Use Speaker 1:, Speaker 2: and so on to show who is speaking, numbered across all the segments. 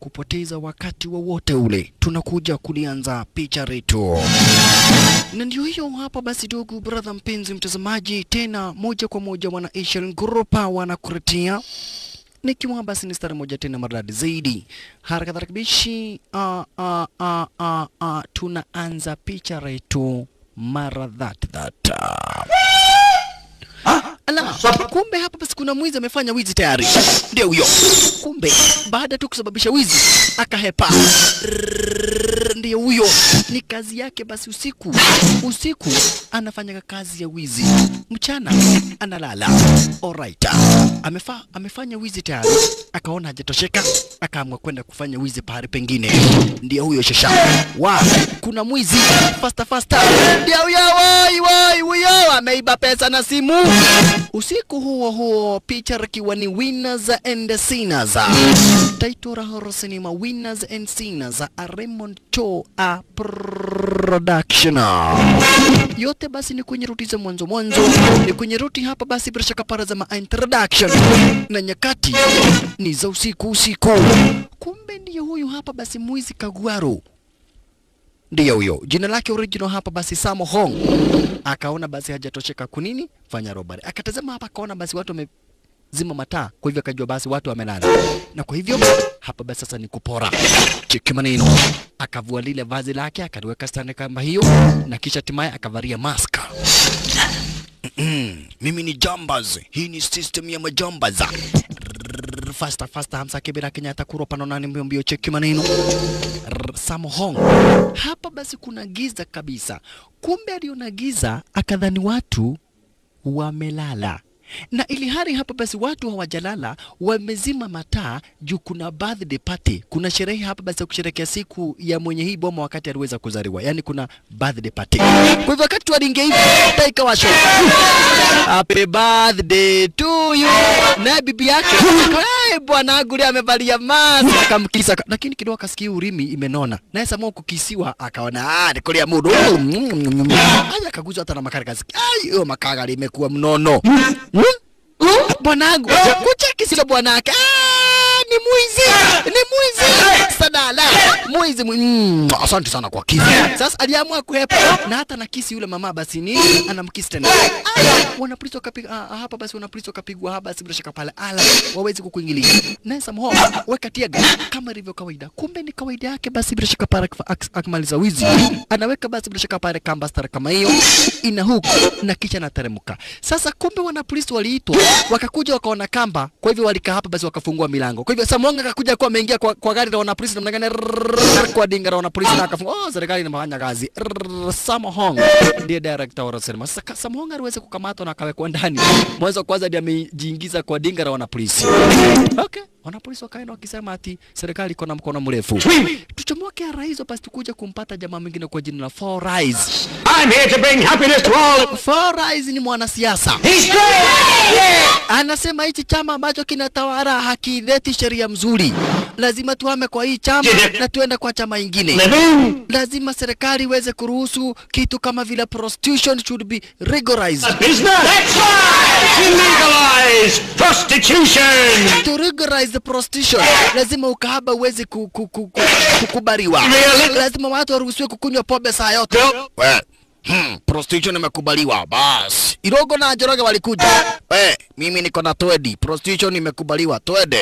Speaker 1: kupoteza wakati wowote ule. Tunakuja kulianza picha letu. Na ndio hiyo hapa basi ndugu brother mpenzi mtazamaji, tena moja kwa moja wana Asian Group wanakuletea nikiwa basi ni stari moja tena maridadi zaidi. Haraka tarakibishi tunaanza picha letu mara that. Ala, kumbe hapa basi kuna mwizi amefanya wizi tayari. Ndio huyo. Kumbe baada tu kusababisha wizi akahepa. Ndio huyo. Ni kazi yake basi usiku anafanya kazi ya wizi. Mchana analala. Alright. Amefanya wizi tayari. Akaona hajatosheka, akaamua kwenda kufanya wizi pahali pengine. Ndio huyo shasha. Kuna mwizi faster. Ndio huyo huyo ameiba pesa na simu. Usiku huo picha ikiwa ni Winners and Sinners. Title la horror cinema Winners and Sinners, a Raymond Cho production. Yote basi ni kwenye ruti za mwanzo. Ni kwenye ruti hapa basi bila shaka para za introduction. Na nyakati ni za usiku. Kumbe ndiyo huyu hapa basi mwizi Kagwaro. Ndiyo huyo. Jina lake original hapa basi Samo Hong. Akaona basi hajatosheka kunini fanya robbery. Akatazama hapa akaona basi watu wamezima mataa. Kwa hivyo akajua basi watu wamelala. Na kwa hivyo hapa basi sasa ni kupora. Cheki maneno. Akavua lile vazi lake akaliweka stani kama hiyo na kisha hatimaye akavalia mask. Mimi ni jambaz. Hii ni system ya majambaza. Faster Hamza Kibira Kenyatta kuropa na nani mbio cheki maneno. Samo Hong. Hapa basi kuna giza kabisa. Kumbe aliona giza akadhani watu wamelala. Na ili hali hapa basi watu hawajalala, wamezima mataa juu kuna birthday party. Kuna sherehe hapa basi ya kusherehekea siku ya mwenye hii boma wakati aliweza kuzaliwa. Yaani kuna birthday party. Kwa hivyo wakati walinge hivi taika washo. Happy birthday to you. Na bibi yake, bwana aguli amevalia mask akamkisa, lakini kidogo akasikia urimi imenona. Naye Samo kukisiwa akaona nikulia mudu. Aya kaguza hata na makari kasi. Hiyo makari imekuwa mnono. Bwanangu, kucheki silo bwanake. Ni mwizi. Sadala. Mwizi. Asante sana kwa kisi. Sasa aliamua kuhepa na hata na kisi yule mama basi ni anamkisi tena. Wanapolisi wakapiga hapa basi wakapigwa hapa basi bila shaka pale. Wawezi kukuingilia. Na Samo Hong weka tiaga kama ilivyo kawaida. Kumbe ni kawaida yake basi bila shaka pale akimaliza wizi. Anaweka basi bila shaka pale kamba star kama hiyo ina huku na kisha nateremka. Sasa kumbe wanapolisi waliitwa wakakuja wakaona kamba, kwa hivyo walikaa hapa basi wakafungua milango. Kwa hivyo Samo Hong akakuja kwa ameingia kwa gari la wanapolisi namna gani kwa dinga la wanapolisi na akafungua. Serikali inafanya kazi. Samo Hong ndiye director wa sinema. Sasa Samo Hong aliweza kukamatwa na akawekwa ndani. Mwanzo kwanza ndiye amejiingiza kwa dinga la wanapolisi. Okay. Wanapolisi wakaenda wakisema ati serikali iko na mkono mrefu. Tuchomoke rais basi tukuja kumpata jamaa mwingine kwa jina la Four Eyes.
Speaker 2: I'm here to bring happiness to all.
Speaker 1: Four Eyes ni mwanasiasa. Anasema hichi chama ambacho kinatawala hakileti sheria mzuri. Lazima tuhame kwa hii chama na tuende kwa chama ingine. Lazima serikali iweze kuruhusu kitu kama vile prostitution should be regularized.
Speaker 2: That's right! Legalize prostitution!
Speaker 1: To regularize the prostitution, lazima ukahaba uweze kukubaliwa. Lazima watu waruhusiwe kukunywa pombe saa yote. Prostitution imekubaliwa bas. Irogo na Njoroge walikuja. Mimi niko na twedi. Prostitution imekubaliwa. Twende.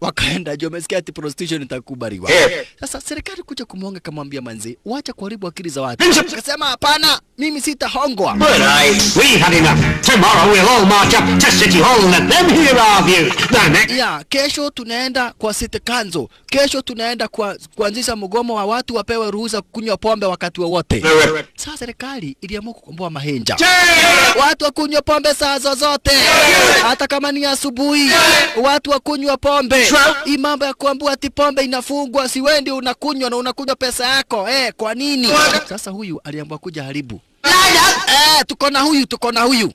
Speaker 1: Wakaenda juu umesikia ati prostitution itakubaliwa. Sasa serikali kuja kumwonga kamwambia manzi, wacha kuharibu akili za watu. Akasema hapana, mimi sitahongwa.
Speaker 2: We had enough. Tomorrow we'll all march up to City Hall and let them hear our views.
Speaker 1: Kesho tunaenda kwa City Council. Kesho tunaenda kuanzisha mgomo wa watu wapewe ruhusa kunywa pombe wakati wowote. Sasa serikali iliamua kukomboa mahenja. Watu wakunywa pombe saa zozote. Hata kama ni asubuhi, watu wakunywa pombe. Hii mambo ya kuambua ati pombe inafungwa, si wewe ndio unakunywa na unakunywa pesa yako. Kwa nini? Sasa huyu aliamua kuja haribu. Tuko na huyu.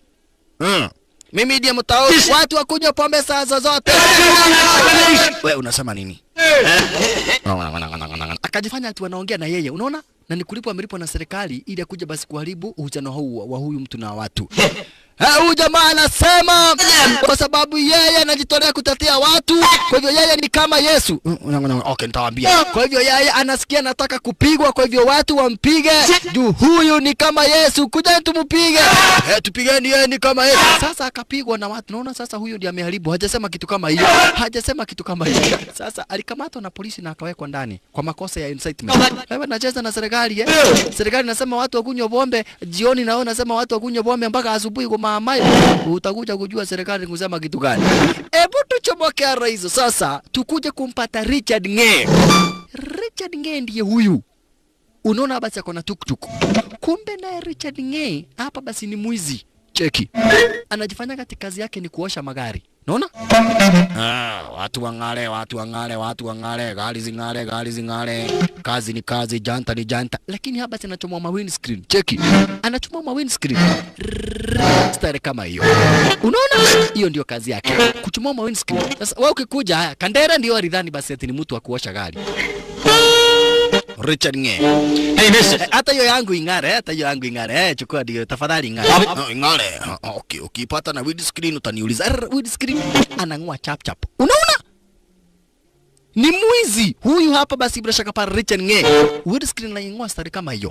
Speaker 1: Mimi ndiye mtao. Watu wakunywa pombe saa zozote. Wewe unasema nini? Akajifanya ati wanaongea na yeye. Unaona? Na ni amelipwa na serikali ili akuja basi kuharibu uhusiano huu wa huyu mtu na watu. Huyu jamaa anasema kwa sababu yeye kujitolea kutetea watu. Kwa hivyo yeye ni kama Yesu. Okay, nitawaambia. Kwa hivyo yeye anasikia anataka kupigwa, kwa hivyo watu wampige. Juu huyu ni kama Yesu, kuja tumpige. Tupigeni, yeye ni kama Yesu. Sasa akapigwa na watu. Naona sasa huyu ndiye ameharibu. Hajasema kitu kama hiyo. Hajasema kitu kama hiyo. Sasa alikamatwa na polisi na akawekwa ndani kwa makosa ya incitement. Wewe unacheza na serikali Serikali nasema watu wakunywa pombe jioni, na wewe unasema watu wakunywa pombe mpaka asubuhi kwa maamai. Utakuja kujua serikali kusema kitu gani. Hebu tuchomoke hizo sasa, tukuje kumpata Richard Ng'e. Richard Ng'e ndiye huyu. Unaona basi akona tuktuk. Kumbe na Richard Ng'e hapa basi ni mwizi. Cheki. Anajifanya kati kazi yake ni kuosha magari. Unaona? Watu wangale, gari zingale. Kazi ni kazi, janta ni janta. Lakini hapa anachomoa ma windscreen. Cheki. Anachomoa ma windscreen. Stare kama hiyo. Unaona? Hiyo ndio kazi yake. Kuchomoa ma windscreen. Sasa wewe ukikuja haya, Kandera ndio alidhani basi eti ni mtu wa kuosha gari. Richard Ng'e.
Speaker 2: Hey, mister.
Speaker 1: Hata hiyo yangu ingare, chukua ndio tafadhali ingare. Ingare. Okay, ukipata na windscreen utaniuliza. Windscreen anang'oa chap chap. Unaona? Ni mwizi. Huyu hapa basi bila shaka para Richard Ng'e. Windscreen anang'oa stari kama hiyo.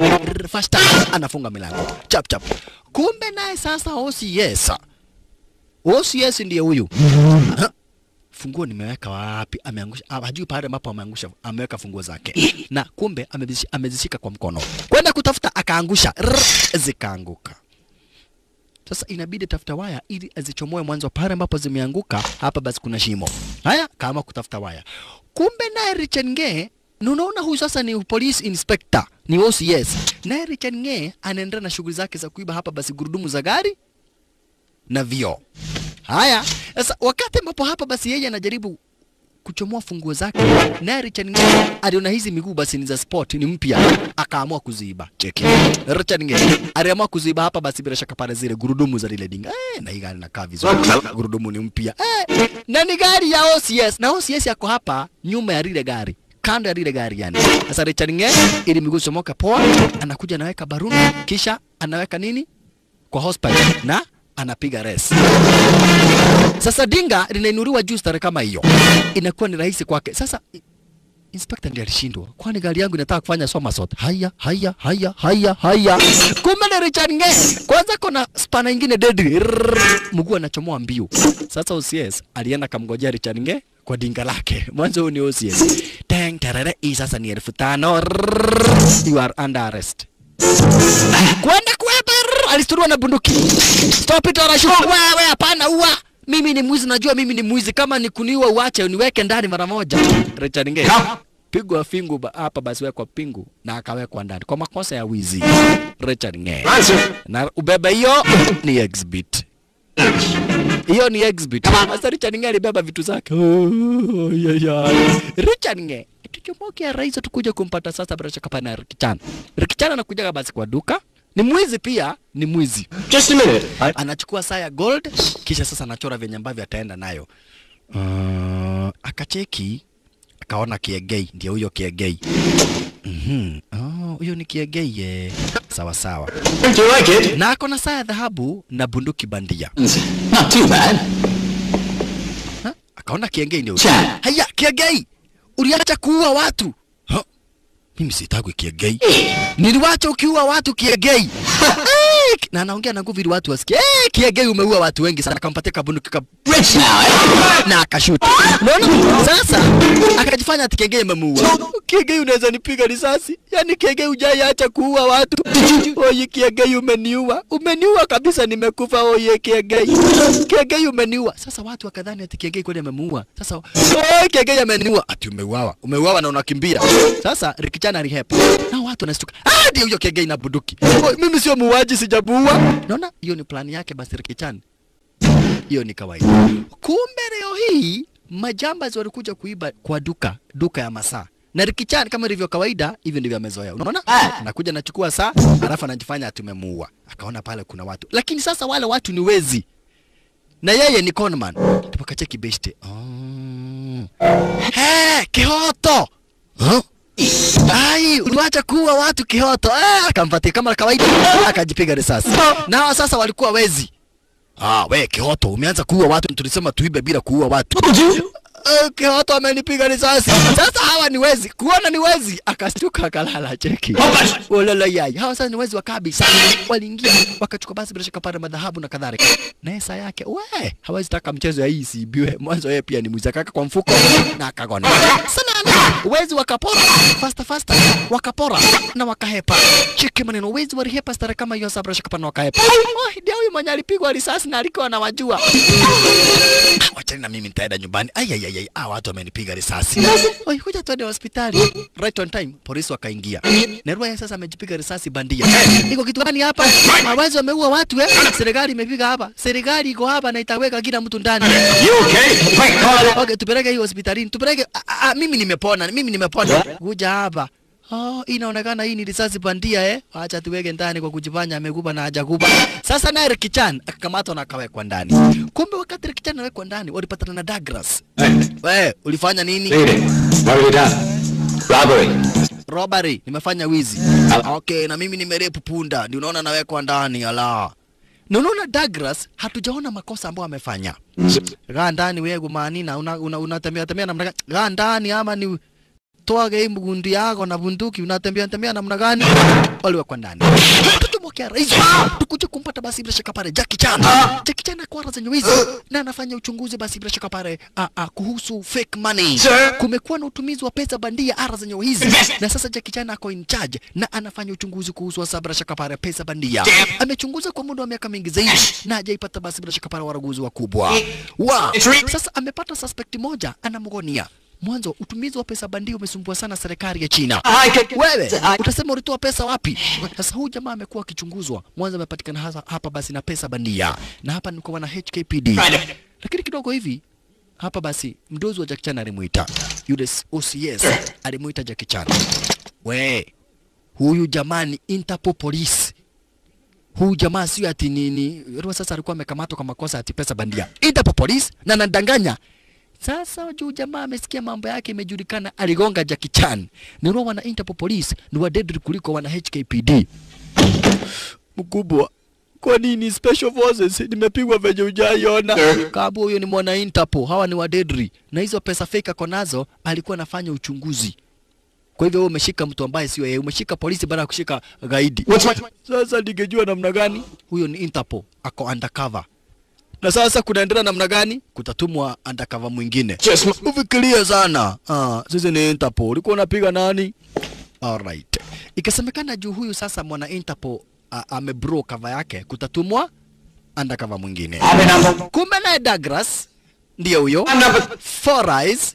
Speaker 1: First anafunga milango. Chap chap. Kumbe naye sasa OCS ndiye huyu. Funguo nimeweka wapi? Ameangusha. Hajui pale ambapo ameangusha, ameweka funguo zake. Na kumbe amezishika kwa mkono. Kwenda kutafuta akaangusha. Zikaanguka. Sasa inabidi tafuta waya ili azichomoe mwanzo pale ambapo zimeanguka. Hapa basi kuna shimo. Haya, kama kutafuta waya. Kumbe naye Richard Ng'e, unaona huyu sasa ni police inspector, ni OCS. Naye Richard Ng'e anaendelea na shughuli zake za kuiba hapa basi gurudumu za gari na vioo. Haya, sasa wakati ambapo hapa basi yeye anajaribu kuchomoa funguo zake, na Richard Ng'e aliona hizi miguu basi ni za sport, ni mpya, akaamua kuziiba. Cheki. Richard Ng'e aliamua kuziiba hapa basi bila shaka pale zile gurudumu za lile dinga. Na hii gari inakaa vizuri. Gurudumu ni mpya. Na ni gari ya OCS. Na OCS yako hapa nyuma ya lile gari. Kando ya lile gari yani. Sasa Richard Ng'e ili miguu somoka poa, anakuja anaweka baruni, kisha anaweka nini? Kwa hospital na anapiga res. Sasa dinga linainuliwa juu stare kama hiyo. Inakuwa ni rahisi kwake. Sasa inspector ndiye alishindwa. Kwani gari yangu inataka kufanya somersault. Haya. Kumbe ni Richard Ng'e. Kwanza kuna spana nyingine deadly. Mguu anachomoa mbio. Sasa OCS alienda kamngojea Richard Ng'e kwa dinga lake. Mwanzo huyu ni OCS. Tang tarara, hii sasa ni 5,000. You are under arrest. Kwenda kuepa alisturua na bunduki. Stop it or shoot. Wewe hapana ua. Mimi ni mwizi, najua mimi ni mwizi. Kama ni kuniua uache uniweke ndani mara moja. Richard Ng'e pigwa fingu hapa basi wekwa pingu na akawekwa ndani kwa makosa ya wizi. Richard Ng'e. Na ubeba hiyo ni exhibit. Hiyo ni exhibit. Sasa Richard Ng'e alibeba vitu zake. Richard Ng'e tuchomoke rais tukuja kumpata sasa bila shaka pana Rikichana. Rikichana anakuja basi kwa duka. Ni mwizi pia, ni mwizi.
Speaker 2: Just a minute.
Speaker 1: Anachukua saa ya gold, kisha sasa anachora venye ambavyo ataenda nayo. Akacheki, akaona Kiegei, ndio huyo Kiegei. Huyo ni Kiegei. Sawa sawa.
Speaker 2: Do you like it?
Speaker 1: Na akona saa ya dhahabu na bunduki bandia.
Speaker 2: Not too bad.
Speaker 1: Akaona Kiegei ndio. Haya, Kiegei. Uliacha kuua watu. Mimi sitaki Kiegei. Niliwacha ukiua watu Kiegei. Na anaongea na nguvu ili watu wasikie. Kiegei umeua watu wengi sana. Akampatia kabunduki
Speaker 2: Rich now.
Speaker 1: na akashuti. Unaona? Sasa akajifanya ati Kiegei amemuua. Kiegei unaweza nipiga risasi? Yaani Kiegei hujaacha kuua watu. Oye Kiegei umeniua. Umeniua kabisa, nimekufa oye Kiegei. Kiegei umeniua. Sasa watu wakadhani ati Kiegei kwani amemuua. Sasa Kiegei ameniua. Ati umeuawa. Umeuawa na unakimbia. Sasa Rikichana alihepa. Na watu wanastuka. Ndio huyo Kiegei na bunduki. Mimi sio muuaji, sijamuua. Unaona? Hiyo ni plani yake basi Rikichana. Hiyo ni kawaida. Kumbe leo hii majambazi walikuja kuiba kwa duka ya masaa. Na Rikichana kama ilivyo kawaida, hivi ndivyo amezoea. Unaona? Anakuja anachukua saa, alafu anajifanya atumemuua. Akaona pale kuna watu. Lakini sasa wale watu ni wezi. Na yeye ni conman. Tupakacheki beshte. Kihoto. Ai, uliacha kuua watu Kihoto. Akampatia kama kawaida, akajipiga risasi. Na sasa walikuwa wezi. We Kihoto, umeanza kuua watu, tulisema tuibe bila kuua watu. Kihoto amenipiga risasi. Sasa hawa ni wezi. Kuona ni wezi. Akastuka akalala cheki. Olala yai. Hawa sasa ni wezi wa kabisa. Waliingia wakachukua basi bila shaka pale madhahabu na kadhalika. Na esa yake, hawezi taka mchezo ya hii siibiwe. Mwanzo yeye pia ni mwizi, akaka kwa mfuko na akagona. Sana wezi wakapora. Fasta wakapora na wakahepa. Cheki maneno, wezi walihepa stara kama hiyo sabra shaka pale wakahepa. Ndio huyu mwenye alipigwa risasi na alikuwa anawajua. Wachani na mimi nitaenda nyumbani. Watu wamenipiga risasi. Oi, kuja tuende hospitali. Right on time, polisi wakaingia. Nerwa sasa amejipiga risasi bandia. Iko kitu gani hapa? Mawezi wameua watu Serikali imepiga hapa. Serikali iko hapa na itaweka kila mtu ndani. Okay, tupeleke hiyo hospitalini. Tupeleke mimi nimepona. Kuja hapa. Inaonekana hii ni risasi bandia Acha tuweke ndani kwa kujifanya amekupa na hajakupa. Sasa naye Rikichan akakamatwa na akawekwa ndani. Kumbe wakati Rikichan anawekwa ndani walipatana na Douglas. Ulifanya nini? Robbery. Nimefanya wizi. Okay, na mimi nimerepu punda. Ndio unaona nawekwa ndani ala. Unaona Douglas hatujaona makosa ambayo amefanya. Gaa ndani wewe gumani na unatembea namna gani? Gaa ndani ama ni toa game gundi yako na bunduki unatembea namna gani? Waliwekwa ndani. Tutumokea rais. Tukuje kumpata basi bila shaka pale Jackie Chan. Jackie Chan kwa zenye wizi na anafanya uchunguzi basi bila shaka pale kuhusu fake money. Kumekuwa na utumizi wa pesa bandia ara zenye wizi. Na sasa Jackie Chan ako in charge na anafanya uchunguzi kuhusu sabra shaka pale pesa bandia. Amechunguza kwa muda wa miaka mingi zaidi na hajaipata basi bila shaka pale waraguzi wakubwa. Sasa amepata suspect moja anamgonia. Mwanzo utumizi wa pesa bandia umesumbua sana serikali ya China. Wewe utasema ulitoa pesa wapi? Sasa huyu jamaa amekuwa akichunguzwa. Mwanzo amepatikana hapa basi na pesa bandia. Na hapa ni kwa na HKPD. Lakini kidogo hivi hapa basi mdozi wa Jackie Chan alimuita. Yule OCS alimuita Jackie Chan. Huyu jamaa ni Interpol Police. Huyu jamaa sio ati nini. Sasa alikuwa amekamatwa kwa makosa ati pesa bandia. Interpol Police na anadanganya. Sasa juu jamaa amesikia mambo yake imejulikana aligonga Jackie Chan. Ni roho wana Interpol Police ni wa deadly kuliko wana HKPD. Mkubwa, kwa nini Special Forces nimepigwa venye hujaiona? Kabu huyo ni mwana Interpol, hawa ni wa deadly. Na hizo pesa fake ako nazo alikuwa anafanya uchunguzi. Kwa hivyo wewe umeshika mtu ambaye sio yeye, umeshika polisi baada ya kushika gaidi. Sasa ningejua namna gani? Huyo ni Interpol, ako undercover. Na sasa kunaendelea namna gani? Kutatumwa undercover mwingine. Ufikirie sana. Sisi ni Interpol. Ulikuwa unapiga nani? Alright. Ikasemekana juu huyu sasa mwana Interpol amebro cover yake, kutatumwa undercover mwingine. Kumbe naye Douglas ndio huyo. Four Eyes.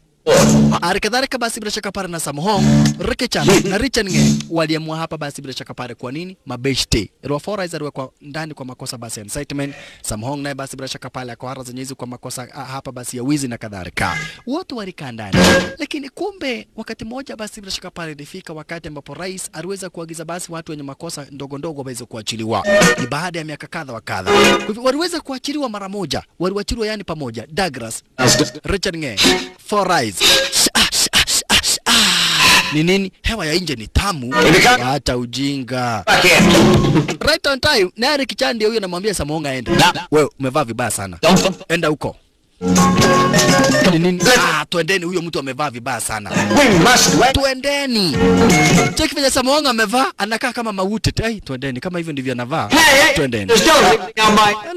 Speaker 1: Alikadhalika basi bila shaka pale na Samhong, Rikichan na Richard Nge waliamua hapa basi bila shaka pale kwa nini? Mabeshte. Rwa Four Eyes aliwekwa ndani kwa makosa basi ya incitement. Samhong naye basi bila shaka pale kwa hara zenye hizo kwa makosa hapa basi ya wizi na kadhalika. Wote walikaa ndani. Lakini kumbe wakati mmoja basi bila shaka pale ilifika wakati ambapo rais aliweza kuagiza basi watu wenye makosa ndogo ndogo waweze kuachiliwa. Ni baada ya miaka kadha wa kadha. Waliweza kuachiliwa mara moja. Waliachiliwa yani pamoja. Douglas, Richard Nge, Four Eyes. Ni nini? Hewa ya nje ni tamu. Hata ujinga. Right on time. Na Ricky Chan ndio huyo anamwambia Samhong aende. Wewe umevaa vibaya sana. Enda huko. Ni nini? Tuendeni, huyo mtu amevaa vibaya sana. Tuendeni. Cheki vile Samhong amevaa, anakaa kama mauti. Tuendeni, kama hivyo ndivyo anavaa. Tuendeni.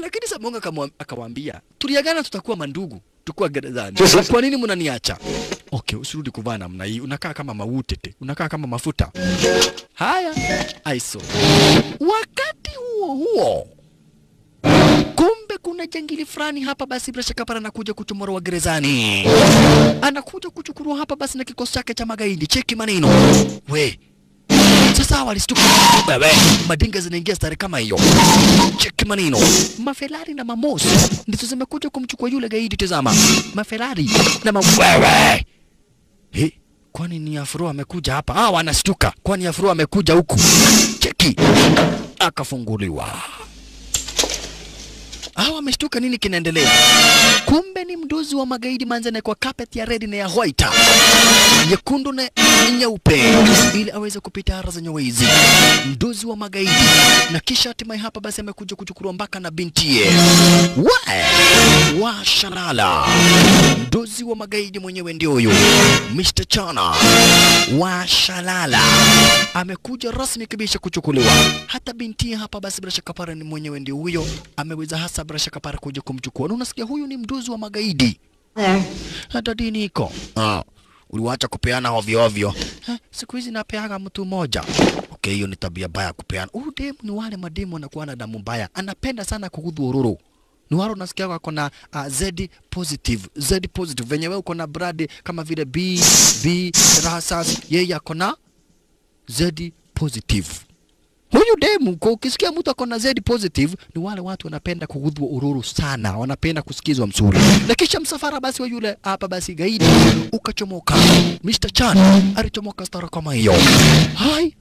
Speaker 1: Lakini Samhong akamwambia, tuliagana tutakuwa mandugu. Tukua gerezani. Kwa nini mnaniacha? Okay, usirudi kuvaa namna hii. Unakaa kama mautete. Unakaa kama mafuta. Haya, aiso. Wakati huo kumbe kuna jangili fulani hapa basi bila shaka para anakuja kuchomoroa gerezani. Anakuja kuchukuliwa hapa basi na kikosi chake cha magaidi. Cheki maneno. Sasa walistuka wewe. Madinga zinaingia stare kama hiyo. Cheki maneno. Maferari na mamosi ndizo zimekuja kumchukua yule gaidi. Tazama. Maferari na mawewe. Kwani ni Afro amekuja hapa? Wanastuka. Kwani Afro amekuja huku? Cheki. Akafunguliwa. Wameshtuka nini kinaendelea? Kumbe shikeni mdozi wa magaidi manzane kwa carpet ya red na ya white, nyekundu na nyeupe, ili aweze kupita ara za nyawezi. Mdozi wa magaidi, na kisha hatimaye hapa basi amekuja kuchukua mpaka na bintiye wa Shalala. Mdozi wa magaidi mwenyewe ndio huyo Mr. Chana wa Shalala, amekuja rasmi kabisa kuchukuliwa. Hata bintiye hapa basi bila shaka pale ni mwenyewe ndio huyo, ameweza hasa bila shaka pale kuja kumchukua. Na unasikia huyu ni mdozi wa magaidi. Hata dini iko. Uliwacha kupeana ovyo ovyo. Siku hizi napeaga mtu mmoja. Okay, hiyo ni tabia mbaya kupeana. Demu ni wale mademu anakuwa na damu mbaya. Anapenda sana kugudhu ururu. Ni wale unasikia wako na Z positive. Z positive. Venye wewe uko na brad kama vile B Rahasas, yeye ako na Z positive. Huyu demu ukisikia mtu ako na Z positive, ni wale watu wanapenda kugudhwa ururu sana, wanapenda kusikizwa mzuri. Na kisha msafara basi wa yule hapa basi gaidi ukachomoka. Mr. Chan alichomoka stara kama hiyo. Hai.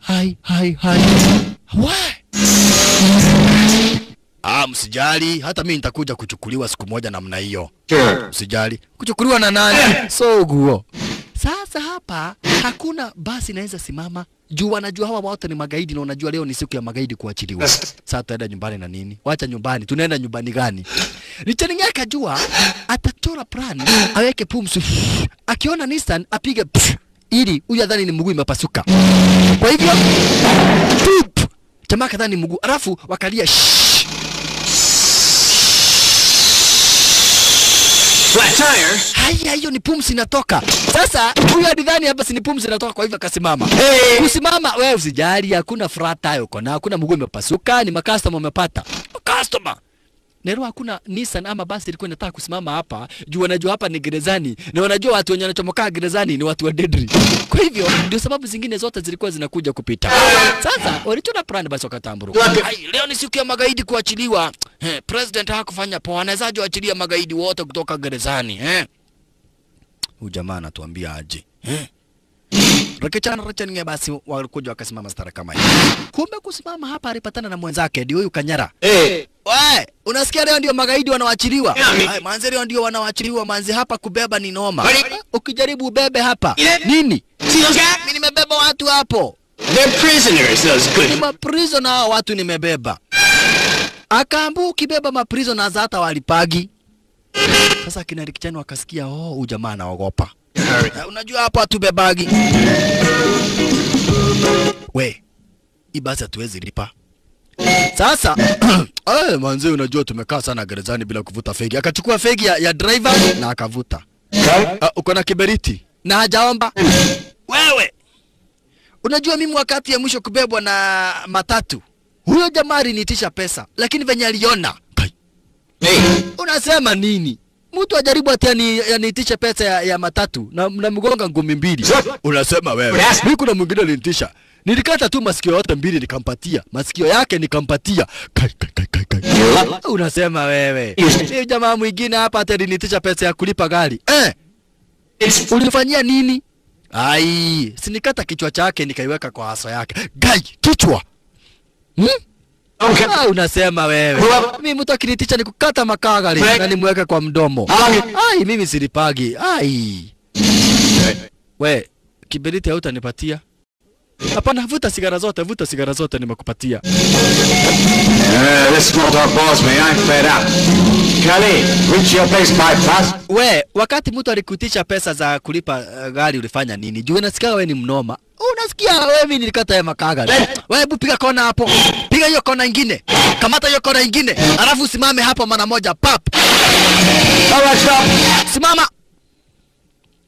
Speaker 1: Msijali, hata mimi nitakuja kuchukuliwa siku moja namna hiyo. Msijali. Kuchukuliwa na nani? Soguo. Sasa hapa hakuna basi naweza simama. Juu wanajua hawa wote ni magaidi, na unajua leo ni siku ya magaidi kuachiliwa. Sasa tuenda nyumbani na nini? Wacha nyumbani, tunaenda nyumbani gani? Lichaninga akajua atachora plan, aweke pumsu. Akiona Nissan apige ili huyu adhani ni mguu imepasuka. Kwa hivyo jamaa kadhani mguu, alafu wakalia
Speaker 2: Flat tire.
Speaker 1: Haya, hiyo ni pumzi inatoka. Sasa huyu adidhani hapa si ni pumzi inatoka, kwa hivyo akasimama. Kusimama, wewe usijali, hakuna flat tire uko na hakuna mguu umepasuka, ni makastoma umepata. Customer. Nero hakuna Nissan ama basi ilikuwa inataka kusimama hapa, juu wanajua hapa ni gerezani, na wanajua watu wenye wanachomoka gerezani ni watu wa deadly. Kwa hivyo ndio sababu zingine zote zilikuwa zinakuja kupita. Sasa walichona plan basi wakatamburu. Leo ni siku ya magaidi kuachiliwa. President hakufanya poa, anawezaje waachilia magaidi wote kutoka gerezani? Huyu jamaa anatuambia aje? Rachani basi walikuja wakasimama stara kama hiyo. Kumbe kusimama hapa alipatana na mwenzake ndio huyu Kanyara. Wewe, unasikia leo ndio magaidi wanawaachiliwa? Manzi leo ndio wanawaachiliwa, manzi hapa kubeba ni noma. Ukijaribu ubebe hapa. Nini? Mimi nimebeba watu hapo.
Speaker 2: They're prisoners, those good.
Speaker 1: Ni maprisoner watu nimebeba. Akaambu ukibeba maprisoner hata walipagi. Sasa kina Rikichani wakasikia, huyu jamaa anaogopa. Unajua hapa hatubebagi. We, ibasi hatuwezi lipa. Sasa manze unajua tumekaa sana gerezani bila kuvuta fegi. Akachukua fegi ya driver na akavuta. Uko na kiberiti na hajaomba. Wewe, unajua mimi wakati ya mwisho kubebwa na matatu, huyo jamaa aliniitisha pesa, lakini venye aliona. Unasema nini? Mtu ajaribu ati aniitisha pesa ya matatu na mgonga ngumi mbili. Unasema wewe. Mimi kuna mwingine alinitisha. Nilikata tu masikio yote mbili nikampatia. Masikio yake nikampatia. Kai. Unasema wewe. Ni jamaa mwingine hapa ati alinitisha pesa ya kulipa gari. Ulifanyia nini? Sinikata kichwa chake nikaiweka kwa haso yake. Gai, kichwa. Unasema wewe. Mimi mtu akinitisha nikukata makagari na nimweke kwa mdomo. Mimi silipagi. We, kiberiti hautanipatia? Hapana, vuta sigara zote nimekupatia.
Speaker 2: This small talk bores me. I'm fed up. Kelly, reach your base by fast.
Speaker 1: We, wakati mtu alikutisha pesa za kulipa gari ulifanya nini? Juu nasikia wewe ni mnoma. Unasikia wewe mimi nilikata ya makagari. Wewe hebu piga kona hapo. Piga hiyo kona nyingine. Kamata hiyo kona nyingine. Alafu usimame hapo mara moja pap.
Speaker 2: Alright, stop.
Speaker 1: Simama.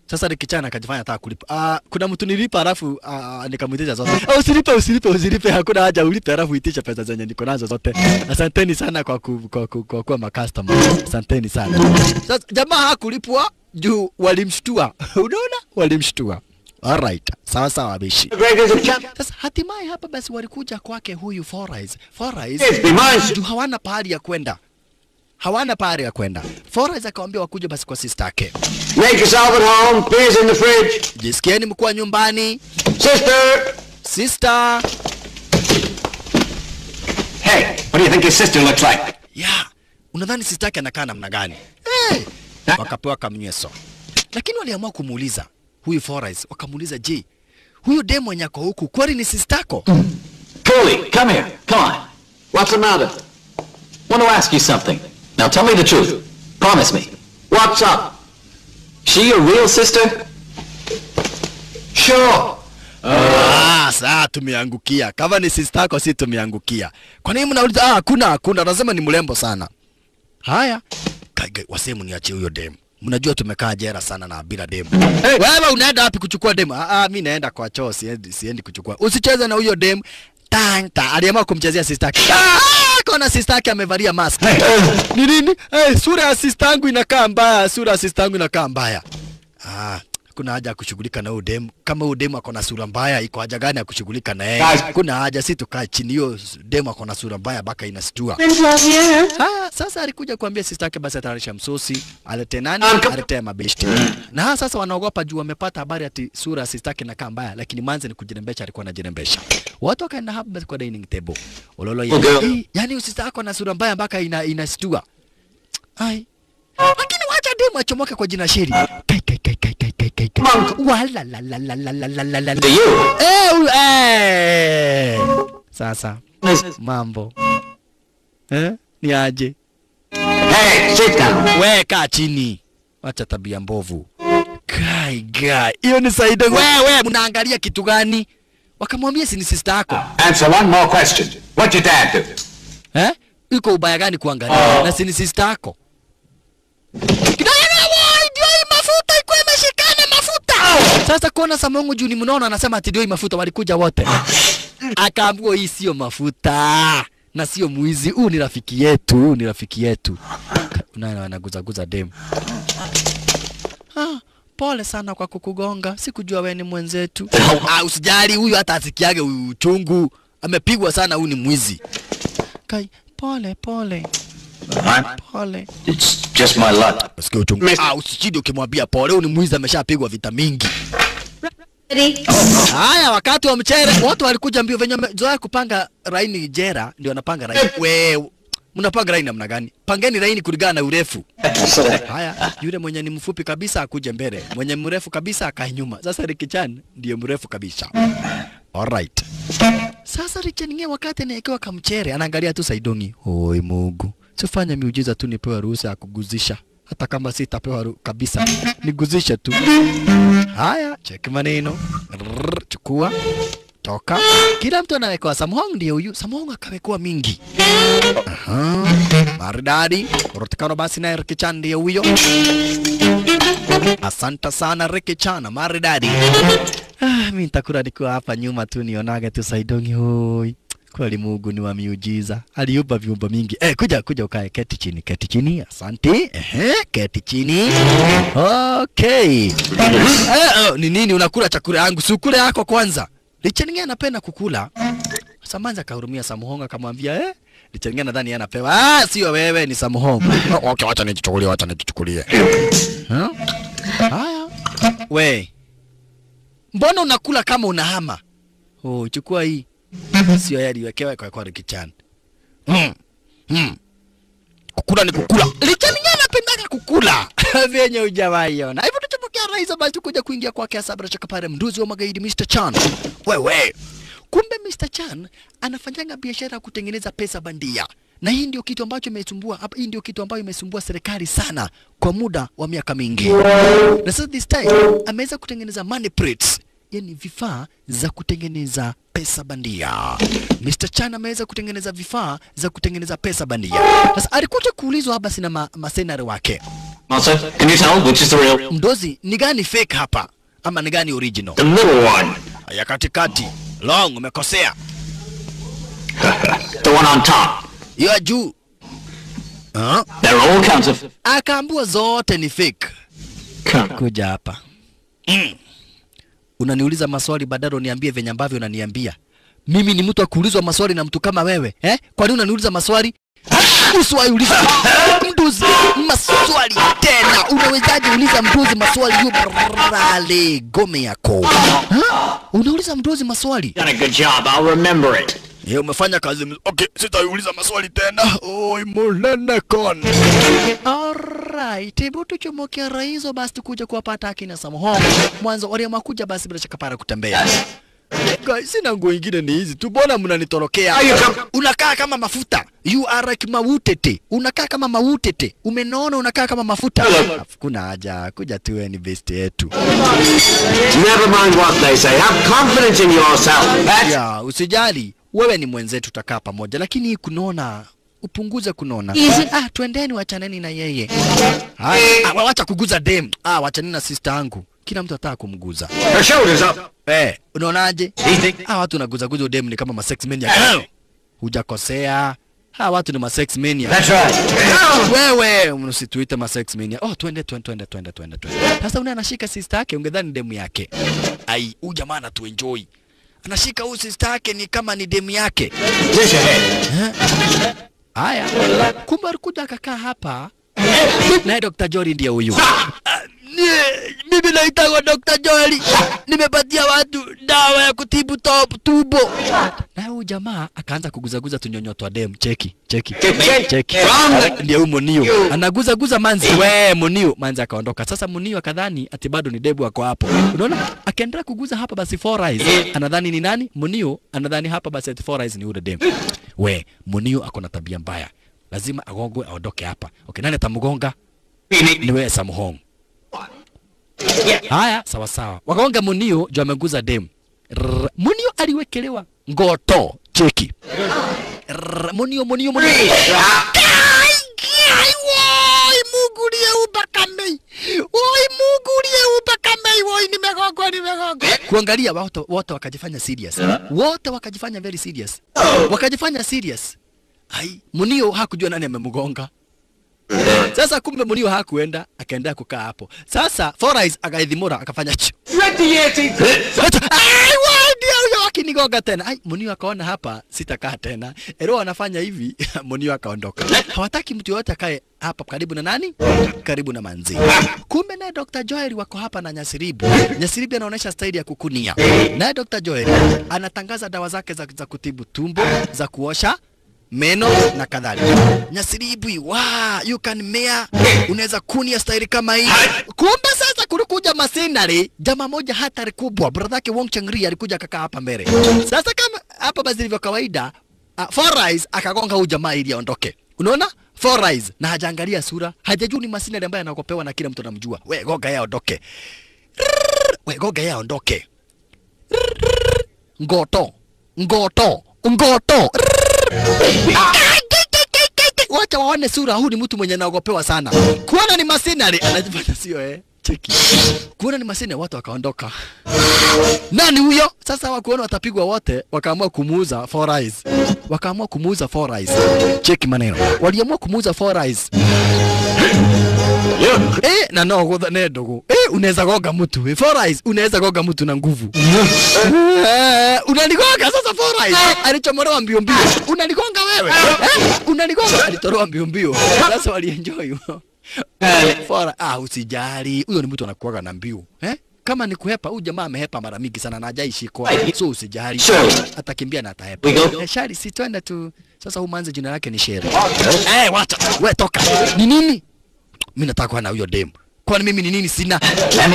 Speaker 1: Sasa Rikichana akajifanya nataka kulipa. Kuna mtu nilipa alafu nikamwitisha zote. Usilipe, hakuna haja ulipe alafu uitisha pesa zenye niko nazo zote. Asanteni sana kwa kuwa macustomer. Asanteni sana. Sasa jamaa hakulipwa juu walimshtua. Unaona? Walimshtua. Alright. Sawa wabishi. Sasa hatimaye hapa basi walikuja kwake huyu Forais. Juu hawana pahali ya kwenda. Forais akamwambia wakuje basi kwa sister yake.
Speaker 2: Make yourself at home. Beer's in the fridge.
Speaker 1: Jisikieni mkuu nyumbani. Sister.
Speaker 2: Hey, what do you think your sister looks like?
Speaker 1: Unadhani sister yake anakaa namna gani? wakapewa kamnyeso. Lakini waliamua kumuuliza huyu Forrest, wakamuuliza, je, huyu demo nyako huku kweli ni sistako?
Speaker 3: Curly, come here. Come on. What's the matter? Want to ask you something. Now tell me the truth. Promise me. What's up? She your real sister? Sure.
Speaker 1: Saa tumeangukia. Kama ni sistako si tumeangukia. Kwa nini mnauliza? Hakuna, nasema ni mrembo sana. Haya. Wasemu niachie huyo demo. Mnajua tumekaa jera sana na bila demo. Hey, wewe unaenda wapi kuchukua demo? Mimi naenda kwa choo, siendi kuchukua. Usicheze na huyo demo. Tanta, aliamua kumchezea sistaki. Kona sistaki amevalia mask. Ni nini? Sura ya sistangu inakaa mbaya. Kuna haja ya kushughulika na udemu. Kama udemu akona sura mbaya, iko haja gani ya kushughulika na yeye? Kuna haja si tukae chini, hiyo demu akona sura mbaya baka inastua. Sasa alikuja kuambia sistake basi atarisha msosi, alete nani? Alete mabeshti. Na sasa wanaogopa juu wamepata habari ati sura ya sistake inakaa mbaya, lakini manze ni kujirembesha, alikuwa anajirembesha. Watu wakaenda hapa kwa dining table. Ololo yani usistako na sura mbaya baka inastua. Lakini wacha demu achomoke kwa jina sheri. Wala la. Sasa mambo ni aje?
Speaker 2: Hey, sit down.
Speaker 1: Weka chini. Wacha tabia mbovu. Guy. Hiyo ni Saida. Wewe mnaangalia kitu gani? Wakamwambia si ni sister yako.
Speaker 2: Answer one more question. What your dad do?
Speaker 1: Uko ubaya gani kuangalia? Na si ni sister yako. Sasa kuona Samongo juu ni mnono anasema ati ndio mafuta walikuja wote. Akaambiwa hii sio mafuta na sio muizi, huu ni rafiki yetu. Unaona anaguza demu. Pole sana kwa kukugonga. Sikujua wewe ni mwenzetu. Usijali, huyu hata asikiage uchungu. Amepigwa sana, huyu ni mwizi. Kai, pole.
Speaker 3: It's just my luck.
Speaker 1: Usikie uchungu. Usijidi ukimwambia pole, huyu ni mwizi ameshapigwa vita mingi. Haya, wakati wa mchere, watu walikuja mbio venye zoea kupanga raini jera, ndio wanapanga raini. Wewe, mnapanga raini namna gani? Pangeni raini kulingana na urefu. Haya, yule mwenye ni mfupi kabisa akuje mbele, mwenye mrefu kabisa akae nyuma. Sasa Ricky Chan ndiye mrefu kabisa. Alright. Sasa Ricky Chan wakati anaekewa kamchere, anaangalia tu Saidongi. Oi Mungu. Sifanya miujiza tu nipewe ruhusa ya kuguzisha. Hata kama sitapewa kabisa, niguzishe tu. Haya, check maneno. Chukua. Toka. Kila mtu anawekwa. Samhong ndiye huyu. Samhong akawekwa mingi. Maridadi. Rotikano basi na Ricky Chan ndiye huyo. Asante sana Ricky Chan, maridadi. Mimi nitakula nikiwa hapa nyuma tu nionage tu Saidongi hoi. Kweli Mungu ni wa miujiza. Aliumba viumbe mingi. Kuja ukae, keti chini. Asante. Keti chini. Okay. Ni nini unakula chakula yangu? Si ukule yako kwanza. Licheningia anapenda kukula. Samanza kahurumia Samuhonga akamwambia Licheningia nadhani anapewa. Sio wewe, ni Samuhonga. Okay, wacha nijichukulie. Haya. We. Mbona unakula kama unahama? Chukua hii. Sio yeye aliwekewa kwa Ricky Chan. Kukula ni kukula. Licheningia anapenda kukula. Venye hujawaiona. Hivyo tuchapokea rais basi kuja kuingia kwake Sabra Chakapare, mduzi wa magaidi Mr. Chan. Wewe. Kumbe Mr. Chan anafanyanga biashara kutengeneza pesa bandia. Na hii ndio kitu ambacho imesumbua serikali sana kwa muda wa miaka mingi. Na sasa this time ameweza kutengeneza money prints, yani vifaa za kutengeneza pesa bandia. Mr. Chan ameweza kutengeneza vifaa za kutengeneza pesa bandia. Sasa alikuja kuulizwa hapa sina masenari wake.
Speaker 3: Master, can you tell which is the real?
Speaker 1: Mdozi, ni gani fake hapa? Ama ni gani original?
Speaker 2: The little one.
Speaker 1: Ya katikati. Long, umekosea.
Speaker 2: The one on top.
Speaker 1: Ya juu.
Speaker 3: They're all counterfeit.
Speaker 1: Akaambua zote ni fake. Kuja hapa. Unaniuliza maswali badala niambie venye ambavyo unaniambia. Mimi ni mtu akuulizwa maswali na mtu kama wewe, Kwa nini unaniuliza maswali? Usiwauliza mduzi maswali tena. Unawezaje uliza mduzi maswali yubrale gome yako? Unauliza mduzi maswali?
Speaker 2: Done a good job. I'll remember it.
Speaker 1: Umefanya kazi. Okay, sitauliza maswali tena. Oi mulene kon. alright, hebu tuchomokia raizo basi tukuja kuwapata akina Samohong. Mwanzo waliamua kuja basi bila shaka para kutembea. Guys, sina nguo ingine ni hizi tu, mbona mnanitorokea? Unakaa kama mafuta. You are like mautete. Unakaa kama mautete. Umenona unakaa kama mafuta. Kuna haja kuja tu ni best yetu.
Speaker 2: Never mind what they say. Have confidence in yourself.
Speaker 1: Ya, usijali. Wewe ni mwenzetu, tutakaa pamoja, lakini kunona upunguze kunona. Twendeni wachaneni na yeye. Wacha kuguza dem. Wachaneni na sister yangu. Kila mtu ataka kumguza.
Speaker 2: Her shoulders up.
Speaker 1: Unaonaje? Watu naguza guza dem ni kama ma sex mania. Hujakosea. Watu ni ma sex mania.
Speaker 2: That's right.
Speaker 1: Wewe msituite ma sex mania. Twende. Sasa anashika sister yake, ungedhani demu yake. Huyu jamaa tu enjoy. Anashika huyu sister yake ni kama ni demu yake. Haya. Kumbe alikuja akakaa hapa. Na Dr. Jory ndiye huyu. Mimi naitwa Dr. Jory. Nimepatia watu dawa ya kutibu tumbo. Na huyu jamaa akaanza kuguzaguza tunyonyoto wa dem. Cheki. Ndiye huyu Munio. Anaguza manzi. Munio. Manzi akaondoka. Sasa Munio akadhani ati bado ni debu wako hapo. Unaona? Akaendelea kuguza hapa basi Four Eyes. Anadhani ni nani? Munio anadhani hapa basi ati Four Eyes ni yule dem. Munio ako na tabia mbaya. Lazima agongwe aondoke hapa. Okay, nani atamgonga? Ni wewe Samohong. Haya, sawa. Wakaonga Munio juu ameguza dem. Munio aliwekelewa ngoto. Cheki. Munio. Woi, mugulie ubakamei. Woi, nimegongwa. Kuangalia wote wakajifanya serious. Wote wakajifanya very serious. Wakajifanya serious. Munio hakujua nani amemgonga. Sasa kumbe Munio hakuenda, akaendelea kukaa hapo. Sasa Four Eyes akaidhimura akafanya ndio akinigonga tena. Munio akaona hapa sitakaa tena. Ero anafanya hivi, Munio akaondoka. Hawataki mtu yote akae hapa karibu na nani? Karibu na manzi. Kumbe naye Dr. Jory wako hapa na Nyasiribu. Nyasiribu anaonyesha staili ya kukunia. Naye Dr. Jory anatangaza dawa zake za kutibu tumbo, za kuosha meno na kadhalika. Nyasiribu, you can mea, unaweza kunia staili kama hii. Kumbe sasa kulikuja masinari, jamaa moja hatari kubwa, brother yake Wong Changri alikuja kaka hapa mbele. Sasa kama hapa basi ilivyo kawaida, Four Eyes akagonga huyu jamaa ili aondoke. Unaona? Four Eyes na hajaangalia sura, hajajua ni masinari ambaye anakopewa na kila mtu anamjua. Goga yeye aondoke. Goga yeye aondoke. Ngoto. Wacha waone sura, huyu ni mtu mwenye anaogopewa sana. Kuona ni masinari anajifanya sio cheki. Kuona ni masinari watu wakaondoka. Nani huyo? Sasa wakuona watapigwa wote, wakaamua kumuuza Four Eyes. Cheki maneno. Waliamua kumuuza Four Eyes. Na ngoza nedogo. Unaweza goga mtu. Four Eyes unaweza goga mtu na nguvu. Unanigonga sasa Four Eyes. Alichomolewa mbio. Unanigonga wewe. Unanigonga alitoroa mbio. Sasa walienjoy. Usijali. Huyo ni mtu anakuaga na mbio. Kama ni kuhepa, huyu jamaa amehepa mara mingi sana na hajaishi kwa. So usijali. Atakimbia na atahepa. Shari si twende tu. Sasa huyu manzi jina lake ni Shere. Wacha. Wewe toka. Ni nini? Mimi nataka kuwa na huyo demu. Kwani mimi ni nini sina?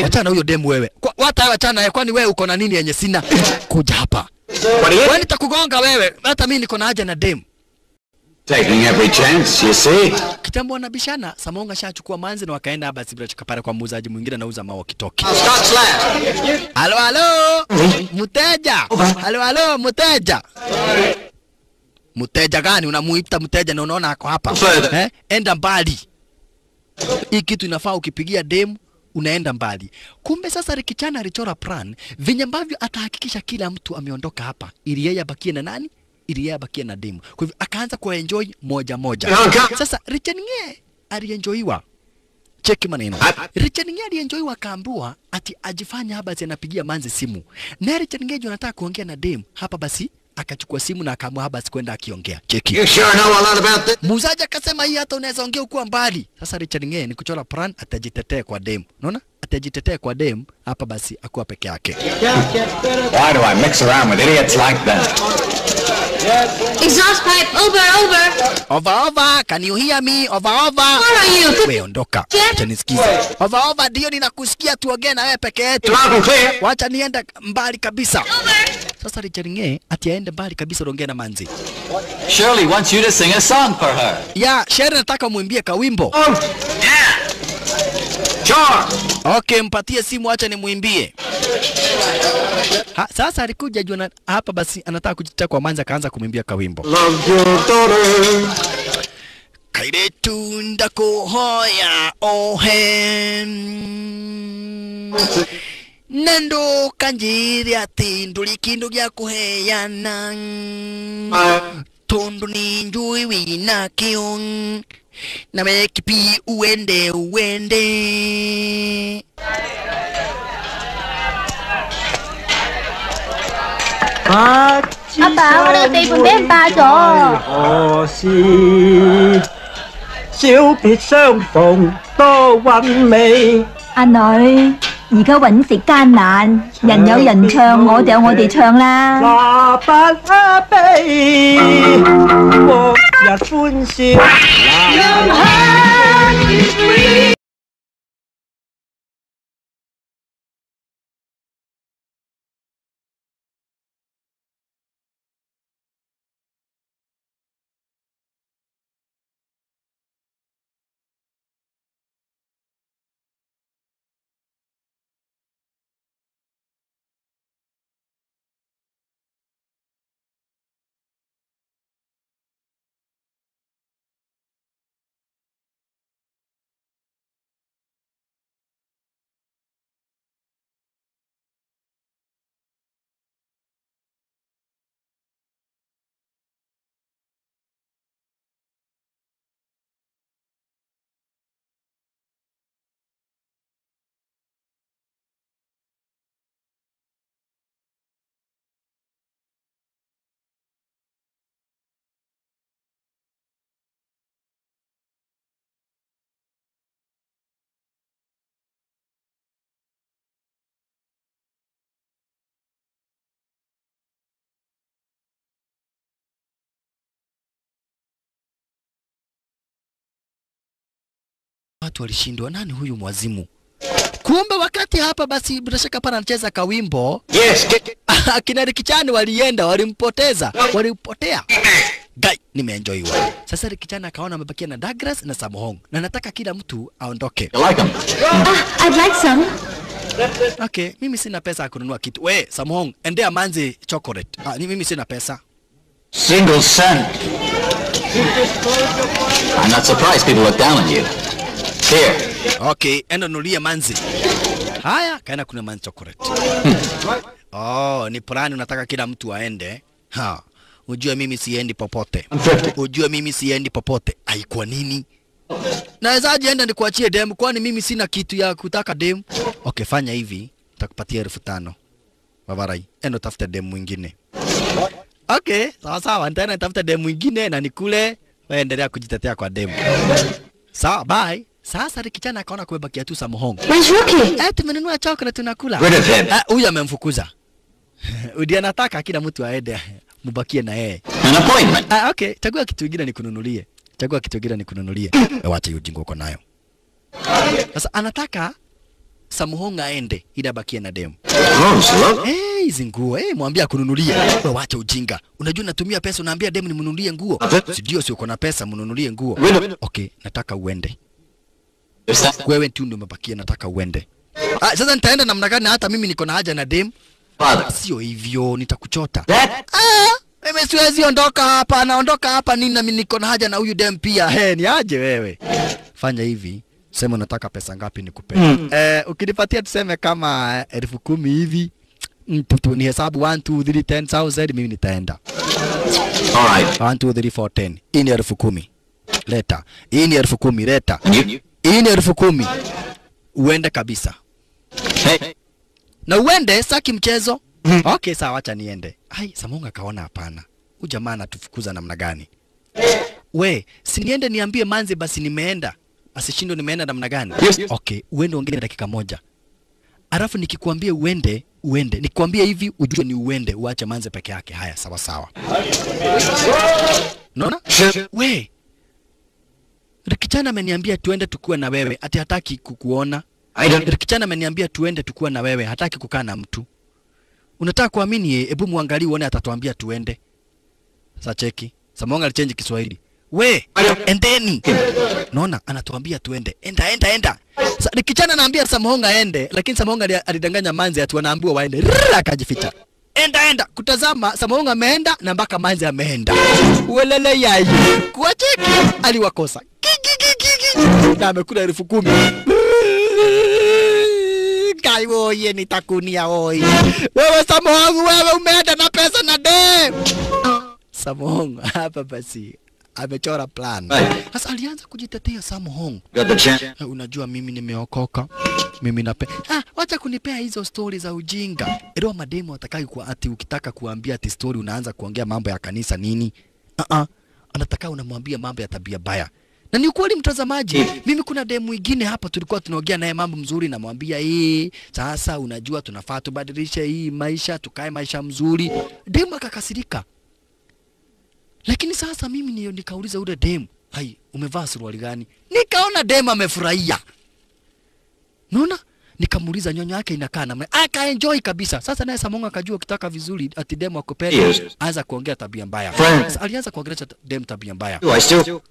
Speaker 1: Achana huyo demu wewe. Wachana kwani wewe uko na nini yenye sina? Kuja hapa. Wewe nitakugonga wewe. Hata mimi niko na haja na demu.
Speaker 2: Taking every chance, you see.
Speaker 1: Kitambo wanabishana, Samonga shachukua manzi na wakaenda hapa Sibira chakapara kwa muuzaji mwingine anauza mawe kitoki. Halo. Mteja. Halo, mteja. Mteja gani unamuita mteja na unaona ako hapa? Enda mbali. Hii kitu inafaa ukipigia demu unaenda mbali. Kumbe sasa Rikichana alichora plan venye ambavyo atahakikisha kila mtu ameondoka hapa ili yeye abakie na nani? Ili yeye abakie na demu. Kwa hivyo akaanza kuenjoy moja. Sasa Richard Nge alienjoyiwa. Cheki maneno. Richard Nge alienjoyiwa kaambiwa ati ajifanya hapa anapigia manzi simu. Na Richard Nge anataka kuongea na demu hapa basi akachukua simu na akaamua hapa kwenda akiongea. Cheki.
Speaker 2: You sure know a lot about this?
Speaker 1: Muuzaji akasema hii hata unaweza ongea ukiwa mbali. Sasa Richard Nge ni kuchora plan atajitetea kwa demu. Unaona? Atajitetea kwa demu hapa basi akuwa peke yake.
Speaker 3: Why do I mix around with idiots like that?
Speaker 4: Exhaust pipe, over.
Speaker 1: Over, can you hear me? Over.
Speaker 4: Where are you?
Speaker 1: We ondoka. Acha nisikize. Over, ndio ninakusikia, tuongee na wewe peke yetu.
Speaker 2: Loud and clear.
Speaker 1: Wacha nienda mbali kabisa.
Speaker 4: Over.
Speaker 1: Sasa Richard Ng'e ati aende mbali kabisa ongea na manzi.
Speaker 3: Shirley wants you to sing a song for her.
Speaker 1: Ya, Sherry nataka muimbie kawimbo.
Speaker 2: Oh, yeah. Sure.
Speaker 1: Okay, mpatie simu acha nimuimbie. Sasa alikuja juu hapa basi anataka kujitetea kwa manzi akaanza kumwimbia kawimbo.
Speaker 2: Love your daughter.
Speaker 1: Kairetu ndakuhoya ohe. Nendo kanjiri ati nduli kindu gya kuheana. Tondo ni njui wina kion. Na mekipi uende.
Speaker 5: Ba爸，我哋個地盤俾人霸咗。
Speaker 6: 何時小別相逢多韻味？
Speaker 5: 阿女，而家揾食艱難，人有人唱，我就有我哋唱啦。
Speaker 6: 那不可悲，國日歡笑。
Speaker 1: Watu walishindwa, nani huyu mwazimu? Kumbe wakati hapa basi bila shaka pana anacheza kawimbo.
Speaker 2: Yes.
Speaker 1: Akina Rikichani walienda, walimpotea. Guy, nimeenjoy wewe. Sasa Rikichani akaona amebakia na Douglas na Samhong. Na nataka kila mtu aondoke.
Speaker 3: You like them?
Speaker 4: I'd like some.
Speaker 1: Okay, mimi sina pesa ya kununua kitu. We, Samhong, endea manzi chocolate. Mimi sina pesa.
Speaker 3: Single cent. I'm not surprised people look down on you. Here.
Speaker 1: Okay, enda nunulie manzi. Haya, kaenda kuna manzi chocolate. Oh, ni plani unataka kila mtu aende. Ujue mimi siendi popote. Ai, kwa nini? Nawezaje enda nikuachie demu kwani mimi sina kitu ya kutaka demu? Okay, fanya hivi, nitakupatia 5,000. Bavarai, enda tafuta demu mwingine. Okay, sawa, nitaenda tafuta demu mwingine na nikule, wewe endelea kujitetea kwa demu. Sawa, bye. Sasa Rikichani akaona kumebakia tu Samhong.
Speaker 4: Where's Rookie?
Speaker 1: Tumenunua chocolate tunakula. Huyu amemfukuza. Udi anataka kila mtu aende mubakie na yeye.
Speaker 3: An appointment.
Speaker 1: Okay, chagua kitu kingine nikununulie. Wacha hiyo jingo uko nayo. Sasa anataka Samhong aende ili abakie na demu. Hizi nguo, mwambie akununulie. Wewe wacha ujinga. Unajua natumia pesa unaambia demu nimnunulie nguo. Ndio si uko na pesa mnunulie nguo. Okay, nataka uende. Wewe tu ndio umebakia, nataka uende. Sasa nitaenda namna gani hata mimi niko na haja na demu? Sio hivyo, nitakuchota. Mimi siwezi ondoka hapa, naondoka hapa nini na mimi niko na haja na huyu demu pia. Ni aje wewe? Fanya hivi, sema unataka pesa ngapi nikupe. Ukinipatia tuseme kama 10,000 hivi, ni hesabu 1 2 3 10,000 mimi nitaenda.
Speaker 3: Alright.
Speaker 1: 1 2 3 4 10. Hii ni 10,000. Leta. Hii ni 10,000 leta. Hii ni 10,000. Uende kabisa.
Speaker 3: Hey.
Speaker 1: Na uende saki mchezo. Okay, sawa, acha niende. Samhong akaona hapana. Huyu jamaa anatufukuza namna gani? We, si niende niambie manzi basi nimeenda. Asishindo nimeenda namna gani?
Speaker 3: Yes.
Speaker 1: Okay, uende ongea dakika moja. Alafu nikikuambia uende, uende. Nikwambie hivi ujue ni uende, uache Manze peke yake. Haya sawa sawa. Unaona? We. Rikichana ameniambia tuende tukue na wewe, ati hataki kukuona. Rikichana ameniambia tuende tukue na wewe, hataki kukaa na mtu. Unataka kuamini hebu muangalie uone atatuambia tuende. Sasa cheki. Samonga alichange Kiswahili. We, endeni. Naona anatuambia tuende. Enda. Rikichana anaambia Samonga ende, lakini Samonga alidanganya Manze ati wanaambiwa waende. Akajificha. Enda. Kutazama Samonga ameenda na mpaka Manze ameenda. Welele yai. Kwa cheki aliwakosa. Na amekula 10,000. Kai woye nitakunia oi. Wewe Samonga, wewe umeenda na pesa na dem. Samonga hapa basi amechora plan. Sasa alianza kujitetea Samonga. Unajua mimi nimeokoka. Mimi wacha kunipea hizo story za ujinga. Ero mademo atakai kwa ati ukitaka kuambia ati story unaanza kuongea mambo ya kanisa nini? Anataka unamwambia mambo ya tabia baya. Na ni ukweli mtazamaji, mimi kuna demu mwingine hapa tulikuwa tunaongea naye mambo mzuri, namwambia sasa unajua tunafaa tubadilishe hii maisha, tukae maisha mzuri. Demu akakasirika. Lakini sasa mimi nikauliza ule demu, "Hai, umevaa suruali gani?" Nikaona demu amefurahia. Unaona? Nikamuuliza nyonyo yake inakaa namna. Akaenjoy kabisa. Sasa naye Samonga akajua ukitaka vizuri ati demu akupenda, anza kuongea tabia mbaya. Sasa alianza kuongelea demu tabia mbaya.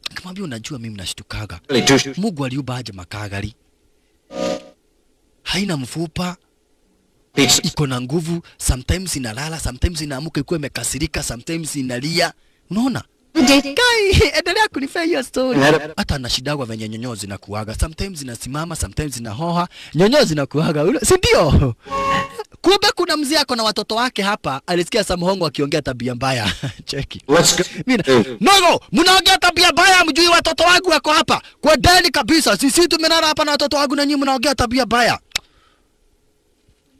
Speaker 1: Nikamwambia unajua mimi nashtukaga. Mungu aliumba aje makagari. Haina mfupa. Iko na nguvu, sometimes inalala, sometimes inaamuka ikuwa imekasirika, sometimes inalia. Unaona? Kai, endelea kunifanya hiyo story. Hata anashidagwa venye nyonyo zinakuaga. Sometimes zinasimama, sometimes zinahoha. Nyonyo zinakuaga. Si ndio? Kumbe kuna mzee ako na watoto wake hapa, alisikia Samonga akiongea tabia mbaya. Cheki. No, mnaongea tabia mbaya, mjui watoto wangu wako hapa. Kwa deni kabisa. Sisi tumenana hapa na watoto wangu na nyinyi mnaongea tabia mbaya.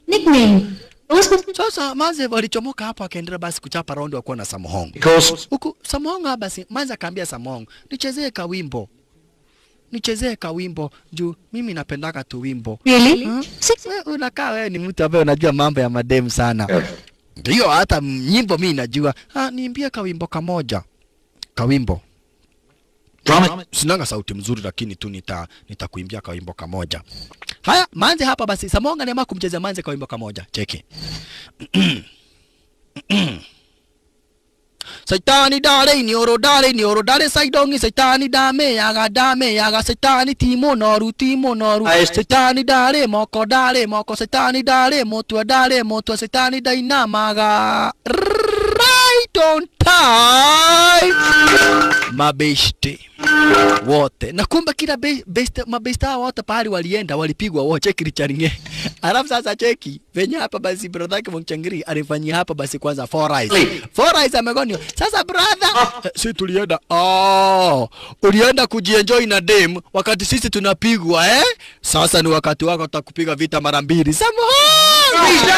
Speaker 4: Nickname.
Speaker 1: Sasa Manze walichomoka hapa akaendelea basi kuchapa round wa kuwa na Samonga. Huku Samonga basi Manze akaambia Samonga, nichezee kawimbo juu mimi napendaka tu wimbo.
Speaker 4: Really?
Speaker 1: Unakaa wewe ni mtu ambaye unajua mambo ya madem sana. Ndio hata nyimbo mimi najua. Niimbie kawimbo kamoja. Kawimbo. Sinanga sauti mzuri lakini tu nitakuimbia kawimbo kamoja. Haya, Manze hapa basi Samonga niamua kumchezea Manze kawimbo kamoja. Cheki. Saitani dale ni oro dale saidongi saitani dame yaga saitani timo noru saitani dale moko saitani dale motua saitani dainamaga right on time mabeshte wote na kumbe kila mabesta wote pahali walienda walipigwa wote. Cheki Richaringe. Alafu sasa cheki venye hapa basi brother yake Mchangiri alifanyia hapa basi kwanza 4 eyes amegonio. Sasa brother si tulienda ulienda kujienjoy na dem wakati sisi tunapigwa sasa ni wakati wako utakupiga vita mara mbili. Samoa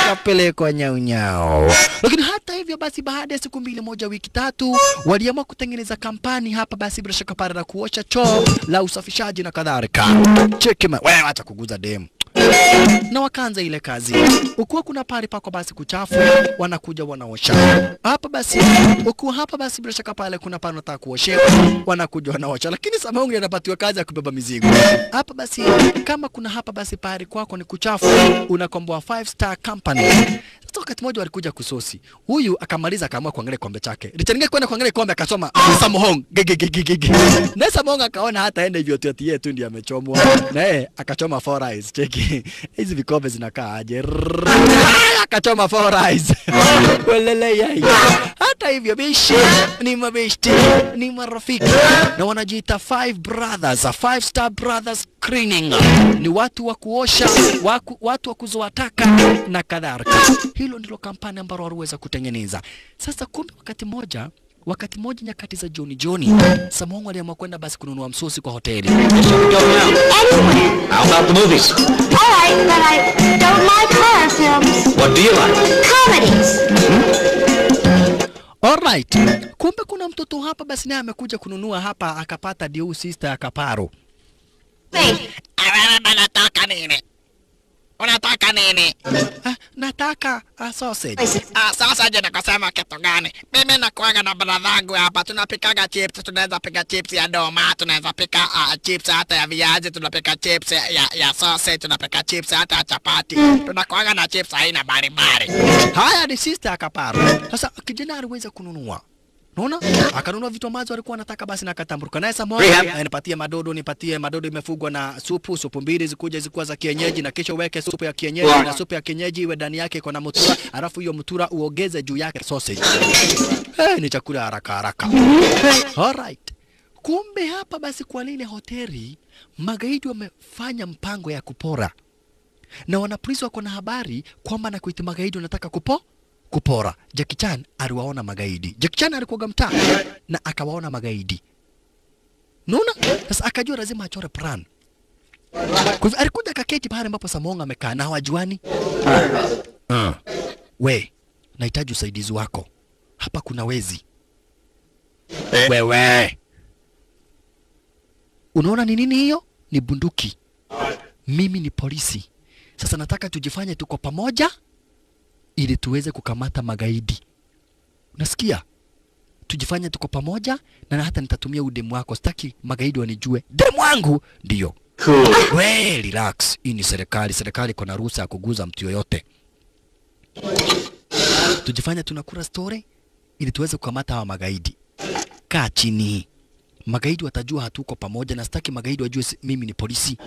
Speaker 1: kapelekwa nyau. Lakini hata hivyo basi baada ya siku 2 moja wiki 3 waliamua kutengeneza kampani hapa basi bila shaka para na kuosha choo la usafishaji na kadhalika. Cheki wewe acha kuguza dem. Na wakaanza ile kazi. Ukuwa kuna pale pako basi kuchafu, wanakuja wanaosha. Hapa basi, ukuwa hapa basi bila shaka pale kuna pale nataka kuoshewa, wanakuja wanaosha. Lakini Samonga anapatiwa kazi ya kubeba mizigo. Hapa basi kama kuna hapa basi pale kwako ni kuchafu, unakomboa 5-star company. Sasa wakati mmoja walikuja kusosi. Huyu akamaliza akaamua kuangalia kombe chake. Richaringe kwenda kuangalia kombe akasoma Samonga. Na Samonga akaona hata ende hivyo tu yetu ndiye amechomwa. Na akachoma 4 eyes. Cheki. Hizi vikombe zinakaa aje. Akachoma 4 eyes. Welele yai. Hata hivyo bishi ni mabeshti, ni marafiki. Na wanajiita 5 brothers, 5-star brothers cleaning. Ni watu wa kuosha, watu wa kuzoa taka na kadhalika. Hilo ndilo kampani ambalo waliweza kutengeneza. Sasa kumbe wakati moja nyakati za jioni Samonga aliamua kwenda basi kununua msosi kwa hoteli.
Speaker 3: How about the movies?
Speaker 4: All right, but I don't like horror films.
Speaker 3: What do you like?
Speaker 4: Comedies.
Speaker 1: Alright. Kumbe kuna mtoto hapa basi naye amekuja kununua hapa akapata Diu sister ya Kaparo.
Speaker 4: Wait.
Speaker 1: Unataka nini? unataka sausage. Sausage nakasema kitu gani? Mimi nakuaga na bradhangu hapa, tunapikaga chips, tunaweza pika chips ya doma, tunaweza pika chips hata ya viazi, tunapika chips ya sausage, tunapika chips hata ya chapati. Tunakuaga na chips aina mbalimbali. Haya ni sister akapara. Sasa kijana aliweza kununua. Unaona? Akanunua vitu ambazo alikuwa anataka basi na akatamburuka. Naye Samoa nipatie madodo, nipatie madodo imefugwa na supu mbili zikuja zikuwa za kienyeji na kisha uweke supu ya kienyeji na supu ya kienyeji iwe ndani yake iko na mutura, alafu hiyo mutura uongeze juu yake sausage. Ni chakula haraka. Alright. Kumbe hapa basi kwa lile hoteli magaidi wamefanya mpango ya kupora. Na wanapolisi wako na habari kwamba na kuita magaidi wanataka kupora. Jackie Chan aliwaona magaidi. Jackie Chan alikuwa mtaa na akawaona magaidi. Unaona? Sasa akajua lazima achore plan. Kwa hivyo alikuja kaketi pale ambapo Samoa amekaa na hawajuani. We, nahitaji usaidizi wako. Hapa kuna wezi. Wewe. Unaona ni nini hiyo? Ni bunduki. Mimi ni polisi. Sasa nataka tujifanye tuko pamoja ili tuweze kukamata magaidi. Unasikia? Tujifanye tuko pamoja na hata nitatumia udemu wako. Sitaki magaidi wanijue. Demu wangu ndio.
Speaker 3: Cool.
Speaker 1: We, relax. Hii ni serikali. Serikali iko na ruhusa ya kuguza mtu yoyote. Tujifanye tunakula story ili tuweze kukamata hawa magaidi. Kaa chini. Magaidi watajua hatuko pamoja na sitaki magaidi wajue mimi ni polisi.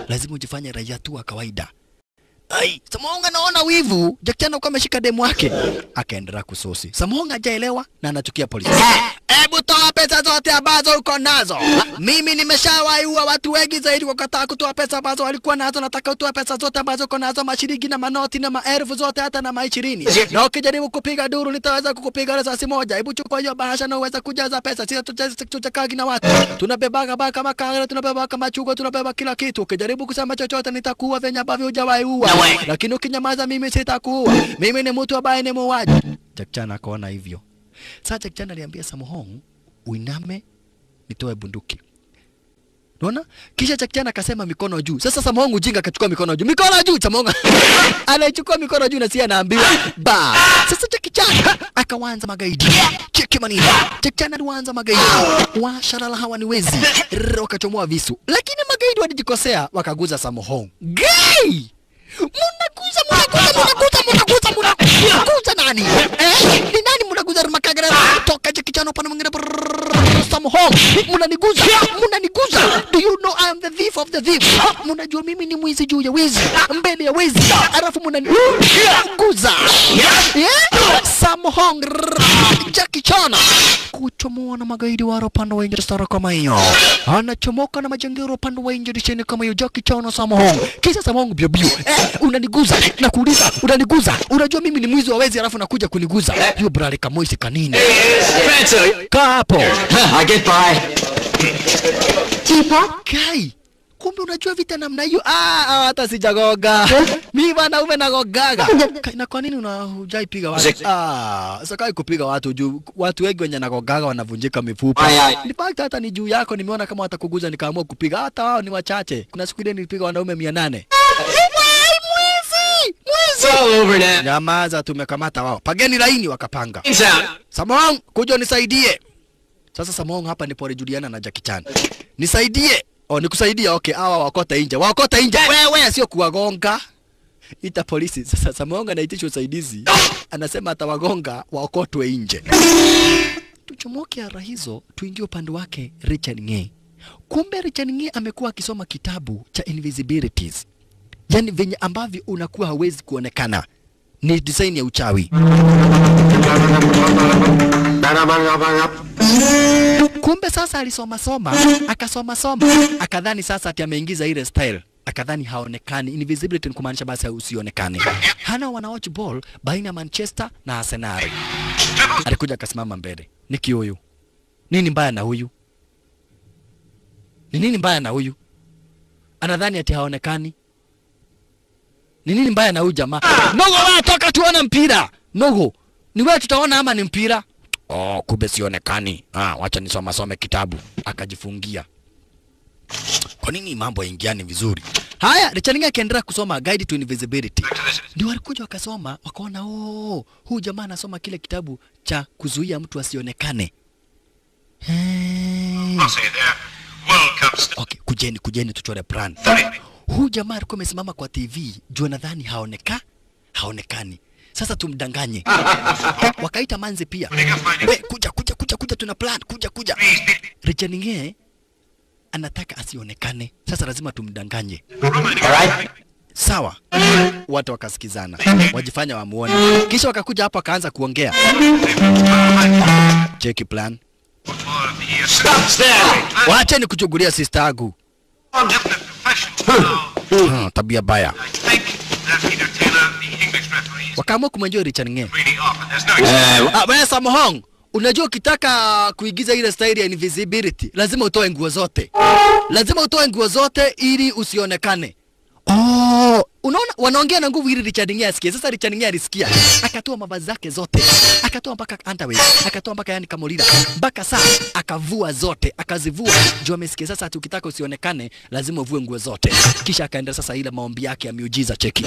Speaker 1: Lazima ujifanye raia tu wa kawaida. Ai, Samoa naona wivu. Jackie Chan alikuwa ameshika demu wake. Akaendelea kusosi. Samoa hajaelewa na anachukia polisi. Hebu toa pesa zote ambazo uko nazo. Mimi nimeshawaiua watu wengi zaidi wakataa kutoa pesa ambazo walikuwa nazo. Nataka utoe pesa zote ambazo uko nazo, mashilingi na manoti na maelfu zote hata na ma20. Na ukijaribu kupiga duru nitaweza kukupiga risasi moja. Hebu chukua hiyo bahasha na uweze kujaza pesa. Sisi tuchakagi na watu. Tunabebaga baka makanga, tunabeba kama chugo, tunabeba kila kitu. Ukijaribu kusema chochote nitakuua venye ambavyo hujawaiua. Lakini ukinyamaza mimi sitakuua. Mimi ni mtu ambaye ni muuaji. Jackie Chan akaona hivyo. Sasa Jackie Chan aliambia Samoa, uiname nitoe bunduki. Unaona? Kisha Jackie Chan akasema mikono juu. Sasa Samoa ujinga akachukua mikono juu. Mikono juu Samoa. Anachukua mikono juu na si anaambiwa ba. Sasa Jackie Chan akaanza magaidi. Cheki manini. Jackie Chan alianza magaidi. Washalala hawa ni wezi. Wakachomoa visu. Lakini magaidi walijikosea wakaguza Samoa. Gay! Munaguza nani? Ni nani munaguza makagara? Toka Jackie Chan upande mwingine Samoa. Munaniguza. Do you know I am the thief of the thief? Munajua mimi ni mwizi juu ya wizi. Mbele ya wizi. Alafu munaniguza. Samoa Jackie Chan kuchomoa na magaidi wa upande wa nje stara kama hiyo. Anachomoka na majangero upande wa nje disheni kama hiyo. Jackie Chan na Samoa. Kisha Samoa biobio. Unaniguza na kuuliza unaniguza. Unajua mimi ni mwizi wa wezi alafu nakuja kuniguza. Hiyo brale kama moisi kanini. Kaa hapo.
Speaker 3: I get by.
Speaker 4: Teapot?
Speaker 1: Kai. Kumbe unajua vita namna hiyo. Hata sijagoga. Mimi bana nagogaga. Na kwa nini hujaipiga watu? Sasa kai kupiga watu juu watu wengi wenye nagogaga wanavunjika mifupa. Ni fact hata ni juu yako nimeona kama watakuguza nikaamua kupiga. Hata wao ni wachache. Kuna siku ile nilipiga wanaume 800.
Speaker 3: It's all over now.
Speaker 1: Nyamaza, tumekamata wao. Pageni laini wakapanga. Samoa, kuja nisaidie. Sasa Samoa hapa ndipo alijuliana na Jackie Chan. Nisaidie. Nikusaidia. Okay, hawa wakota nje. Wakota nje. Wewe sio kuwagonga. Ita polisi. Sasa Samoa anaitisha usaidizi. Anasema atawagonga waokotwe nje. Tuchomoke ara hizo tuingie upande wake Richard Ng'e. Kumbe Richard Ng'e amekuwa akisoma kitabu cha Invisibilities. Yani venye ambavyo unakuwa hawezi kuonekana. Ni design ya uchawi. Kumbe sasa alisoma akasoma akadhani sasa ati ameingiza ile style. Akadhani haonekani. Invisibility ni kumaanisha basi usionekane. Hana wana watch ball baina Manchester na Arsenal. Alikuja akasimama mbele. Niki huyu. Nini mbaya na huyu? Ni nini mbaya na huyu? Anadhani ati haonekani. Ni nini mbaya na huyu jamaa? Nogo wewe toka tuone mpira. Nogo, ni wewe tutaona ama ni mpira? Kumbe sionekani. Wacha nisome kitabu. Akajifungia. Kwa nini mambo yaingiane vizuri? Haya, Richard Ng'e akaendelea kusoma Guide to Invisibility. Ndio walikuja wakasoma, wakaona huyu jamaa anasoma kile kitabu cha kuzuia mtu asionekane. Okay, kujeni tuchore plan. Huyu jamaa alikuwa amesimama kwa TV, jua nadhani haonekani. Sasa tumdanganye. Wakaita Manzi pia. We, kuja tuna plan, kuja. Richard Ng'e anataka asionekane. Sasa lazima tumdanganye.
Speaker 3: Alright?
Speaker 1: Sawa. Watu wakasikizana. Wajifanya wamuone. Kisha wakakuja hapo akaanza kuongea. Cheki plan.
Speaker 3: Stop staring!
Speaker 1: Wacha ni kuchugulia sister yangu. Tabia baya. Wakaamua kumwenjua Richard Ng'e. Wewe Samohong, unajua ukitaka kuigiza ile style ya invisibility, lazima utoe nguo zote. Ili usionekane. Unaona wanaongea na nguvu ili Richard Ng'e asikie. Sasa Richard Ng'e alisikia. Akatoa mavazi zake zote. Akatoa mpaka underwear, akatoa mpaka yani kamolida. Mpaka saa akavua zote, akazivua. Juu amesikia sasa ukitaka usionekane, lazima uvue nguo zote. Kisha akaenda sasa ile maombi yake ya miujiza cheki.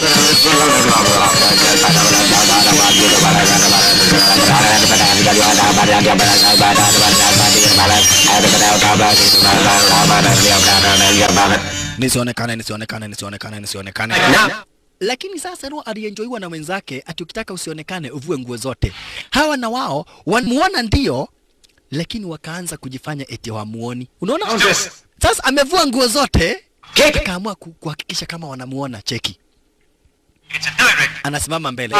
Speaker 1: Nisionekane. Lakini sasa Roho alienjoiwa na wenzake ati ukitaka usionekane uvue nguo zote. Hawa na wao wanamuona ndio, lakini wakaanza kujifanya eti hawamuoni. Unaona? Sasa amevua nguo zote, akaamua kuhakikisha kama wanamuona cheki. Anasimama mbele.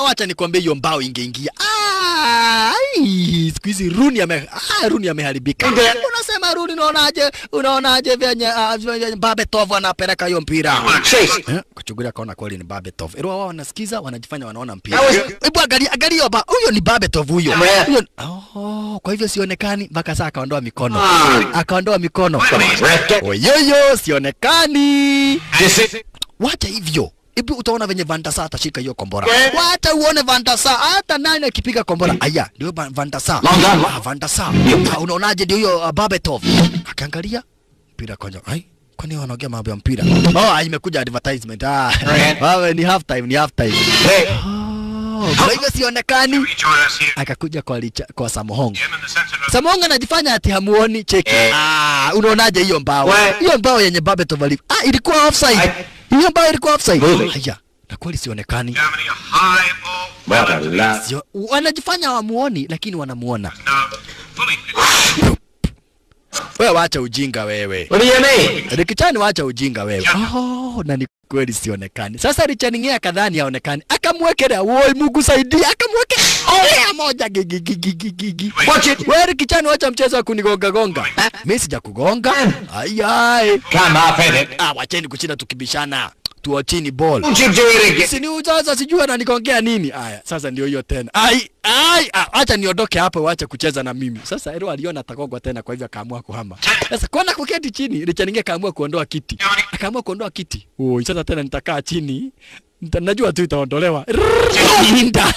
Speaker 1: Wacha nikwambie hiyo mbao ingeingia. Siku hizi Runi ameharibika. Unasema Runi unaonaje vyenye Babetov anapeleka hiyo mpira. Kuchugulia kaona kweli ni Babetov. Ero wao wanasikiza wanajifanya wanaona mpira. Hebu angalia huyo ni Babetov huyo. Kwa hivyo sionekani mpaka saa akaondoa mikono. Oyoyo sionekani. Wacha hivyo. Ibu utaona venye Van der Sar atashika hiyo kombora. Wacha uone Van der Sar hata nani akipiga kombora. Aya, ndio Van der Sar. Van der Sar. Unaonaje ndio hiyo Babetov? Akaangalia mpira konja. Kwani wanaongea mambo ya mpira? Imekuja advertisement. Ni half time. Kwa hivyo sionekani. Akakuja kwa Samohong. Samohong anajifanya ati hamuoni cheki. Unaonaje hiyo mbao? Hiyo mbao yenye Babetov ali. Ilikuwa offside. Hiyo mbao ilikuwa offside. Haya, na kweli sionekani. Wanajifanya hawamuoni lakini wanamuona. Wewe wacha ujinga wewe.
Speaker 3: What do you mean?
Speaker 1: Rikichani wacha ujinga wewe. Na ni kweli sionekani. Sasa Richard Ng'e akadhani haonekani. Akamwekelea, woi Mungu saidia, akamwekea moja gigi. Wewe Rikichani wacha mchezo wa kunigonga. Mimi sijakugonga. Ai.
Speaker 3: Come up in it.
Speaker 1: Wacheni kuchinda tukibishana. Tuachini ball.
Speaker 3: Don't you do it again.
Speaker 1: Sini ujaza sijua na nikongea nini. Aya, sasa ndio hiyo tena. Acha niondoke hapo waache kucheza na mimi. Sasa Ero aliona atakogwa tena kwa hivyo akaamua kuhama. Sasa kwenda kuketi chini, Richard Ng'e akaamua kuondoa kiti. Sasa tena nitakaa chini. Najua tu itaondolewa. Inda.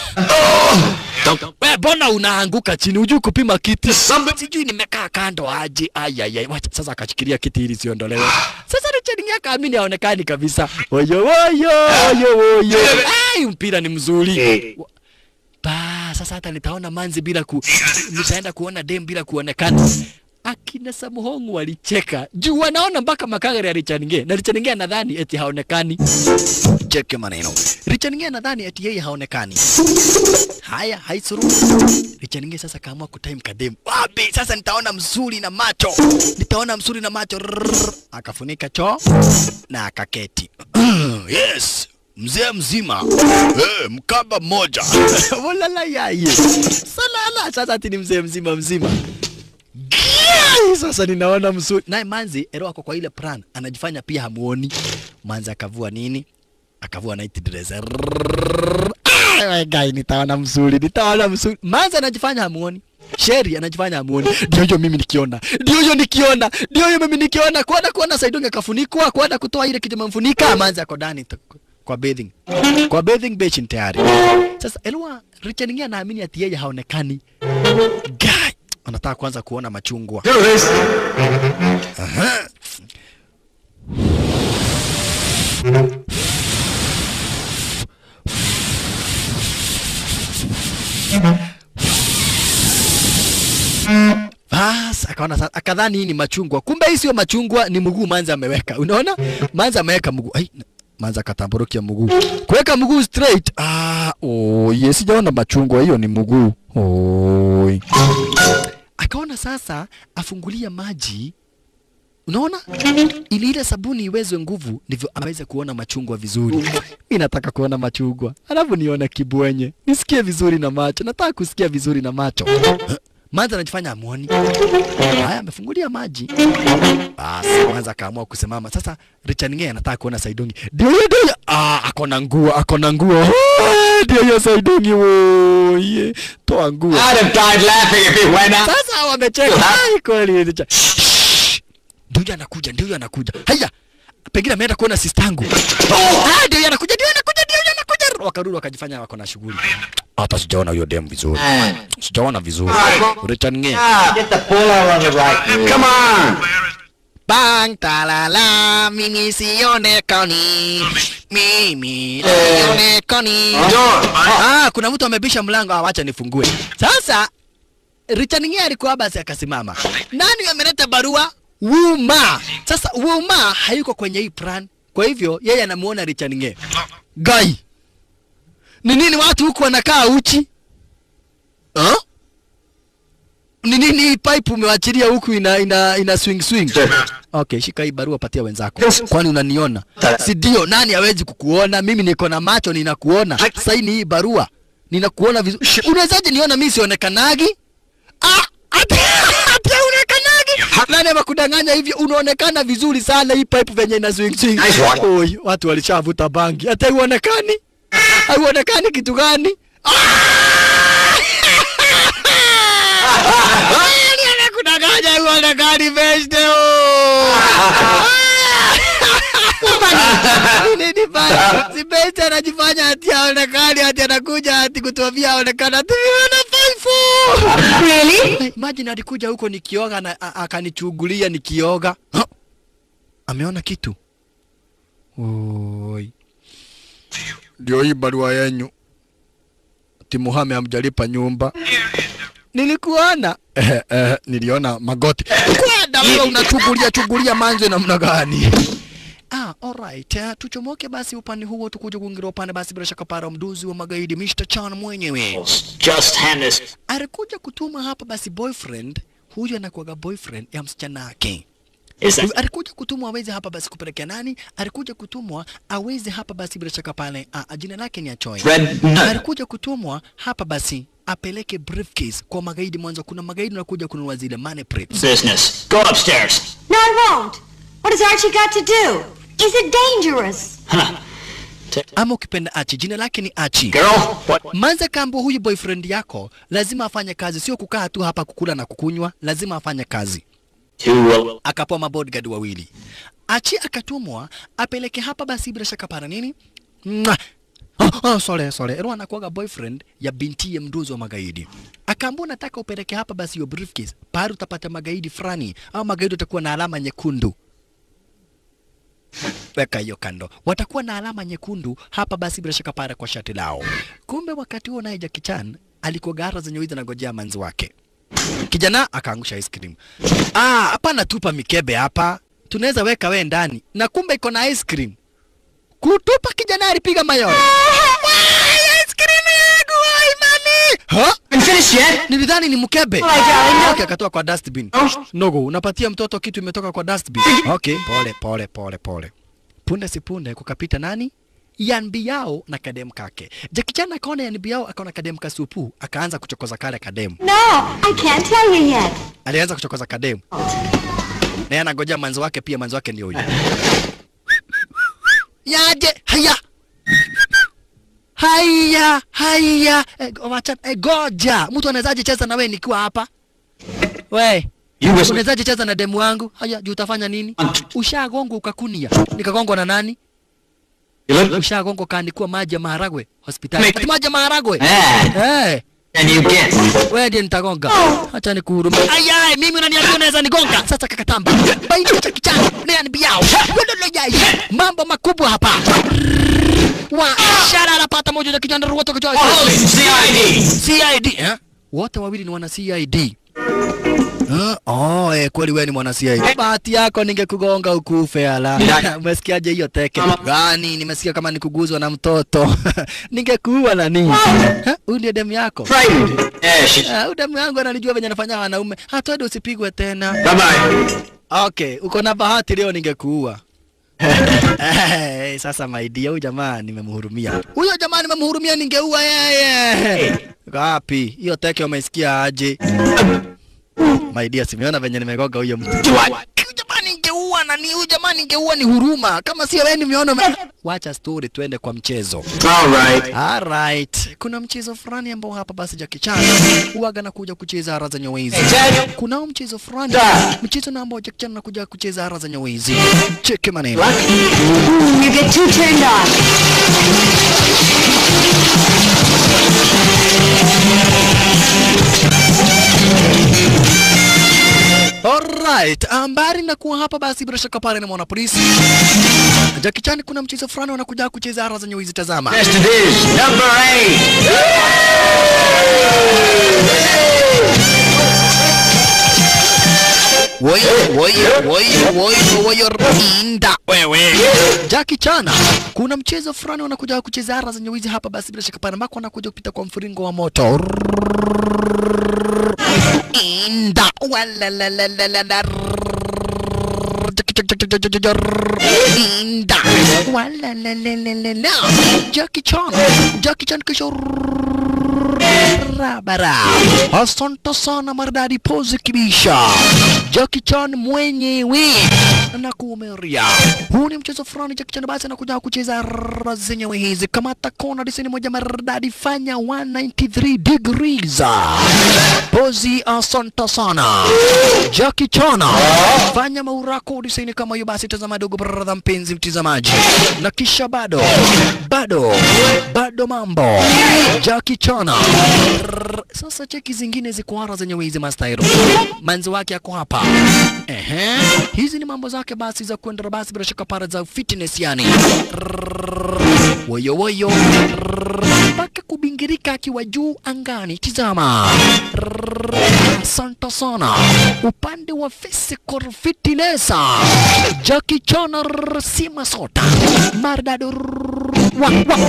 Speaker 1: Wewe bona unaanguka chini, hujui kupima kiti. Sijui nimekaa kando aje. Wacha sasa akachikilia kiti ili siondolewe. Sasa Richard Ng'e akaamini haonekani kabisa. Oyo. Mpira ni mzuri. Sasa hata nitaona Manzi nitaenda kuona Dem bila kuonekana. Akina Samohong walicheka. Juu wanaona mpaka makagari ya Richard Ng'e. Na Richard Ng'e anadhani eti haonekani. Cheke maneno. Richard Ng'e anadhani eti yeye haonekani. Haya, haisuru. Richard Ng'e sasa kaamua kutime kadem. Wapi? Sasa nitaona mzuri na macho. Akafunika choo na akaketi. Yes. Mzee mzima. Mkaba mmoja. Walala yaye. Salala. Sasa ati ni mzee mzima. Sasa ninaona mzuri. Naye Manzi Ero ako kwa ile plan anajifanya pia hamuoni. Manzi akavua nini? Akavua night dress. Guy nitaona mzuri. Manzi anajifanya hamuoni. Sherry anajifanya hamuoni. Ndio hiyo mimi nikiona. Kuona Saidonge kafunikwa, kuenda kutoa ile kitu mfunika. Manzi ako ndani kwa bathing basin tayari. Sasa Elwa Richard Ng'e anaamini ati yeye haonekani. Guy anataka kwanza kuona machungwa. Bas, akaona sasa, akadhani hii ni machungwa. Kumbe hii sio machungwa, ni mguu Manza ameweka. Unaona? Manza ameweka mguu. Ai, Manza katamburukia mguu. Kuweka mguu straight. Yes, sijaona machungwa, hiyo ni mguu. Oi. Akaona sasa afungulia maji. Unaona? Ili ile sabuni iweze nguvu ndivyo aweze kuona machungwa vizuri. Mimi nataka kuona machungwa. Alafu nione kibwenye. Nisikie vizuri na macho. Nataka kusikia vizuri na macho. Manza anajifanya amuoni. Haya, amefungulia maji. Basi Manza akaamua kusimama. Sasa Richard Ng'e anataka kuona Saidongi. Ndio. Akona nguo. Ndio hiyo Saidongi woye. Toa nguo.
Speaker 3: I'd have died laughing if he went out.
Speaker 1: Sasa wamecheka. Hai kweli Richard. Ndio anakuja. Haya. Pengine ameenda kuona sistangu. Ndio anakuja. Wakarudi wakajifanya wako na shughuli. Hata sijaona hiyo demu vizuri. Sijaona vizuri. Richard Ng'e.
Speaker 6: Get the pull on the right.
Speaker 3: Come on.
Speaker 1: Bang talala, mimi sionekani. Mimi sionekani. Kuna mtu amebisha mlango, awacha nifungue. Sasa Richard Ng'e alikuwa basi akasimama. Nani ameleta barua? Wuma. Sasa Wuma hayuko kwenye hii plan. Kwa hivyo yeye anamuona Richard Ng'e. Guy. Ni nini watu huku wanakaa uchi? Ni nini pipe umewachilia huku ina swing? Okay, shika hii barua patia wenzako. Kwani unaniona? Si ndio, nani hawezi kukuona? Mimi niko na macho ninakuona. Saini hii barua. Ninakuona vizuri. Unawezaje niona mimi sionekanagi? Ati unaonekanagi? Nani amekudanganya hivyo? Unaonekana vizuri sana, hii pipe venye ina swing. Oi, watu walishavuta bangi. Hata uonekani? Hauonekani kitu gani? Anakudanganya uonekani beste. Nini bana? Si beste anajifanya ati aonekani, ati anakuja ati kutuambia aonekana ati ana faifu.
Speaker 5: Really?
Speaker 1: Imagine alikuja huko nikioga na akanichugulia nikioga. Ameona kitu. Oi. Ndio hii barua yenu. Ati Muhame hamjalipa nyumba. Nilikuona. Niliona magoti. Kwenda wewe unachugulia manzo namna gani? Alright. Tuchomoke basi upande huo tukuje kuingia upande basi bila shaka para mduzi wa magaidi Mr. Chan mwenyewe.
Speaker 2: Just hand this.
Speaker 1: Alikuja kutuma hapa basi boyfriend. Huyu anakuwa boyfriend ya msichana wake. Alikuja kutumwa aweze hapa basi kupelekea nani? Alikuja kutumwa aweze hapa basi bila shaka pale jina lake ni Achoy. Alikuja kutumwa hapa basi apeleke briefcase kwa magaidi mwanzo. Kuna magaidi wanakuja kununua zile money preps.
Speaker 2: Business. Go upstairs.
Speaker 4: No, I won't. What has Archie got to do? Is it dangerous?
Speaker 1: Ama ukipenda Archie, jina lake ni Archie.
Speaker 2: Girl, what?
Speaker 1: Manza kambo huyu boyfriend yako lazima afanye kazi, sio kukaa tu hapa kukula na kukunywa, lazima afanye kazi. Akapoa mabodyguard wawili. Archie akatumwa apeleke hapa basi bila shaka para nini? Sorry. Ero anakuwa boyfriend ya binti ya mduzi wa magaidi. Akaambia nataka upeleke hapa basi hiyo briefcase. Pale utapata magaidi fulani au magaidi watakuwa na alama nyekundu. Weka hiyo kando. Watakuwa na alama nyekundu hapa basi bila shaka para kwa shati lao. Kumbe wakati huo naye Jackie Chan alikuwa gara zenye wizi na ngojea manzi wake. Kijana akaangusha ice cream. Hapa natupa mikebe hapa. Tunaweza weka we ndani. Na kumbe iko na ice cream. Kutupa kijana alipiga mayowe. Ice cream yangu wai mami.
Speaker 2: Finish yet?
Speaker 1: Nilidhani ni mkebe. Okay, akatoa kwa dustbin. Nogo, unapatia mtoto kitu imetoka kwa dustbin. Okay, pole. Punde si punde kukapita nani? Yan Biao na kadem kake. Jackie Chan akaona Yan Biao akaona kadem kasupu, akaanza kuchokoza kale kadem.
Speaker 4: No, I can't tell you yet.
Speaker 1: Alianza kuchokoza kadem. Na yeye anangoja manzo wake pia, manzo wake ndio huyo. Yaje, haya. Wacha goja. Mtu anawezaje cheza na wewe nikiwa hapa? We. Unawezaje cheza na demu wangu? Haya, juu utafanya nini? Ushagongo ukakunia. Nikagongwa na nani? Ushagongo kaandikwa maji ya maharagwe hospitali. Maji ya maharagwe.
Speaker 3: And you get.
Speaker 1: Wewe ndiye nitagonga. Acha nikuhurumie. Ayai, mimi unaniambia unaweza nigonga. Sasa kakatamba. Baini Jackie Chan, ni biao. Mambo makubwa hapa. Wa shara anapata moja Jackie Chan ruwato kwa choice. CID, eh? Wote wawili ni wana CID. Kweli wewe ni mwana CID. Bahati yako ningekugonga ukufe ala. Umesikiaje hiyo teke? Gani? Nimesikia kama nikuguzwa na mtoto. Ningekuua na nini? Huyu ndiye demu yako. Demu yangu ananijua venye anafanya wanaume. Hata usipigwe tena.
Speaker 3: Bye bye.
Speaker 1: Okay, uko na bahati leo ningekuua. Sasa maidia huyu jamaa nimemhurumia. Huyo jamaa nimemhurumia ningeua yeye. Gapi? Hiyo teke umeisikia aje? Maidia simeona venye nimegoga huyo mtu. Jamani ningeua na ni huyu jamani ningeua ni huruma. Kama sio wewe nimeona. Wacha story tuende kwa mchezo. All right. Kuna mchezo fulani ambao hapa basi Jackie Chan huaga na kuja kucheza ara za nyawezi. Kuna mchezo fulani mchezo na ambao Jackie Chan anakuja kucheza ara za nyawezi. Cheki maneno.
Speaker 4: You get too turned on.
Speaker 1: Alright, ambari na kuwa hapa basi bila shaka pale na mwana polisi. Jackie Chan kuna mchezo fulani wanakuja kucheza ara za nyawezi, tazama.
Speaker 3: Yes, it is. Number
Speaker 1: 8. Inda wewe. Jackie Chan kuna mchezo fulani wanakuja kucheza ara za nyawezi hapa basi bila shaka pale ambako wanakuja kupita kwa mfuringo wa moto. Inda wala la la la la la Inda wala la la la la la Jackie Chan kisho rabara. Asante sana maridadi pose kibisha. Jackie Chan mwenyewe na kuumeria. Huu ni mchezo fulani Jackie Chan basi anakuja kucheza zenyewe hizi. Kamata kona disini moja maridadi, fanya 193 degrees. Pozi asante sana. Jackie Chan fanya maurako disini kama hiyo basi, tazama dogo brother mpenzi mtazamaji. Na kisha bado mambo. Jackie Chan sasa cheki zingine ziko ara zenye hizi mastairo. Manzi wake yako hapa. Hizi ni mambo zake basi za kwenda basi bila shaka para za fitness yani. Woyo. Mpaka kubingirika akiwa juu angani. Tizama. Asante sana. Upande wa physical fitness. Jackie Chan sima sota. Mardado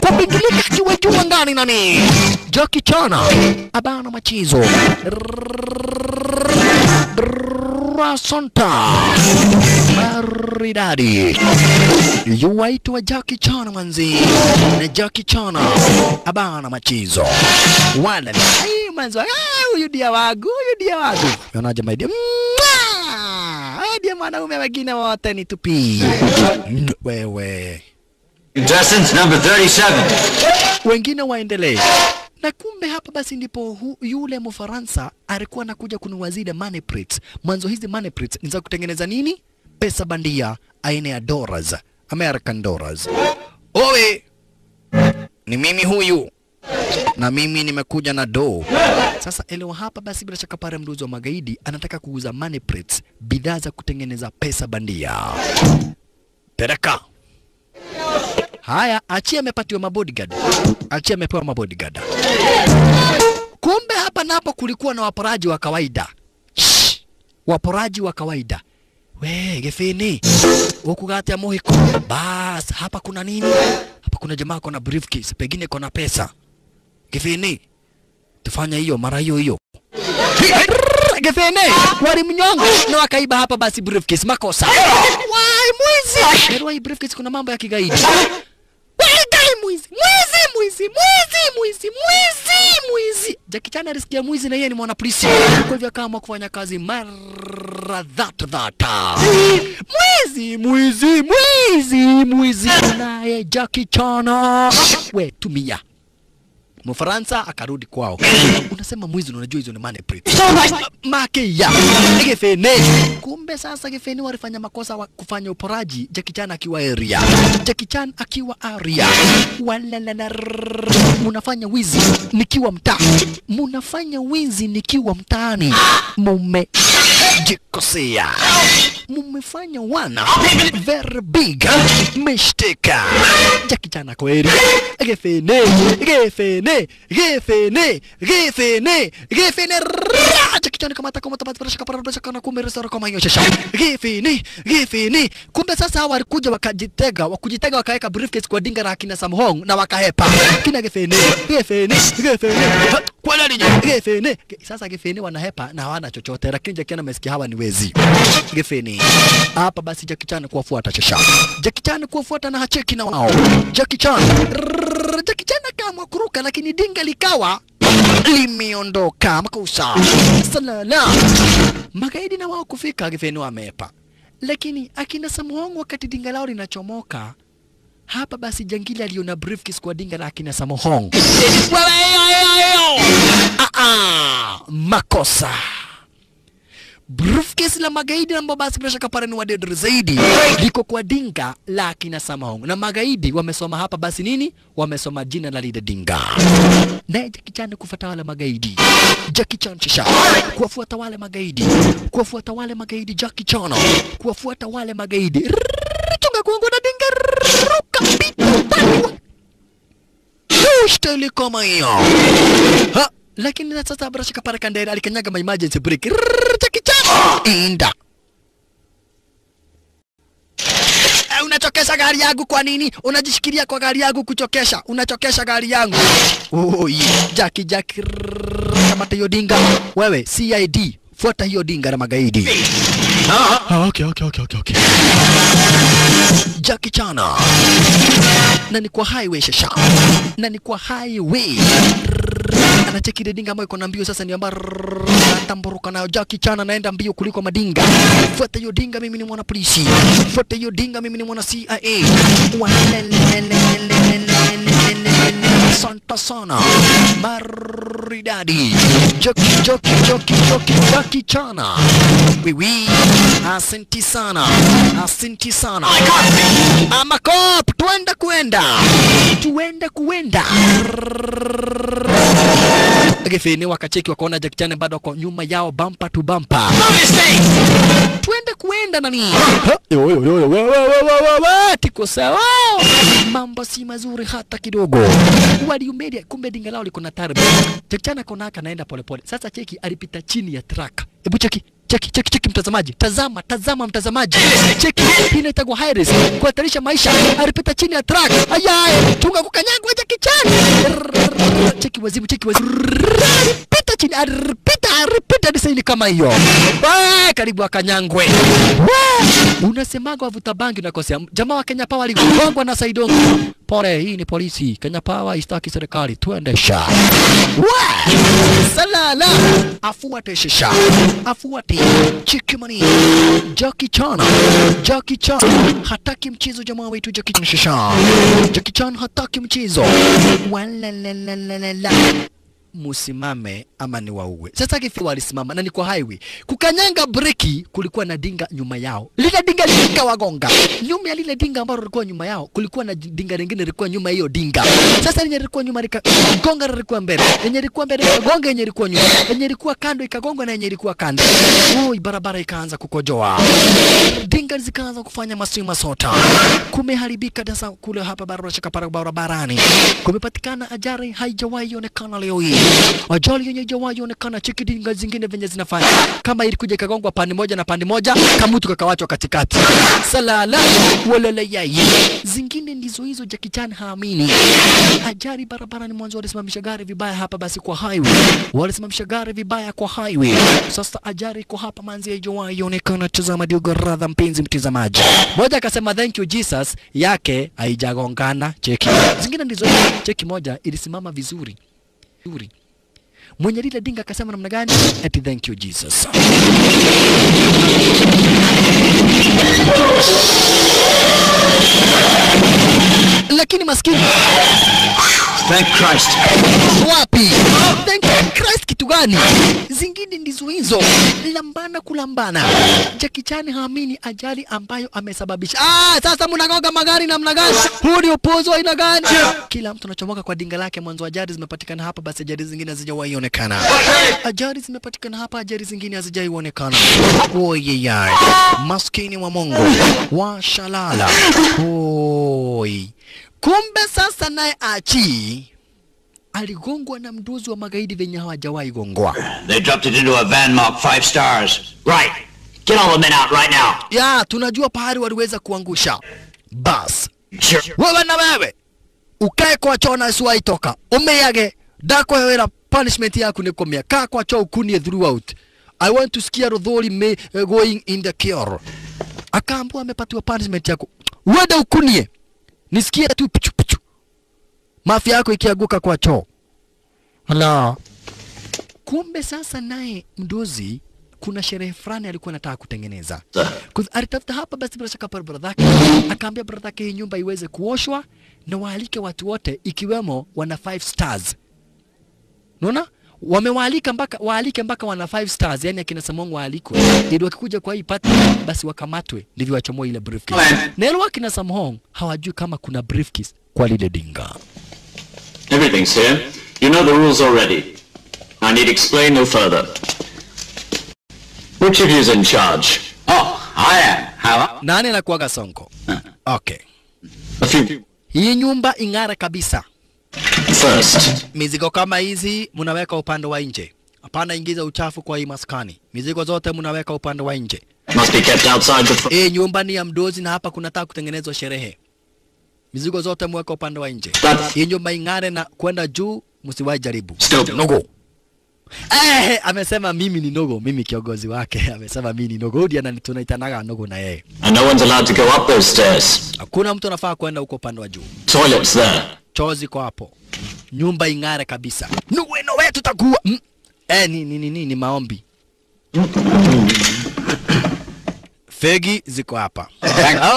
Speaker 1: kubingirika akiwa juu angani nani? Jackie Chan abana machizo. Rasanta maridadi yuwaitwa Jackie Chan manzi. Na Jackie Chan abana machizo wala ai manzo. Huyu dia wagu unaje my dear? Dia mwanaume wengine wote ni tupi wewe.
Speaker 3: Contestants number 37.
Speaker 1: Wengine waendelee. Na kumbe hapa basi ndipo yule Mfaransa alikuwa anakuja kununua zile money prints. Mwanzo hizi money prints ni za kutengeneza nini? Pesa bandia aina ya dollars, American dollars. Owe, ni mimi huyu. Na mimi nimekuja na do. Sasa elewa hapa basi bila shaka pale mduzi wa magaidi anataka kuuza money prints, bidhaa za kutengeneza pesa bandia. Tereka. Haya, achia amepatiwa mabodyguard. Achia amepewa mabodyguard. Kumbe hapa napo kulikuwa na waporaji wa kawaida. Waporaji wa kawaida. We, gefeni. Ukugati ya mohiko. Bas, hapa kuna nini? Hapa kuna jamaa kona briefcase, pengine kona pesa. Gefeni. Tufanya hiyo, mara hiyo. Gefeni, walimnyonga na wakaiba hapa basi briefcase, makosa. Wai, mwizi. Nero hii briefcase kuna mambo ya kigaidi. Mwizi. Jackie Chan alisikia mwizi na yeye ni mwana polisi. Kwa hivyo kama kufanya kazi mara dhata. Mwizi. Naye Jackie Chan. We, tumia. Mfaransa akarudi kwao. Unasema mwizi, unajua hizo ni money print. Make ya Gefene. Kumbe sasa Gefene walifanya makosa wa kufanya uporaji. Jackie Chan akiwa area. Jackie Chan akiwa area. Walalala. Munafanya wizi nikiwa mtaa. Munafanya wizi nikiwa mtaani. Jikosea. Mumefanya wana very big mistake. Jackie Chan ako area. Gefene. Jackie Chan kamata kana kumeresa kama hiyo shasha. Gefene. Kumbe sasa hawa walikuja wakajitega wakaweka briefcase kwa dinga la kina Samhong na wakahepa. Kina Gefene. Kwa nini Gefene? Sasa Gefene wanahepa na hawana chochote, lakini Jackie Chan amesikia hawa ni wezi. Gefene. Hapa basi Jackie Chan kuwafuata shasha. Jackie Chan kuwafuata na hacheki na wao. Jackie Chan kama kuruka, lakini dinga likawa limeondoka makosa. Salala. Magaidi na wao kufika Gefene wamepa. Lakini akina Samhong wakati dinga lao linachomoka, hapa basi jangili aliona briefcase kwa dinga la akina Samhong. Makosa. Briefcase la magaidi ambao basi bila shaka pale ni wadedri zaidi liko kwa dinga la kina Samhong, na magaidi wamesoma hapa basi nini? Wamesoma jina la lile dinga. Na Jackie Chan kufuata wale magaidi. Jackie Chan shisha kuwafuata wale magaidi. Jackie Chan kuwafuata wale magaidi. Tunga kuangu na dinga ruka pita. Style kama hiyo. Lakini sasa bila shaka pale Kandere alikanyaga ma emergency brake. Jackie Chan inda. Unachokesha gari yangu kwa nini? Unajishikilia kwa gari yangu kuchokesha. Unachokesha gari yangu. Jackie kamata hiyo dinga. Wewe CID fuata hiyo dinga na magaidi. Okay. Jackie Chan. Na ni kwa highway shasha. Anacheki ile dinga ambayo iko na mbio sasa, ni ambayo atamburuka nayo. Jackie Chan anaenda mbio kuliko madinga. Fuata hiyo dinga, mimi ni mwana polisi. Fuata hiyo dinga, mimi ni mwana CIA. Santa sana maridadi. Jackie Chan. Wiwi. Asante sana. Ama cop, tuenda kuenda. Gefene wakacheki wakaona Jackie Chan bado kwa nyuma yao, bumper to bumper. Tuende kuenda nani? Tiko sawa. Mambo si mazuri hata kidogo. Waliumedia, kumbe dinga lao liko na tarbi. Jackie Chan akaona anaenda polepole. Sasa cheki alipita chini ya truck. Hebu cheki mtazamaji. Tazama mtazamaji. Cheki inaitwa high risk, kuhatarisha maisha. Alipita chini ya truck. Ayaye, tunga kukanyagwa Jackie Chan. Cheki wazimu. Pita chini, alipita desaini kama hiyo. Karibu akanyangwe. Unasemaga wavuta bangi unakosea. Jamaa wa Kenya Power waligongwa na Saidongo. Pole, hii ni polisi. Kenya Power istaki serikali. Tuendesha. Salala. Afuate shisha. Chikimani. Jackie Chan hataki mchezo, jamaa wetu Jackie Chan shisha. Jackie Chan hataki mchezo. Walalalala. Musimame ama ni wauwe. Sasa Gefene walisimama na ni kwa highway. Kukanyanga breki, kulikuwa na dinga nyuma yao. Lile dinga likawagonga. Nyuma ya lile dinga ambalo lilikuwa nyuma yao, kulikuwa na dinga lingine lilikuwa nyuma hiyo dinga. Sasa yenye lilikuwa nyuma gonga lilikuwa mbele. Yenye lilikuwa mbele gonga yenye lilikuwa nyuma. Yenye lilikuwa kando ikagongwa na yenye lilikuwa kando. Barabara ikaanza kukojoa. Dinga zikaanza kufanya masima sota. Kumeharibika sasa kule hapa barabarani. Kumepatikana ajali haijawahi onekana leo hii. Ajali yenye haijawahi onekana. Cheki dinga zingine venye zinafanya. Kama ilikuja ikagongwa pande moja, kama mtu kakawachwa katikati. Salala walala yai. Zingine ndizo hizo Jackie Chan haamini. Ajali barabarani, mwanzo walisimamisha gari vibaya hapa basi kwa highway. Sasa ajali iko hapa manzi haijawahi onekana. Tazama diogo radha mpenzi mtazamaji. Moja akasema thank you Jesus, yake haijagongana. Cheki. Zingine ndizo hizo. Cheki moja ilisimama vizuri. Mwenye lile dinga akasema namna gani? Eti thank you Jesus. Lakini maskini
Speaker 3: Thank Christ.
Speaker 1: Wapi? Thank Christ kitu gani? Zingine ndizo hizo. Lambana kulambana. Jackie Chan haamini ajali ambayo amesababisha. Sasa mnagonga magari namna gani? Huu ni upuzi wa aina gani? Kila mtu anachomoka kwa dinga lake. Mwanzo ajali zimepatikana hapa, basi ajali zingine hazijawahi onekana. Ajali zimepatikana hapa, ajali zingine hazijawahi onekana. Oyeyai. Maskini wa Mungu. Washalala. Oi. Kumbe sasa naye Achi aligongwa na mduzi wa magaidi venye hawajawahi gongwa.
Speaker 2: They dropped it into a van marked 5 stars. Right. Get all the men out right now.
Speaker 1: Ya, tunajua pahali waliweza kuangusha. Bas.
Speaker 2: Sure.
Speaker 1: Wewe na wewe. Ukae kwa choo na usiwahi toka. Umeyage. Dako wewe punishment yako ni komia. Kaa kwa choo ukunie throughout. I want to scare Rodholi going in the cure. Akaambiwa amepatiwa punishment yako. Uende ukunie. Nisikie tu pichu pichu. Mafia yako ikiaguka kwa choo. Hala. Kumbe sasa naye mdozi kuna sherehe fulani alikuwa anataka kutengeneza. Alitafuta hapa basi bila shaka brother yake. Akaambia brother yake hii nyumba iweze kuoshwa na waalike watu wote ikiwemo wana 5 stars. Unaona? Wamewaalika mpaka wana 5 stars, yani akina Samongo waalikwe. Ndio wakikuja kwa hii party basi wakamatwe ndivyo wachomoe ile briefcase. Nelo akina Samongo hawajui kama kuna briefcase kwa lile dinga.
Speaker 3: Everything's here. You know the rules already. I need explain no further. Which of you's in charge?
Speaker 2: Oh, I am. How?
Speaker 1: Nani anakuaga Sonko? Okay.
Speaker 3: A few.
Speaker 1: Hii nyumba ing'ara kabisa.
Speaker 3: First.
Speaker 1: Mizigo kama hizi mnaweka upande wa nje. Hapana ingiza uchafu kwa hii maskani. Mizigo zote mnaweka upande wa nje.
Speaker 3: Must be kept outside the
Speaker 1: Nyumba ni ya mdozi na hapa kunataka kutengenezwa sherehe. Mizigo zote mweka upande wa nje. Hii nyumba ing'are na kwenda juu msiwahi jaribu.
Speaker 3: Stop.
Speaker 1: Nogo. Amesema mimi ni Nogo, mimi kiongozi wake. Amesema mimi ni Nogo, ndio tunaitanaga Nogo na yeye.
Speaker 3: And no one's allowed to go up those stairs.
Speaker 1: Hakuna mtu anafaa kwenda huko upande wa juu.
Speaker 3: Toilets there.
Speaker 1: Chozi kwa hapo. Nyumba ing'are kabisa. Nuweno wetu tutakuwa. Ni maombi. Fegi ziko hapa.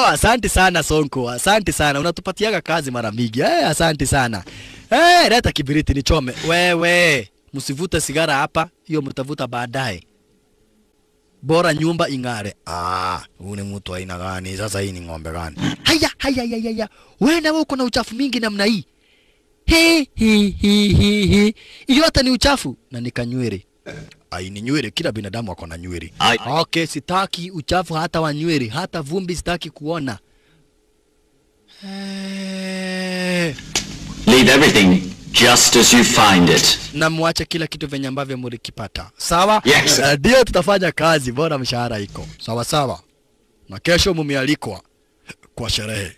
Speaker 1: Asante sana Sonko. Asante sana. Unatupatiaga kazi mara mingi. Asante sana. Leta kibiriti nichome. Wewe, msivute sigara hapa. Hiyo mtavuta baadaye. Bora nyumba ing'are. Huyu ni mtu aina gani? Sasa hii ni ng'ombe gani? Haya. Wewe na wewe uko na uchafu mingi namna hii. Hiyo hata ni uchafu na nikanywele. Ni nywele, kila binadamu ako na nywele. Okay, sitaki uchafu hata wa nywele, hata vumbi sitaki kuona.
Speaker 3: Leave everything just as you find it.
Speaker 1: Na muache kila kitu venye ambavyo mlikipata. Sawa?
Speaker 3: Yes.
Speaker 1: Ndio tutafanya kazi, bora mshahara iko. Sawa. Na kesho mumealikwa kwa sherehe.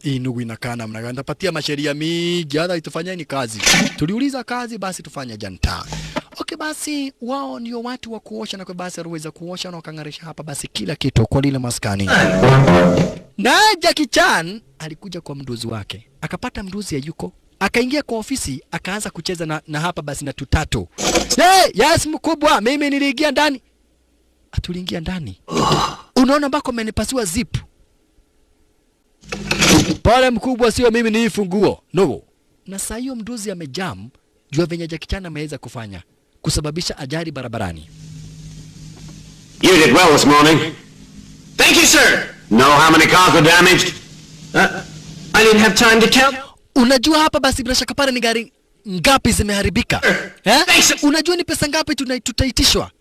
Speaker 1: Hii ndugu inakaa namna gani? Nitapatia masheria mingi hata itufanyeni kazi. Tuliuliza kazi basi tufanye janta. Okay basi wao ndio watu wa kuosha na kwa basi aliweza kuosha na wakang'arisha hapa basi kila kitu kwa lile maskani. Na Jackie Chan alikuja kwa mdozi wake. Akapata mdozi ya yuko. Akaingia kwa ofisi akaanza kucheza na hapa basi na tutatu. Yes mkubwa, mimi niliingia ndani. Atuliingia ndani. Unaona mbako amenipasua zip. Pale mkubwa sio mimi ni funguo. No. Na saa hiyo mdozi amejam jua venye Jackie Chan ameweza kufanya kusababisha ajali barabarani.
Speaker 2: You did well this morning.
Speaker 6: Thank you, sir.
Speaker 2: Know how many cars were damaged?
Speaker 6: I didn't have time to count.
Speaker 1: Unajua hapa basi bila shaka pale ni gari ngapi zimeharibika? Unajua ni pesa ngapi tutaitishwa?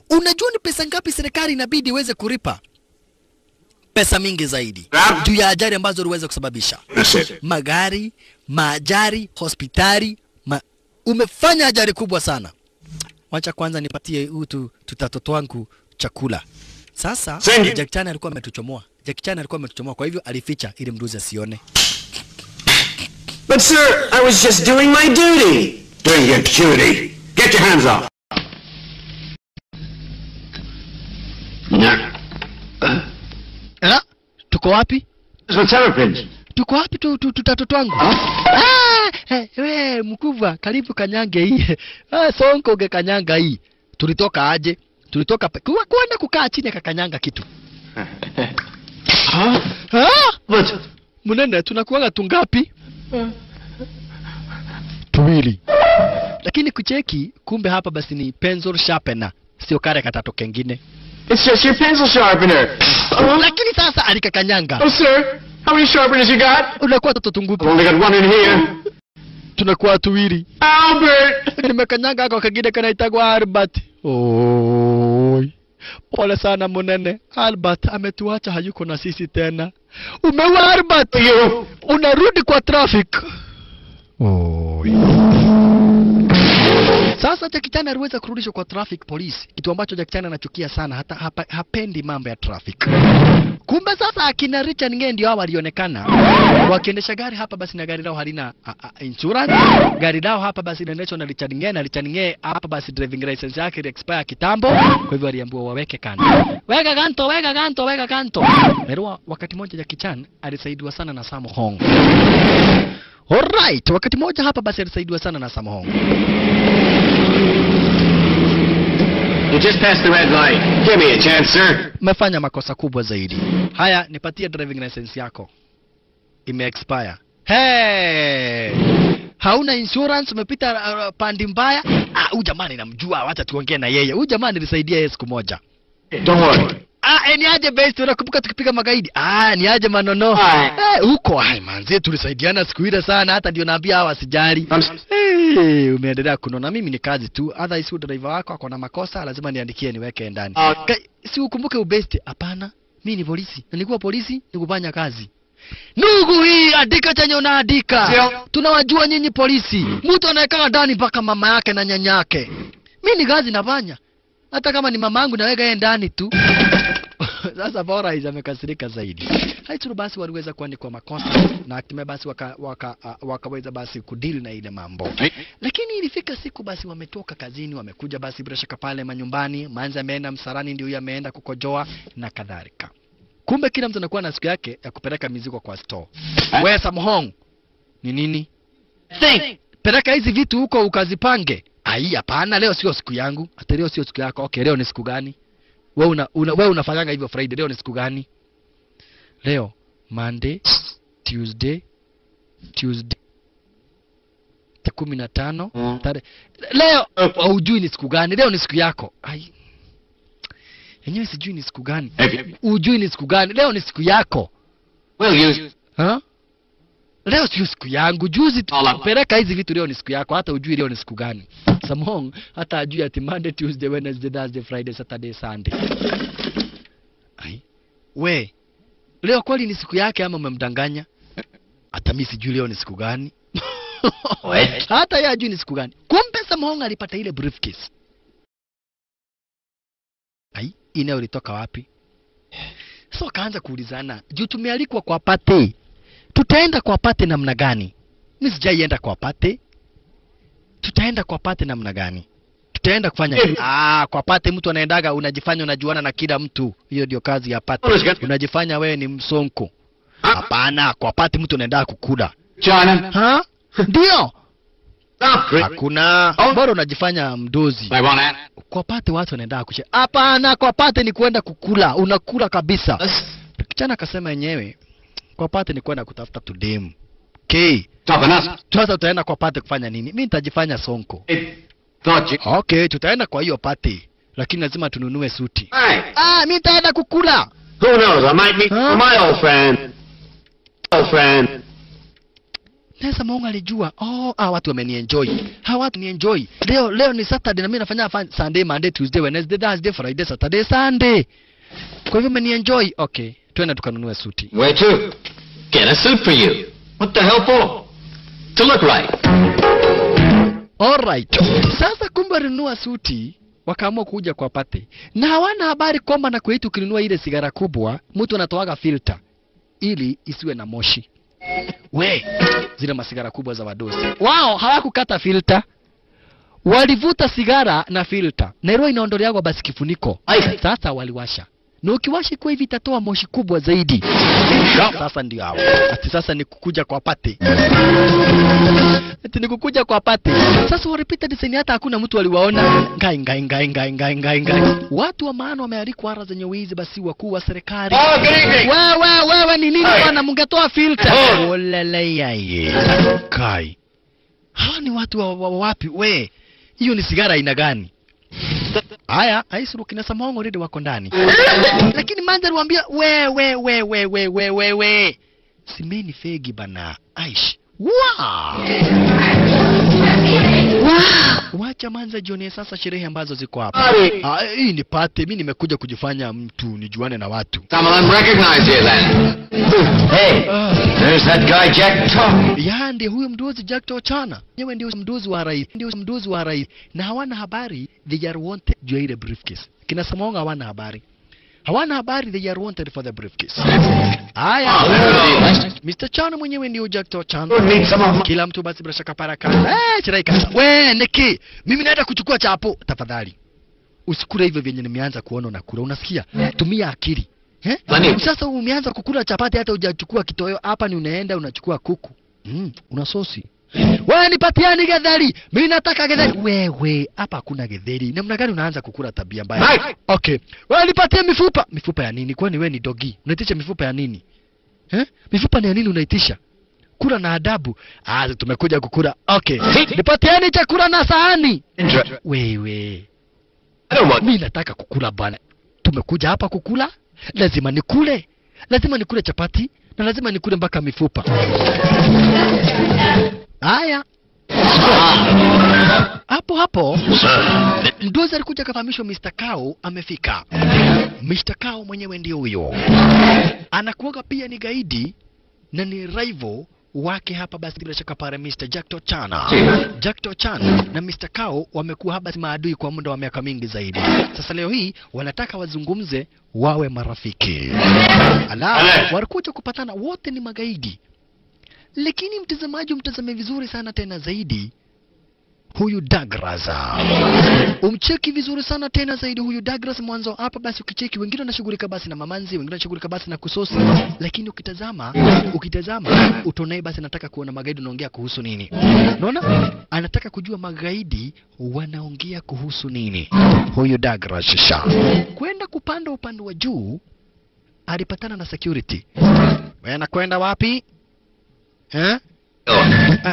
Speaker 1: Unajua ni pesa ngapi serikali inabidi iweze kulipa? Pesa mingi zaidi. Juu ya ajali ambazo uliweza kusababisha. Magari, maajari, hospitali, umefanya ajali kubwa sana. Wacha kwanza nipatie tutatoto wangu chakula. Sasa Jackie Chan alikuwa ametuchomoa. Kwa hivyo alificha ili mduzi asione.
Speaker 6: But sir, I was just doing my duty.
Speaker 2: Doing your duty. Get your hands up.
Speaker 1: Tuko wapi? Tuko wapi tutatoto wangu? Wewe mkubwa, karibu kanyange hii. Sonko kanyanga hii. Tulitoka aje? Tulitoka kwenda kukaa chini akakanyanga kitu.
Speaker 6: But
Speaker 1: Munene tunakuanga tungapi? wawili. Lakini kucheki kumbe hapa basi ni pencil sharpener, sio kale katato kengine.
Speaker 3: It's just your pencil sharpener.
Speaker 1: Lakini sasa alikakanyanga.
Speaker 3: Oh, sir. How many sharpeners you got?
Speaker 1: Unakuwa tutungupi.
Speaker 3: I've only got one in here.
Speaker 1: Tunakuwa tuwili.
Speaker 3: Albert!
Speaker 1: Nimekanyanga kwa kagide kanaitagwa Albert. Oi. Pole sana munene. Albert ametuacha, hayuko na sisi tena. Umeua Albert. Unarudi kwa traffic. Oi. Sasa Jackie Chan aliweza kurudishwa kwa traffic police, kitu ambacho Jackie Chan anachukia sana, hata hapendi mambo ya traffic. Kumbe sasa akina Richard Ng'e ndio hao walionekana wakiendesha gari hapa basi, na gari lao halina insurance. Gari lao hapa basi linaendeshwa na Richard Ng'e, na Richard Ng'e hapa basi driving license yake expire kitambo, kwa hivyo aliambiwa waweke kando. Weka kanto, weka kanto, weka kanto. Pero wakati mmoja Jackie Chan alisaidiwa sana na Sammo Hung. Alright, wakati mmoja hapa basi alisaidiwa sana na Sammo Hung.
Speaker 3: You just passed the red light. Give me a chance, sir.
Speaker 1: Umefanya makosa kubwa zaidi. Haya, nipatie driving license yako. Ime-expire. Hey! Hauna insurance, umepita pandi mbaya. Huyu jamani namjua, wacha tuongee na yeye. Huyu jamani nilisaidia yeye siku moja.
Speaker 3: Don't worry.
Speaker 1: Ni aje best, unakumbuka tukipiga magaidi? Ni aje manono. Huko manzi tulisaidiana siku ile sana, hata ndio naambia hawa sijali. Umeendelea kunona, mimi ni kazi tu. Otherwise driver wako akona makosa, lazima niandikie niweke ndani. Si ukumbuke ubest. Hapana, mimi ni polisi. Nilikuwa polisi, nikufanya kazi. Ndugu hii andika chenye unaandika. Tunawajua nyinyi polisi. Mtu anaweka ndani mpaka mama yake na nyanyake. Mimi ni kazi nafanya. Hata kama ni mamangu naweka yeye ndani tu. Sasa bora amekasirika zaidi. Haituru basi waliweza kuandikwa makosa na hatimaye basi wakaweza basi kudeal na ile mambo. Lakini ilifika siku basi wametoka kazini, wamekuja basi bila shaka pale manyumbani, Manzi ameenda msarani, ndio ameenda kukojoa na kadhalika. Kumbe kila mtu anakuwa na siku yake ya kupeleka mizigo kwa store. Wewe Sammo Hung, ni nini? Think. Peleka hizi vitu huko ukazipange. Hapana, leo sio siku yangu. Hata leo sio siku yako. Okay, leo ni siku gani? Wewe unafanyanga hivyo Friday, leo ni siku gani? Leo Monday, Tuesday 15 leo hujui ni siku gani? Leo ni siku yako. Yenyewe sijui ni siku gani. Hujui ni siku gani? Leo ni siku yako. Leo sio siku yangu. Juzi peleka hizi vitu, leo ni siku yako, hata hujui leo ni siku gani. Sammo Hung hata hajui ati Monday, Tuesday, Wednesday, Thursday, Friday, Saturday, Sunday. We, leo kweli ni siku yake ama umemdanganya? Hata mimi sijui leo ni siku gani. Hata yeye hajui ni siku gani. Kumbe Sammo Hung alipata ile briefcase. Inao ilitoka wapi? So kaanza kuulizana, juu tumealikwa kwa party. Tutaenda kwa party namna gani? Mimi sijaienda kwa party. Tutaenda kwa party namna gani? Tutaenda kufanya kwa party mtu anaendaga unajifanya unajuana na kila mtu. Hiyo ndio kazi ya party. Unajifanya wewe ni msonko. Hapana, kwa party mtu anaenda kukula.
Speaker 3: China.
Speaker 1: Ndio. Hakuna. Bora unajifanya mdozi. Kwa party watu wanaenda kucheza. Hapana, kwa party ni kwenda kukula. Unakula kabisa. Kijana akasema yenyewe kwa party ni kwenda kutafuta tudemu. Sasa tutaenda kwa party kufanya nini? Mimi nitajifanya sonko. Okay, tutaenda kwa hiyo party, lakini lazima tununue suti. Mimi nitaenda kukula.
Speaker 2: Who knows? I might meet my old friend.
Speaker 1: Sasa Mungu alijua. Watu wamenienjoy. Hawa watu ni enjoy. Leo ni Saturday na mimi nafanya Sunday, Monday, Tuesday, Wednesday, Thursday, Friday, Saturday, Sunday. Kwa hivyo mmenienjoy. Okay, twende tukanunue suti.
Speaker 3: Where to? Get a suit for you. What the hell for? To look right.
Speaker 1: Alright. Sasa kumbe alinunua suti, wakaamua kuja kwa party. Na hawana habari kwamba na kwetu ukinunua ile sigara kubwa, mtu anatoaga filter ili isiwe na moshi. Zile masigara kubwa za wadosi. Wao hawakukata filter. Walivuta sigara na filter. Na ile inaondolewa basi kifuniko. Sasa waliwasha. Na ukiwashi kwa hivi itatoa moshi kubwa zaidi. Sasa ndio hao. Ati sasa ni kukuja kwa party. Ati ni kukuja kwa party. Sasa walipita design hata hakuna mtu aliwaona. Ngai. Watu wa maana wamealikwa ara zenye wizi basi wakuu wa serikali. Wewe ni nini bwana, mngetoa filter? Olele yeye. Kai. Hawa ni watu wapi we? Hiyo ni sigara aina gani? Haya, Aisuru kina Samongo already wako ndani. Lakini Manjaro waambia we. Simeni fegi bana. Aish. Wow. Wacha Manza jione sasa sherehe ambazo ziko hapa. Hii ni party, mimi nimekuja kujifanya mtu nijuane na watu.
Speaker 3: Some of them recognize you then. Hey, there's that guy Jack To.
Speaker 1: Ya ndiye huyo mdozi Jack To Chana. Yeye ndio mdozi wa rais. Na hawana habari they are wanted juu ya ile briefcase. Kina Samonga hawana habari. They are wanted for the briefcase. Haya. Mr. Chana mwenyewe ndio Jack To Chana. Kila mtu basi bila shaka paraka. Chiraika. We Neki, mimi naenda kuchukua chapo. Tafadhali. Usikule hivyo vyenye nimeanza kuona na kula. Unasikia? Tumia akili. Sasa umeanza kukula chapati hata hujachukua kitoweo. Hapa ni unaenda unachukua kuku. Una sosi. Wewe nipatiani getheri. Mimi nataka getheri. Wewe, hapa hakuna getheri. Namna gani unaanza kukula tabia mbaya? Okay. Wewe nipatie mifupa. Mifupa ya nini? Kwani wewe ni dogi? Unaitisha mifupa ya nini? Mifupa ni ya nini unaitisha? Kula na adabu. Tumekuja kukula. Okay. Nipatiani chakula na sahani. Wewe. Mimi nataka kukula bwana. Tumekuja hapa kukula. Lazima nikule chapati na lazima nikule mpaka mifupa. Haya. Hapo mdozi alikuja kafahamisho Mr. Kao amefika. Mr. Kao mwenyewe ndio huyo. Anakuwaga pia ni gaidi na ni rival wake hapa basi bila shaka pale Mr. Jack To Chana. Jack To Chana na Mr. Kao wamekuwa hapa maadui kwa muda wa miaka mingi zaidi. Sasa leo hii wanataka wazungumze wawe marafiki. Walikuja kupatana, wote ni magaidi. Lakini mtazamaji umtazame vizuri sana tena zaidi huyu Douglas. Umcheki vizuri sana tena zaidi huyu Douglas mwanzo hapa basi ukicheki wengine wanashughulika basi na mamanzi, wengine wanashughulika basi na kusosi. Lakini ukitazama utaona basi anataka kuona magaidi wanaongea kuhusu nini. Unaona? Anataka kujua magaidi wanaongea kuhusu nini. Huyu Douglas shisha. Kwenda kupanda upande wa juu alipatana na security. Wewe anakwenda wapi?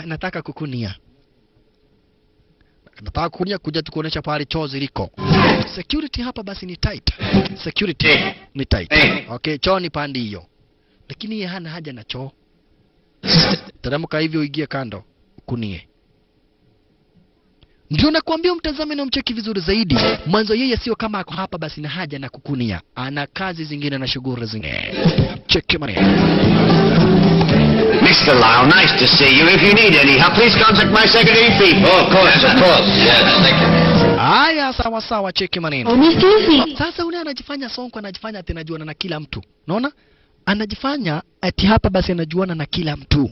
Speaker 1: Nataka kukunia. Nataka kukunia kuja tukuonesha pale chozi liko. Security hapa basi ni tight. Okay, choo ni pandi hiyo. Lakini yeye hana haja na choo. Teremka hivyo uingie kando, kunie. Ndio nakwambia mtazame na mcheki vizuri zaidi. Mwanzo yeye sio kama ako hapa basi na haja na kukunia. Ana kazi zingine na shughuli zingine. Cheki mane.
Speaker 2: Mr. Lyle, nice to see you. If you need any help, please contact my secretary, Pete.
Speaker 3: Oh, of course. Yes, thank you.
Speaker 1: Haya, sawa, cheki maneno. Sasa ule anajifanya sonko, anajifanya ati anajuana na kila mtu. Unaona? Anajifanya ati hapa basi anajuana na kila mtu.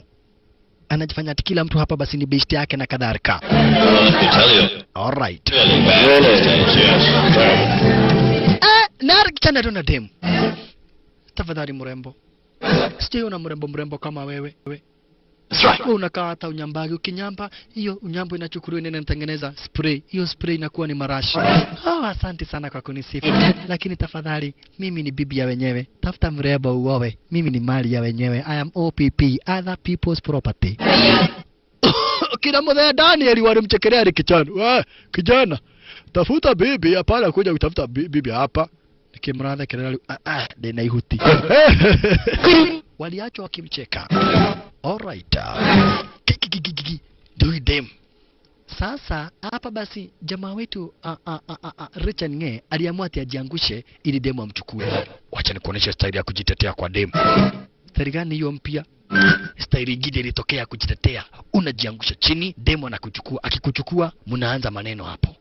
Speaker 1: Anajifanya ati kila mtu hapa basi ni besti yake na kadhalika. Alright. Nari kichana dona demu. Tafadhali mrembo. Sijaona mrembo kama wewe.
Speaker 3: That's right.
Speaker 1: Unakaa hata unyambagi, ukinyamba hiyo unyambo inachukuliwa nene natengeneza spray. Hiyo spray inakuwa ni marashi. Asante sana kwa kunisifu. Lakini tafadhali mimi ni bibi ya wenyewe. Tafuta mrembo uowe. Mimi ni mali ya wenyewe. I am OPP, other people's property. Kina mzee Daniel walimchekelea kijana. Kijana, tafuta bibi hapana kuja kutafuta bibi hapa. Nikimradha kelele dena ihuti. Waliachwa wakimcheka. Alright. Do them. Sasa hapa basi jamaa wetu Richard Nge aliamua ati ajiangushe ili demo amchukue. Wacha nikuoneshe style ya kujitetea kwa demo. Style gani hiyo mpya? Style ingine ilitokea kujitetea. Unajiangusha chini, demo anakuchukua. Akikuchukua mnaanza maneno hapo.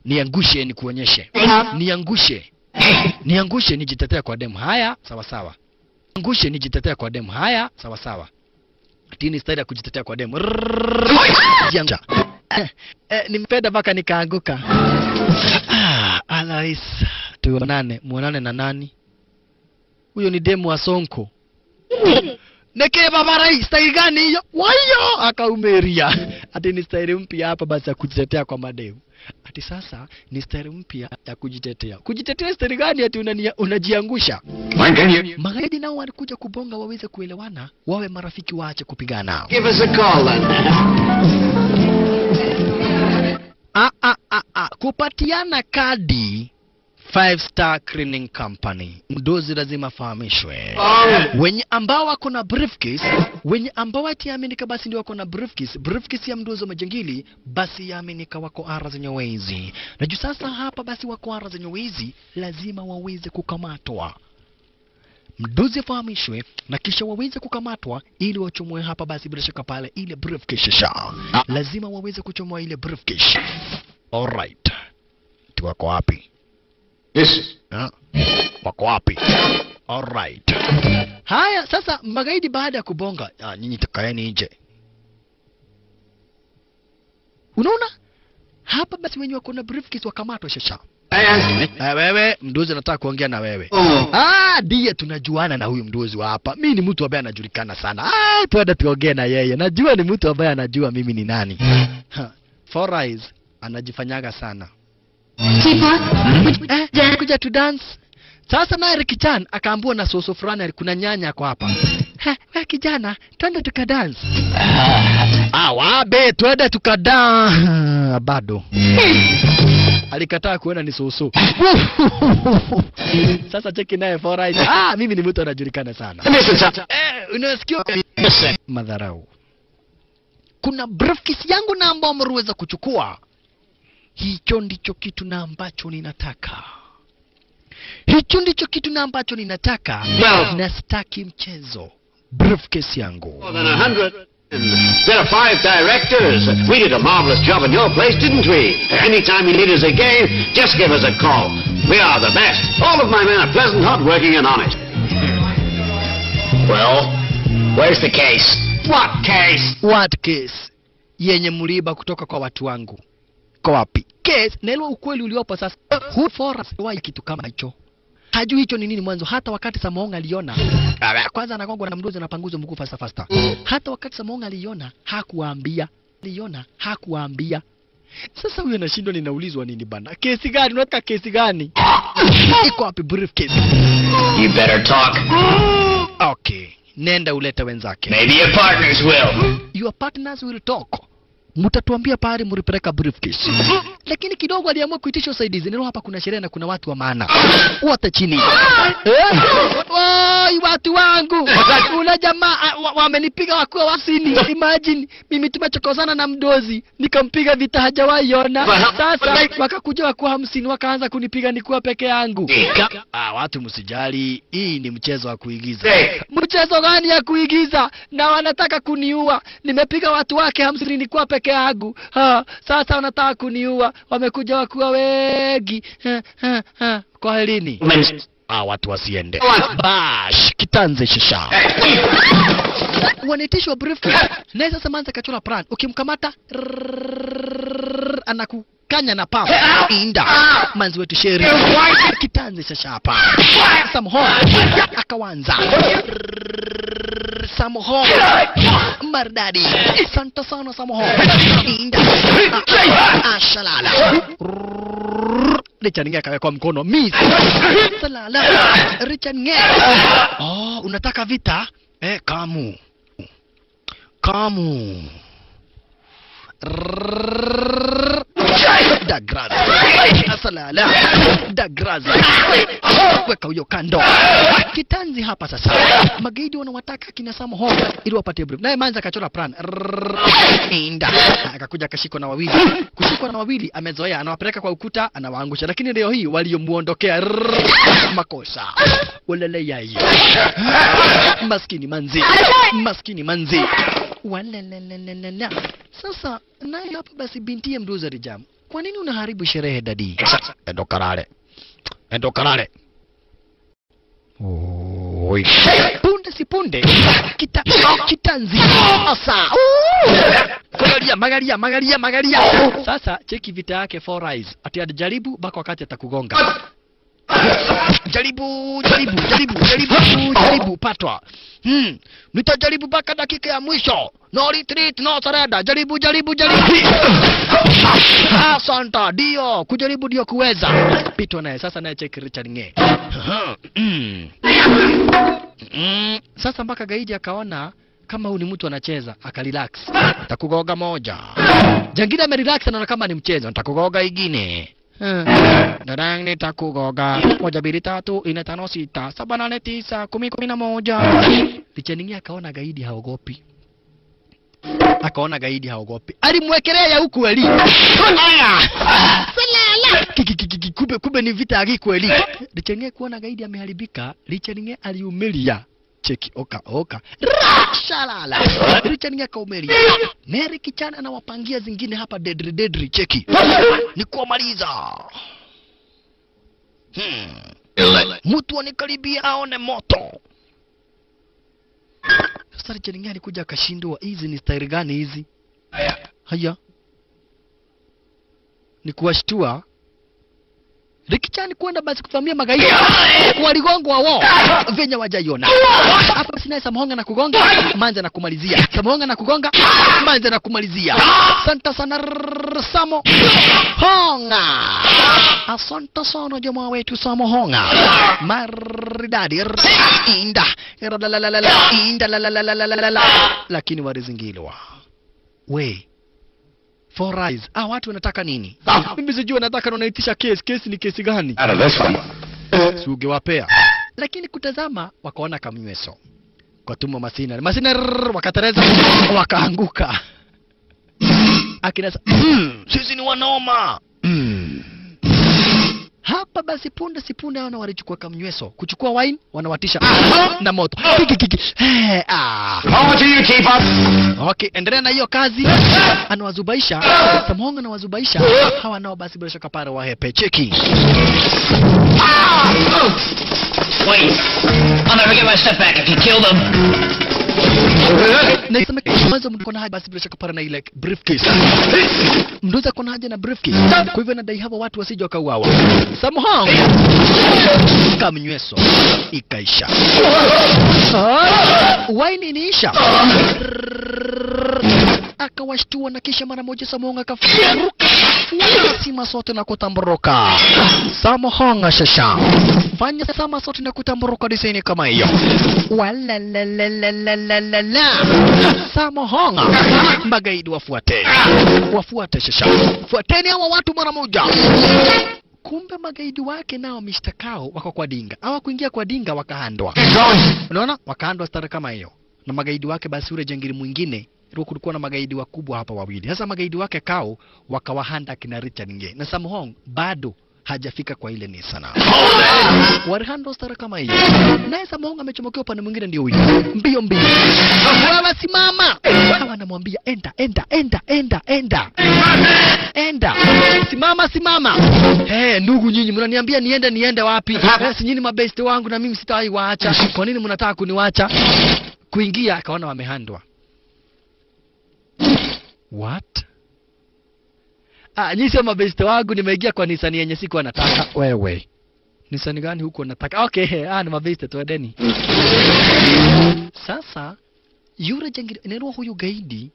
Speaker 1: Niangushe nikuonyeshe. Niangushe nijitetea kwa demo. Haya, sawa. Niangushe nijitetea kwa demo. Haya, sawa. Tini style ya kujitetea kwa demo. Janja. Nimpenda mpaka nikaanguka. Alais. Muonane na nani? Huyo ni demo wa Sonko. Neke babarai, style gani hiyo? Wayo akaumeria. Ati ni style mpya hapa basi ya kujitetea kwa mademu. Ati sasa ni style mpya ya kujitetea. Kujitetea style gani ati unajiangusha? Magaidi nao walikuja kubonga waweze kuelewana, wawe marafiki waache kupigana.
Speaker 2: Give us a call then.
Speaker 1: Kupatiana kadi 5-star cleaning company. Mdozi lazima fahamishwe. Wenye ambao wako na briefcase, wenye ambao atiaminika basi ndio wako na briefcase. Briefcase ya mdozi wa majangili basi yaaminika wako ara zenye wezi. Na juu sasa hapa basi wako ara zenye wezi, lazima waweze kukamatwa. Mdozi fahamishwe na kisha waweze kukamatwa ili wachomwe hapa basi bila shaka pale ile briefcase sha. Lazima waweze kuchomwa ile briefcase. Alright. Wako wapi?
Speaker 2: Yes.
Speaker 1: Wako wapi? Alright. Haya sasa magaidi baada ya kubonga, nyinyi takaeni nje. Unaona? Hapa basi wenye wako na briefcase wakamatwa shasha. Wewe mdozi nataka kuongea na wewe. Ndiye tunajuana na huyu mdozi wa hapa. Mimi ni mtu ambaye anajulikana sana. Tuende tuongee na yeye. Najua ni mtu ambaye anajua mimi ni nani. Four Eyes anajifanyaga sana. Kuja tu dance. Sasa naye Ricky Chan akaambiwa na soso fulani kuna nyanya kwa hapa. Wewe kijana, twende tukadance. Wabe twende tukadance. Bado. Alikataa kuona ni soso. Sasa cheki naye Four Eyes. Mimi ni mtu anajulikana sana. Unasikia madharau. Kuna briefcase yangu na ambao mruweza kuchukua. Hicho ndicho kitu na ambacho ninataka. Hicho ndicho kitu na ambacho ninataka. Na sitaki mchezo. Briefcase yangu.
Speaker 2: More than 100. There are 5 directors. We did a marvelous job in your place, didn't we? Anytime you need us again, just give us a call. We are the best. All of my men are pleasant, hard-working, and honest.
Speaker 3: Well, where's the case?
Speaker 2: What case?
Speaker 1: What case? Yenye mliba kutoka kwa watu wangu. Kwa wapi? Case, naelewa ukweli uliopo sasa. Who for us? Why kitu kama hicho? Hajui hicho ni nini mwanzo. Hata wakati Samoonga aliona, kwanza anagongwa na mdozi na panguzo mkuu fasta. Hata wakati Samoonga aliona, hakuambia. Sasa huyo anashindwa ninaulizwa nini bana? Kesi gani? Unataka kesi gani? Iko wapi briefcase?
Speaker 3: You better talk.
Speaker 1: Okay. Nenda ulete wenzake.
Speaker 3: Maybe your partners will.
Speaker 1: Your partners will talk. Mutatuambia pale mlipeleka briefcase. Lakini kidogo aliamua kuitisha usaidizi. Nilo hapa kuna sherehe na kuna watu wa maana. Wote chini. Watu wangu. Una jamaa wamenipiga wakiwa wasini. Imagine mimi tumechokozana na mdozi, nikampiga vita hajawahi ona. Sasa wakakuja wakiwa 50 wakaanza kunipiga nikiwa peke yangu. Watu msijali, hii ni mchezo wa kuigiza. Mchezo gani ya kuigiza? Na wanataka kuniua. Nimepiga watu wake 50 nikiwa peke yangu. Sasa wanataka kuniua. Wamekuja wakiwa wengi. Kwa helini. Watu wasiende. Bash, kitanze shisha. Wanitishwa briefcase. Na sasa manza kachora plan. Ukimkamata anakukanya na pao. Inda. Manzi wetu sheri. Kitanze shisha hapa. Samoho akawanza. Samoho Mardadi. Santa sana Samoho. Inda. Ashalala. Richard Nge akawekwa mkono. Miss. Salala. Richard Nge. Unataka vita? Kamu. Dagrazi. Salala. Dagrazi. Weka huyo kando. Kitanzi hapa sasa. Magaidi wanawataka kina Samoho ili wapate brief. Naye manza akachora plan. Inda. Akakuja akashikwa na wawili. Kushikwa na wawili amezoea, anawapeleka kwa ukuta, anawaangusha. Lakini leo hii waliomuondokea makosa. Walele yai. Maskini manzi. Walele. Sasa naye hapa basi binti ya mdozi Rijam. Kwa nini unaharibu sherehe dadi? Endo kalale. Oi. Punde si punde. Kitanzi. Asa. Magalia. Sasa cheki vita yake Four Eyes. Ati atajaribu baka wakati atakugonga. Jaribu patwa. Nitajaribu mpaka dakika ya mwisho. No retreat, no surrender. Jaribu. Asante, ndio. Kujaribu ndio kuweza. Pitwa naye, sasa naye check Richard Nge. Sasa mpaka gaidi akaona kama huyu ni mtu anacheza, akarelax. Takugoga moja. Jangida amerelax, anaona kama ni mchezo, nitakugoga ingine. Darang nitakugoga 1 2 3 4 5 6 7 8 9 10 11. Licheningi akaona gaidi haogopi. Alimwekelea ya huku eli. Salala. Kumbe ni vita ya kweli. Licheningi kuona gaidi ameharibika, Licheningi aliumilia. Cheki oka. Shalala. Licheningi akaumilia. Neri kichana anawapangia zingine hapa dedri cheki. Ni kuamaliza. Mtu anikaribia aone moto. Sasa Licheningi alikuja akashindwa, hizi ni style gani hizi? Haya. Ni kuwashtua. Rikichani kwenda basi kuvamia magaidi. Waligongo wao. Venye wajaiona. Hapa sina Samuhonga na kugonga, Manze na kumalizia. Samuhonga na kugonga, Manze na kumalizia. Santa sana Samuhonga. Asante sana jamaa wetu Samuhonga. Maridadi. Inda. Lakini walizingilwa. We. For eyes. Watu wanataka nini? Mimi sijui nataka wanaitisha kesi ni kesi gani?
Speaker 2: Out of this one.
Speaker 1: Suge wapea. Lakini kutazama wakaona kamnyweso. Kwa tumo Masina wakatereza wakaanguka. Akinasa sisi ni wanoma. Hapa basi punde sipunde wana walichukua kamnyweso. Kuchukua wine wanawatisha na moto.
Speaker 2: How much you keep up?
Speaker 1: Okay, endelea na hiyo kazi. Anawazubaisha, Samuhonga anawazubaisha. Hawa nao basi bila shaka para wahepe. Cheki.
Speaker 3: Wait. I'll never get my stuff back if you kill them.
Speaker 1: Na isema kwanza mkona haja basi bila shaka para na ile briefcase. Mndoza kona haja na briefcase. Kwa hivyo nadai hapo watu wasije wakauawa. Samuhonga kamnyweso ikaisha. Wine iniisha. Akawashtua na kisha mara moja Samuhonga akafuruka. Sima sote na kutamboroka. Samuhonga shasha. Fanya sama sote na kutamboroka desaini kama hiyo. Walalalalala. Samuhonga. Magaidi wafuate shasha. Fuateni hawa watu mara moja. Kumbe magaidi wake nao mishtakao wako kwa dinga. Hawakuingia kwa dinga wakahandwa. Unaona? Wakahandwa stara kama hiyo. Na magaidi wake basi ule jangili mwingine kulikuwa na magaidi wakubwa hapa wawili. Sasa magaidi wake kao wakawahanda kina Richard Nge. Na Samuhonga bado hajafika kwa ile ni sana. Warihando stara kama hiyo. Naye Samuhonga amechomokea upande mwingine ndio huyo. Mbio. Wewe simama. Hawa anamwambia enda. Simama. Ndugu nyinyi mnaniambia niende wapi? Si nyinyi mabeste wangu na mimi sitawahi waacha. Kwa nini mnataka kuniwacha? Kuingia akaona wamehandwa. What? Nyinyi sio mabeste wangu, nimeingia kwa Nisani yenye siku anataka. Wewe. Nisani gani huko nataka? Okay, ni mabeste tuendeni. Sasa yule jangili nero huyu gaidi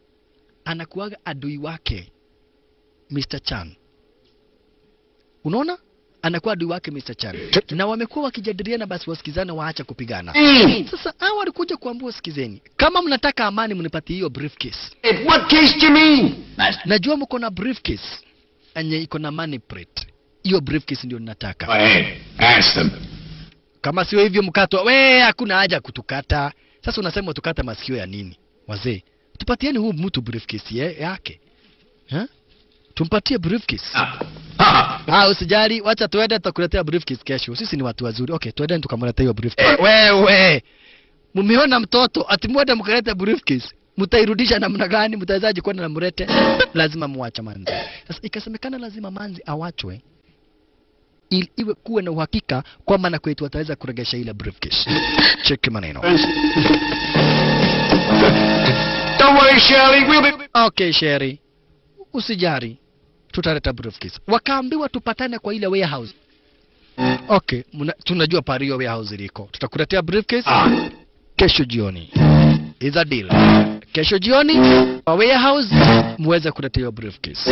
Speaker 1: anakuaga adui wake Mr. Chan. Unaona? Anakuwa adui wake Mr. Chan. Na wamekuwa wakijadiliana basi wasikizane waacha kupigana. Sasa hao walikuja kuambia sikizeni. Kama mnataka amani mnipatie hiyo briefcase.
Speaker 2: What case do you mean?
Speaker 1: Najua mko na briefcase anye iko na money plate. Hiyo briefcase ndio ninataka.
Speaker 2: Go ahead. Ask them.
Speaker 1: Kama sio hivyo mkatwa, hakuna haja kutukata. Sasa unasema tukata masikio ya nini? Wazee, tupatieni huu mtu briefcase yake. Tumpatie briefcase. Usijali, wacha tuende tutakuletea briefcase kesho. Sisi ni watu wazuri. Okay, tuende tukamletea hiyo briefcase. Wewe. Mumeona mtoto atimwenda mkaleta briefcase. Mtairudisha namna gani? Mtawezaje kwenda na mrete? Lazima muacha Manzi. Sasa ikasemekana lazima Manzi awachwe ili iwe kuwe na uhakika kwamba na kwetu ataweza kuregesha ile briefcase. Check maneno.
Speaker 2: Don't worry, Shirley. We'll be...
Speaker 1: Okay, Sherry. Usijari. Tutaleta briefcase. Wakaambiwa tupatane kwa ile warehouse. Okay, tunajua Pario warehouse liko. Tutakuletea briefcase kesho jioni. Is a deal. Kesho jioni kwa warehouse muweze kuletea briefcase.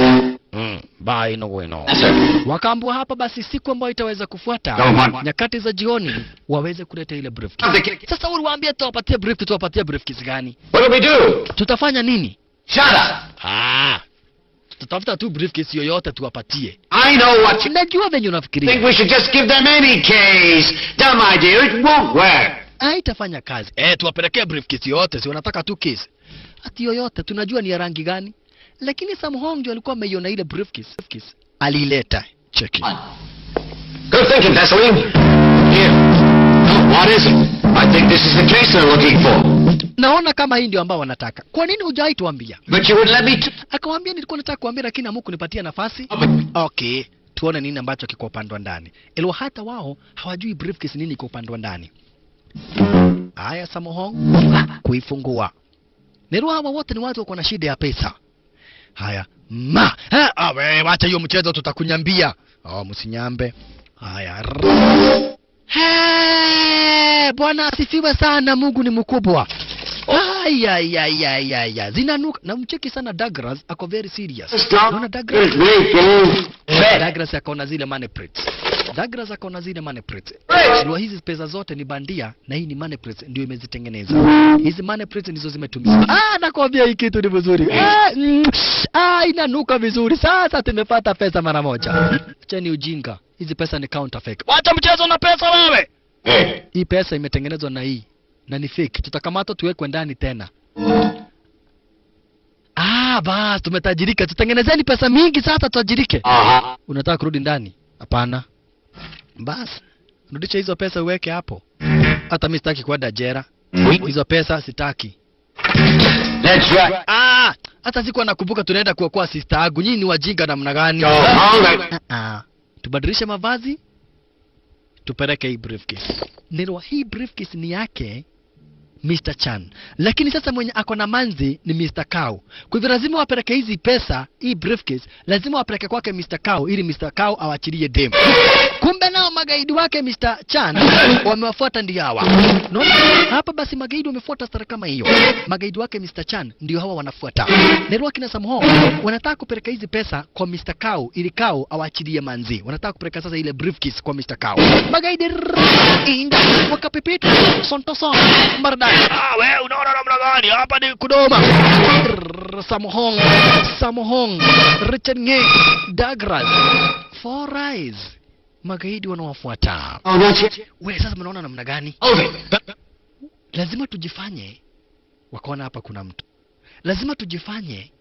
Speaker 1: Bye no bueno. Wakaambua hapa basi siku ambayo itaweza kufuata nyakati za jioni waweze kuleta ile briefcase. Sasa uliwaambia tuwapatie briefcase gani?
Speaker 2: What do we do?
Speaker 1: Tutafanya nini?
Speaker 2: Shut up!
Speaker 1: Tutafuta tu briefcase yoyote tuwapatie.
Speaker 2: I know what you
Speaker 1: Najua venye unafikiria.
Speaker 2: think. We should just give them any case. Dumb idea, it won't work.
Speaker 1: Haitafanya kazi. Tuwapelekea briefcase yoyote, si wanataka tu case. Ati yoyote tunajua ni ya rangi gani. Lakini Sam Hong ndio alikuwa ameiona ile briefcase. Alileta. Cheki.
Speaker 2: Good thinking, Vaseline. Here. What is it? I think this is the case they're looking for.
Speaker 1: Naona kama hii ndio ambao wanataka. Kwa nini hujai tuambia?
Speaker 2: But you would let me
Speaker 1: Akamwambia nilikuwa nataka kuambia lakini hamkunipatia nafasi. Okay, tuone nini ambacho kiko upande wa ndani. Ilo hata wao hawajui briefcase nini kiko upande wa ndani. Haya Sam Hong kuifungua. Nero hawa wote ni watu wako na shida ya pesa. Haya, wewe wacha hiyo mchezo tutakunyambia. Msinyambe. Haya. Bwana asifiwe sana, Mungu ni mkubwa. Zinanuka na mcheki sana Douglas ako very serious. Unaona Douglas? Douglas akaona zile money plates. Ndio hizi pesa zote ni bandia na hii ni money plates ndio imezitengeneza. Hizi money plates ndizo zimetumika. Nakwambia hii kitu ni vizuri. Inanuka vizuri. Sasa tumepata pesa mara moja. Cheni ujinga. Hizi pesa ni counterfeit. Wacha mchezo na pesa wewe. Hii pesa imetengenezwa na hii na ni fake. Tutakamata tuwekwe ndani tena. Bas tumetajirika. Tutengenezeni pesa mingi sasa tutajirike. Unataka kurudi ndani? Hapana. Bas rudisha hizo pesa uweke hapo. Hata mimi sitaki kwenda jela. Hizo pesa sitaki.
Speaker 2: That's right.
Speaker 1: Hata siku nakumbuka tunaenda kuokoa sister yangu. Nyinyi ni wajinga namna gani? Tubadilishe mavazi. Tupeleke hii briefcase. Nero hii briefcase ni yake Mr. Chan. Lakini sasa mwenye ako na manzi ni Mr. Kao. Kwa hivyo lazima wapeleke hizi pesa, hii briefcase, lazima wapeleke kwake Mr. Kao ili Mr. Kao awachilie demu. Kumbe nao magaidi wake Mr. Chan wamewafuata ndio hawa. Naona hapa basi magaidi wamefuata stara kama hiyo. Magaidi wake Mr. Chan ndio hawa wanafuata. Nero akina Sam Hong wanataka kupeleka hizi pesa kwa Mr. Kao ili Kao awachilie manzi. Wanataka kupeleka sasa ile briefcase kwa Mr. Kao. Magaidi inda wakapepita sontoson marda. Wewe unaona namna gani? Hapa ni kudoma. Sam Hong, Richard Nge, Douglas, Four Eyes. Magaidi wanawafuata. Wewe sasa mnaona namna gani? Lazima tujifanye wakaona hapa kuna mtu. Lazima tujifanye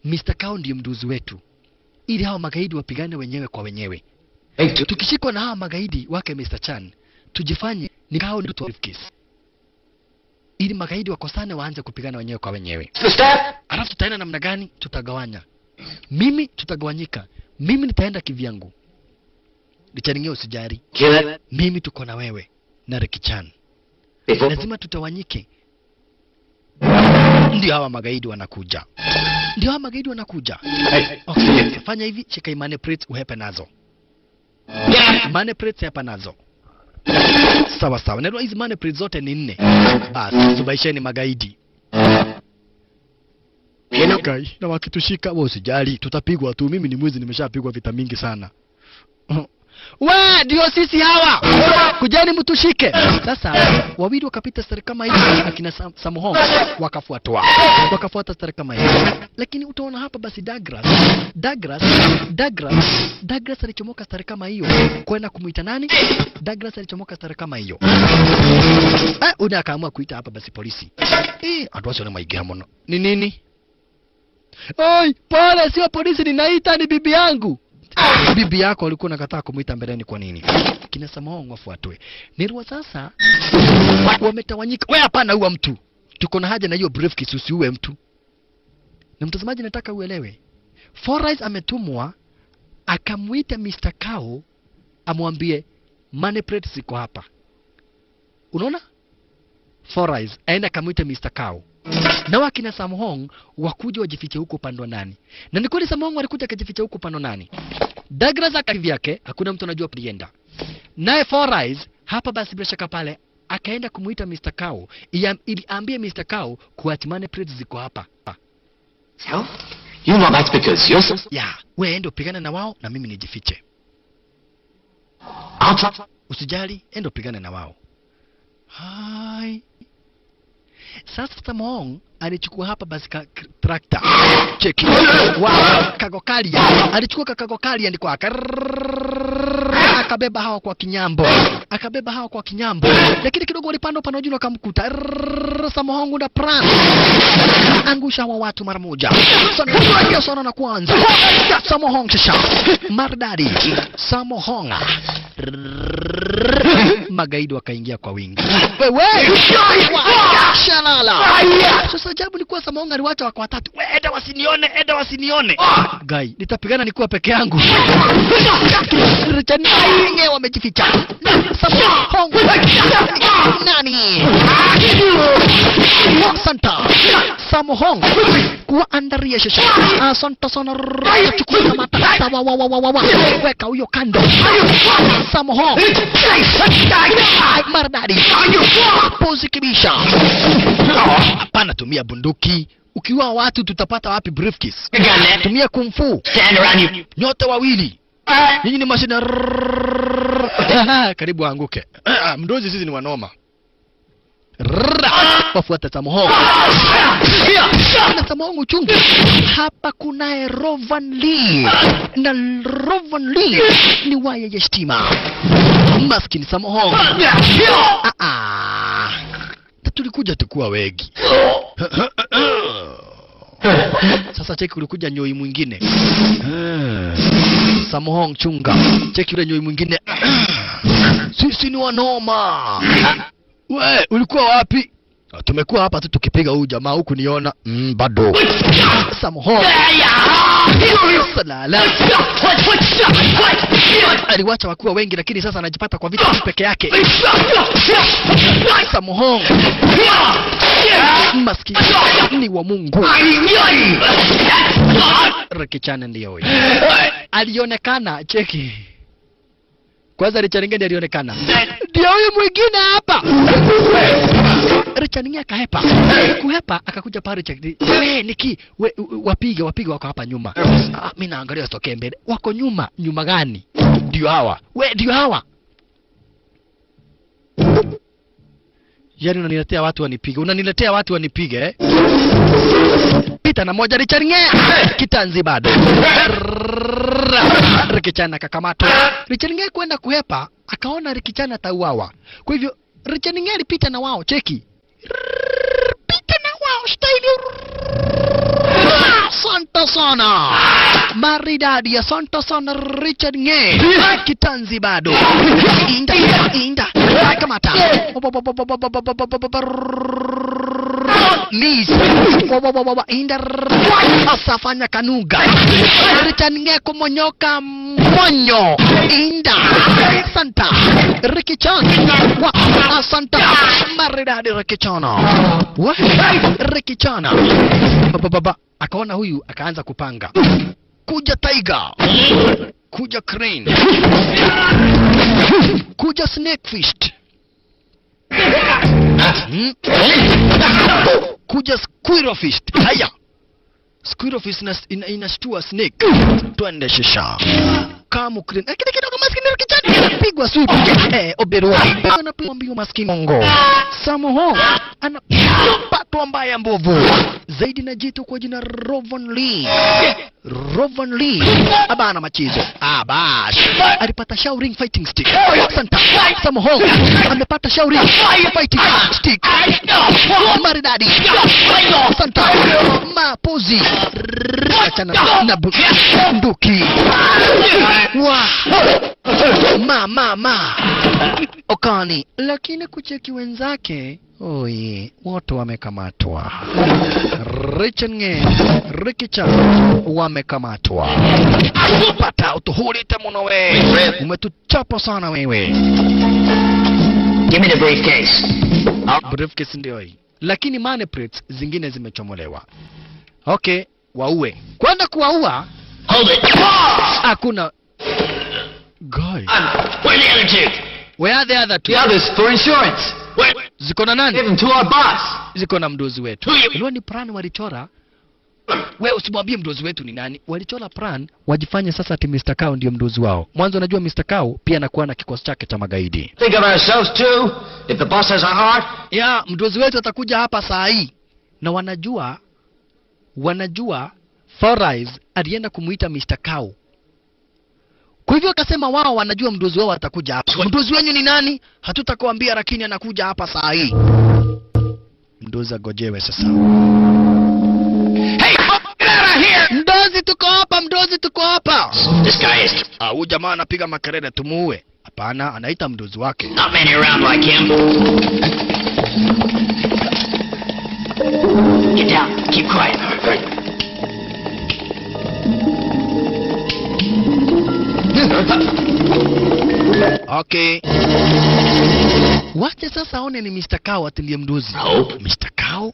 Speaker 1: Mr. Kao ndiye mduzi wetu. Ili hao magaidi wapigane wenyewe kwa wenyewe. Tukishikwa na hao magaidi wake Mr. Chan, tujifanye ni Kao ndio briefcase. Ili magaidi wakosane waanze kupigana wenyewe kwa wenyewe. Alafu tutaenda namna gani? Tutagawanya. Mimi tutagawanyika. Mimi nitaenda kivyangu. Lichaninge usijari. Mimi tuko na wewe na Ricky Chan. Lazima tutawanyike. Ndio hawa magaidi wanakuja. Okay, fanya hivi, shika imane plates uhepe nazo. Imane plates hapa nazo. Sawa. Nero hizi money plates zote ni 4. Basi zubaisheni magaidi. Okay, na wakitushika wewe usijali, tutapigwa tu. Mimi ni mwizi, nimeshapigwa vita mingi sana. Ndio sisi hawa. Kujani mtushike. Sasa wawili wakapita stari kama hivi akina Sam Hong wakafuata stari kama hivi. Lakini utaona hapa basi Douglas alichomoka stari kama hiyo. Kwenda kumuita nani? Douglas alichomoka stari kama hiyo. Una akaamua kuita hapa basi polisi. Atuacho na maigamono. Ni nini? Oi, pale sio polisi ninaita, ni bibi yangu. Bibi yako alikuwa nakataa kumuita mbeleni kwa nini? Kina Sam Hong wafuatwe. Nirwa sasa wametawanyika. Wewe hapana huwa mtu. Tuko na haja na hiyo briefcase, usiue mtu. Na mtazamaji nataka uelewe. Four Eyes ametumwa akamuita Mr. Kao amwambie money plates ziko hapa. Unaona? Four Eyes aenda akamuita Mr. Kao. Na wakina Sam Hong wakuja wajifiche huko upande wa nani. Na ni kweli Sam Hong walikuja akajificha huko upande wa nani. Douglas akavyake hakuna mtu anajua plienda. Naye Four Eyes hapa basi bila shaka pale akaenda kumuita Mr. Cow ili ambie Mr. Cow kuwa manipulates ziko hapa.
Speaker 3: So? You know that's because you're so...
Speaker 1: Yeah, wewe endo pigana na wao na mimi nijifiche. Usijali, endo pigana na wao. Hai. Sasa Samohong alichukua hapa basi trakta. Cheki. Wow, kagokali. Alichukua kagokali andiko akabeba hawa kwa kinyambo. Lakini kidogo walipanda upande juu akamkuta Samohong na Pran. Angusha hawa watu mara moja. Sana na kwanza. Samohong shisha. Mardadi. Samohong. Magaidi wakaingia kwa wingi. Wewe! Shalala. Sasa ajabu ni kuwa Samohong aliwacha wako watatu. Eda wasinione. Gai, nitapigana nikuwa peke yangu. Richani wenyewe wamejificha. Samohong. Nani? Santa. Samohong kuandaria shasha. Santa sana chukua mata. Weka huyo kando. Samohong. Maridadi. Pozi kibisha. Hapana, tumia bunduki. Ukiwa watu tutapata wapi briefcase? Tumia kung fu. Nyote wawili. Nyinyi ni mashina. Karibu anguke. Mdozi sisi ni wanoma. Wafuata Samohong. Na Samohong uchungu. Hapa kunaye Rovan Lee. Na Rovan Lee ni waya ya stima. Maskini Samohong. Tulikuja tukua wengi. Sasa cheki ulikuja nyoi mwingine. Samohong chunga. Cheki ule nyoi mwingine. Sisi ni wanoma. We, ulikuwa wapi? Tumekuwa hapa tu tukipiga huyu jamaa huku niona. Bado. Samohong. Salala. Aliwacha wakuwa wengi lakini sasa anajipata kwa vita peke yake. Samohong. Maskini ni wa Mungu. Rekichana ndiyo huyu. Alionekana, cheki. Kwanza Richard alionekana. Ndio huyu mwingine hapa. Richard akahepa. Kuhepa akakuja pale Richard. Niki, wapige wako hapa nyuma. Mimi naangalia wasitokee mbele. Wako nyuma, nyuma gani? Ndio hawa. Ndio hawa. Yaani unaniletea watu wanipige, Pita na moja Richard kitanzi bado. Rikichana akakamata. Richard kwenda kuhepa, akaona Rikichana atauawa. Kwa hivyo Richard alipita na wao, cheki. Pita na wao staili. Santa sana. Maridadi ya Santa sana Richard kitanzi bado. Inda. Kamata. Nis. Inda. Asafanya kanuga. Richard kumonyoka monyo. Inda. Santa. Rikichan. Santa. Maridadi Rikichana. Rikichana. Akaona huyu akaanza kupanga. Kuja Tiger. Kuja Crane. Kuja Snakefish. Kuja Squirrelfish. Haya. Squirrelfish inashtua Snake. Twende shisha. Kamu Crane. Kidogo maskini Rikichana. Pigwa sweep. Oberwa. Anapigwa maskini Mongo. Samohong anapatwa mbaya mbovu. Zaidi na jitu kwa jina Rovan Lee. Abana machizo. Bash. Alipata Shaolin fighting stick. Santa. Samohong amepata Shaolin fighting stick. Maridadi. Santa. Mapozi. Achana na bunduki. Okani. Lakini kucheki wenzake. Oye, wote wamekamatwa. Rikicha wamekamatwa. Pata utuhulite mno wewe. Umetuchapa sana wewe.
Speaker 3: Give me the briefcase.
Speaker 1: Briefcase ndio hii. Lakini money plates zingine zimechomolewa. Okay, waue. Kwenda kuwaua.
Speaker 3: Hold it.
Speaker 1: Hakuna. Guy.
Speaker 3: Where are the other two?
Speaker 1: Where are the other two?
Speaker 3: The others for insurance. Where?
Speaker 1: Ziko na nani?
Speaker 3: Give them to our boss.
Speaker 1: Ziko na mdozi wetu. Ilikuwa ni plan walichora. Wewe usimwambie mdozi wetu ni nani. Walichora plan wajifanye sasa ati Mr. Cow ndio mdozi wao. Mwanzo unajua Mr. Cow pia anakuwa na kikosi chake cha magaidi.
Speaker 2: Think of ourselves too. If the boss has a heart.
Speaker 1: Ya, mdozi wetu atakuja hapa saa hii. Na wanajua Forais alienda kumuita Mr. Cow. Kwa hivyo akasema wao wanajua mdozi wao atakuja hapa. Mdozi wenyu ni nani? Hatutakwambia lakini anakuja hapa saa hii. Mdozi agojewe sasa.
Speaker 2: Hey, get out of here!
Speaker 1: Mdozi tuko hapa, mdozi tuko hapa.
Speaker 2: This guy is
Speaker 1: Huyu jamaa anapiga makelele tumuue. Hapana, anaita mdozi wake.
Speaker 2: not many around like him. Get down. Keep quiet.
Speaker 1: Okay. Wacha sasa aone ni Mr. Cow atilie mdozi.
Speaker 2: Hope.
Speaker 1: Mr. Cow?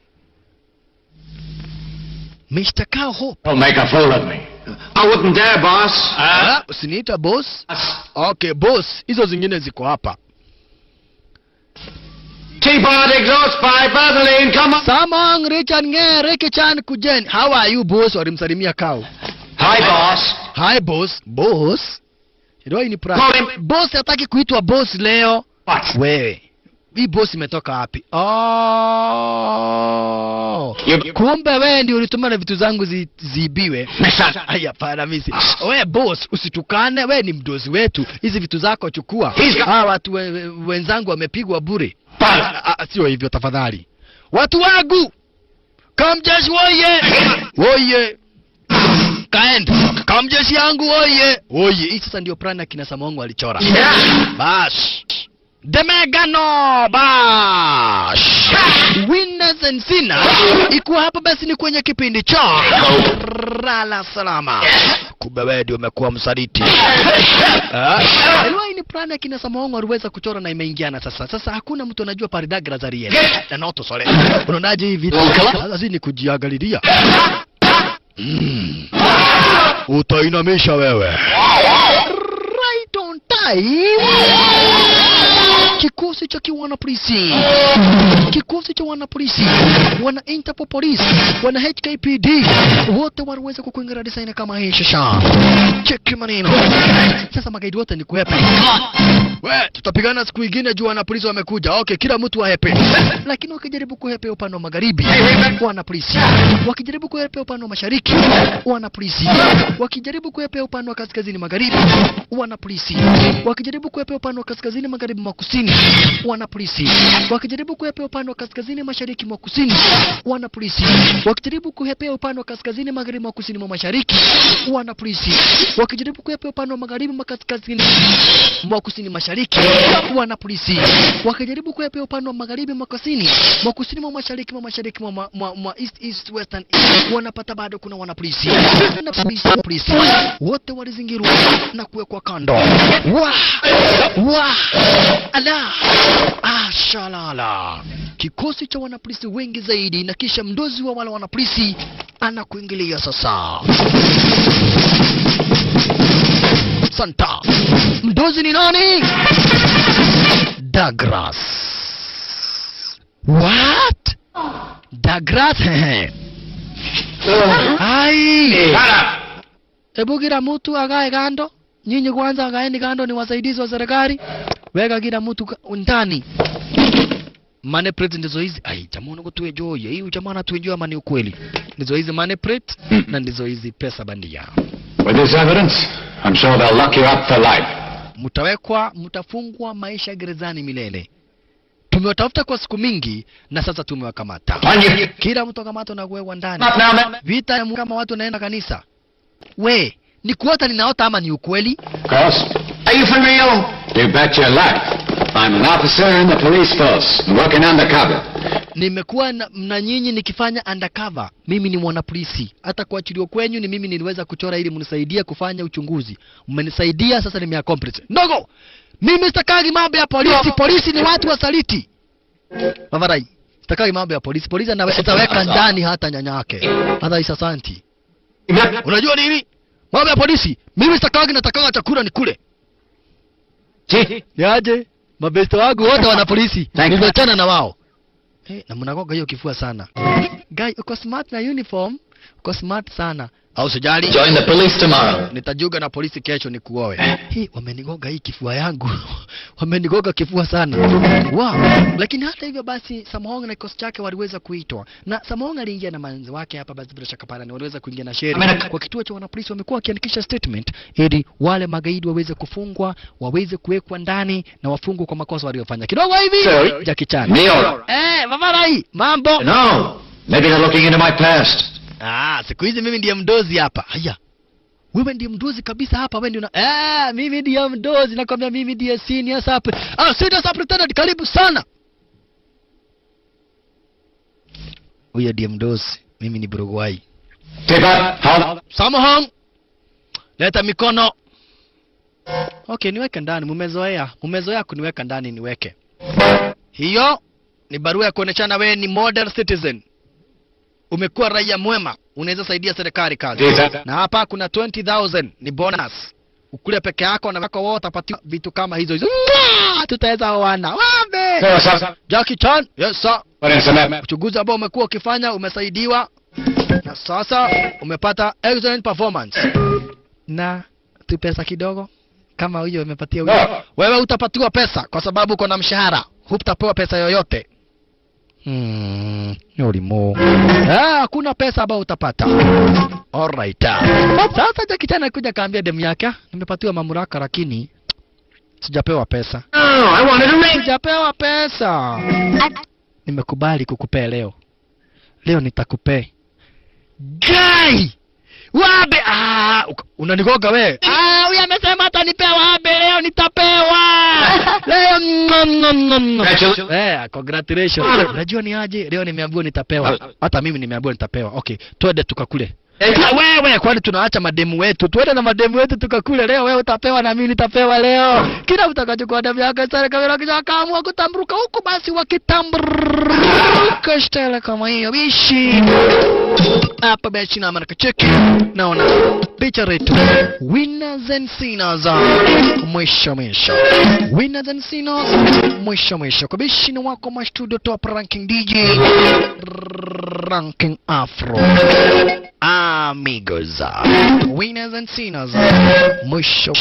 Speaker 1: Mr. Cow Hope.
Speaker 2: Don't make a fool of me. I wouldn't dare, boss.
Speaker 1: Usiniita boss? Okay, boss. Hizo zingine ziko hapa.
Speaker 2: Teapot, exhaust pipe, Vaseline, come on.
Speaker 1: Samang, Richard Nge, Ricky Chan, Kujen. How are you, boss? Walimsalimia Cow.
Speaker 2: Hi, boss.
Speaker 1: Hi, boss. Boss? Hilo ni pra.
Speaker 2: Call him.
Speaker 1: Boss hataki kuitwa boss leo.
Speaker 2: What?
Speaker 1: Wewe. Hii boss imetoka wapi?
Speaker 2: You-
Speaker 1: Kumbe wewe ndio ulituma na vitu zangu ziibiwe.
Speaker 2: Mesa.
Speaker 1: Haya pana misi. Wewe boss usitukane, wewe ni mdozi wetu. Hizi vitu zako chukua.
Speaker 2: He's got-
Speaker 1: Watu wenzangu wamepigwa bure.
Speaker 2: Bye.
Speaker 1: Sio hivyo tafadhali. Watu wangu. Kamjeshi woye. Woye. Kaenda. Kamjeshi yangu woye. Woye. Hii sasa ndio plan ya kina Samongo alichora.
Speaker 2: Yeah.
Speaker 1: Bash. Demegano Bash. Winners and sinners. Ikuwa hapa basi ni kwenye kipindi cha Rala Salama. Kumbe wewe ndio umekuwa msaliti. Elwa ni plan ya kina Samongo aliweza kuchora na imeingiana sasa. Sasa hakuna mtu anajua pale Dagra za Riel. Na noto sole. Unaonaje hivi? Sasa ni kujiangalilia. Utainamisha wewe. Right on time. Kikosi cha kiwana polisi. Kikosi cha wana polisi. Wana Interpol polisi. Wana HKPD. Wote waliweza kukuingira design kama hii shasha. Cheki maneno. Sasa magaidi wote ni kuhepa. We, tutapigana siku nyingine juu wana polisi wamekuja. Okay, kila mtu ahepe. Lakini wakijaribu kuhepe upande wa magharibi, wana polisi. Wakijaribu kuhepe upande wa mashariki, wana polisi. Wakijaribu kuhepe upande wa kaskazini magharibi, wana polisi. Wakijaribu kuhepe upande wa kaskazini magharibi mwa kusini, wana polisi. Wakijaribu kuhepe upande wa kaskazini mashariki mwa kusini, wana polisi. Wakijaribu kuhepe upande wa kaskazini magharibi mwa kusini mwa mashariki, wana polisi. Wakijaribu kuhepe upande wa magharibi mwa kaskazini mwa kusini mashariki, wana polisi. Wakijaribu kuhepe upande wa magharibi mwa kusini mwa mashariki mwa east western, wanapata bado kuna wana polisi. Na polisi wote walizingirwa na kuwekwa kando. Ala ashalala. Kikosi cha wanapolisi wengi zaidi, na kisha mdozi wa wale wanapolisi anakuingilia sasa. Santa. Mdozi ni nani? Douglas. What? Douglas? Ai. Ebu gira mtu agae kando. Nyinyi kwanza agaeni kando, ni wasaidizi wa serikali. Weka gira mtu ndani. Money plate ndizo hizi. Ai, jamaa unakutoa joye. Hii jamaa anatuenjoa ama ni ukweli? Ndizo hizi money plate na ndizo hizi pesa bandia.
Speaker 2: With this evidence, I'm sure they'll lock you up for life.
Speaker 1: Mtafungwa maisha gerezani milele. Tumewatafuta kwa siku mingi na sasa tumewakamata. Kila mtu akamatwa na kuwekwa ndani. Vita ya kama watu wanaenda kanisa. We, ni kuota ninaota ama ni ukweli?
Speaker 2: Of course. Are you for real? You bet your life. I'm an officer in the police force, working undercover.
Speaker 1: Nimekuwa na nyinyi nikifanya undercover. Mimi ni mwanapolisi. Hata kuachiliwa kwenyu ni mimi niliweza kuchora ili mnisaidie kufanya uchunguzi. Mmenisaidia, sasa nimeaccomplish. Ndogo! Mimi sitakagi mambo ya polisi. Polisi ni watu wasaliti. Mavarai, sitakagi mambo ya polisi. Polisi anaweka ndani hata nyanyake. Hata isasanti. Unajua nini? Mambo ya polisi. Mimi sitakagi, natakaga chakula nikule.
Speaker 2: See?
Speaker 1: Niaje? Mabesto wangu wote wana polisi.
Speaker 2: Thank you.
Speaker 1: Nimeachana na wao. Na mnagoga hiyo kifua sana. Guy, uko smart na uniform. Uko smart sana. Au sijali.
Speaker 3: Join the police tomorrow.
Speaker 1: Nitajiunga na polisi kesho nikuoe. Wamenigoga hii kifua yangu. Wamenigoga kifua sana. Wow. Lakini hata hivyo basi Samhong na kikosi chake waliweza kuitwa. Na Samhong aliingia na manzi wake hapa basi bila shaka pale waliweza kuingia na sheria. Kwa kituo cha wanapolisi wamekuwa wakiandikisha statement ili wale magaidi waweze kufungwa, waweze kuwekwa ndani na wafungwe kwa makosa waliofanya. Kidogo hivi Jackie Chan.
Speaker 3: Neo.
Speaker 1: Mama Rai, mambo.
Speaker 3: No. Maybe they're looking into my past.
Speaker 1: Siku hizi mimi ndiye mdozi hapa. Haya. Wewe ndiye mdozi kabisa hapa, wewe ndio mimi ndiye mdozi, nakwambia mimi ndiye senior sap. Senior superintendent, karibu sana. Huyo ndiye mdozi, mimi ni Burugwai. Samahang. Leta mikono. Okay, niweke ndani, mumezoea kuniweka ndani niweke. Hiyo ni barua ya kuoneshana wewe ni model citizen. Umekuwa raia mwema, unaweza saidia serikali kazi. Na hapa kuna 20,000 ni bonus. Ukule peke yako na wako wote utapatiwa vitu kama hizo. Tutaweza wana. Wabe. Jackie Chan, yes sir. Uchunguzi ambao umekuwa ukifanya umesaidiwa. Na sasa umepata excellent performance. Na tu pesa kidogo kama huyo umepatia huyo. Wewe utapatiwa pesa kwa sababu uko na mshahara. Hutapewa pesa yoyote. Yorimo. Hakuna pesa ambayo utapata. Alright. Sasa Jackie Chan anakuja kaambia demu yake, nimepatiwa mamlaka lakini sijapewa pesa.
Speaker 2: I wanted to make...
Speaker 1: Sijapewa pesa. Nimekubali kukupea leo. Leo nitakupea. Guy! Wabe! Unanigoga wewe. Huyu amesema atanipea wabe leo nitapewa. Leo congratulations. Unajua ni aje? Leo nimeambiwa nitapewa. Hata mimi nimeambiwa nitapewa. Okay, twende tukakule. Wewe kwani tunaacha mademu wetu? Twende na mademu wetu tukakule leo. Wewe utapewa na mimi nitapewa leo. Kila mtakachukua damu yake sasa kamera kisha kaamua kutamruka huko basi wakitamruka style kama hiyo bishi. Hapa basi na Amerika cheki. Naona picha letu. Winners and sinners. Mwisho. Winners and sinners. Mwisho. Kwa bishi na wako ma studio top ranking DJ. Ranking Afro. Amigos. Winners and sinners. Mwisho.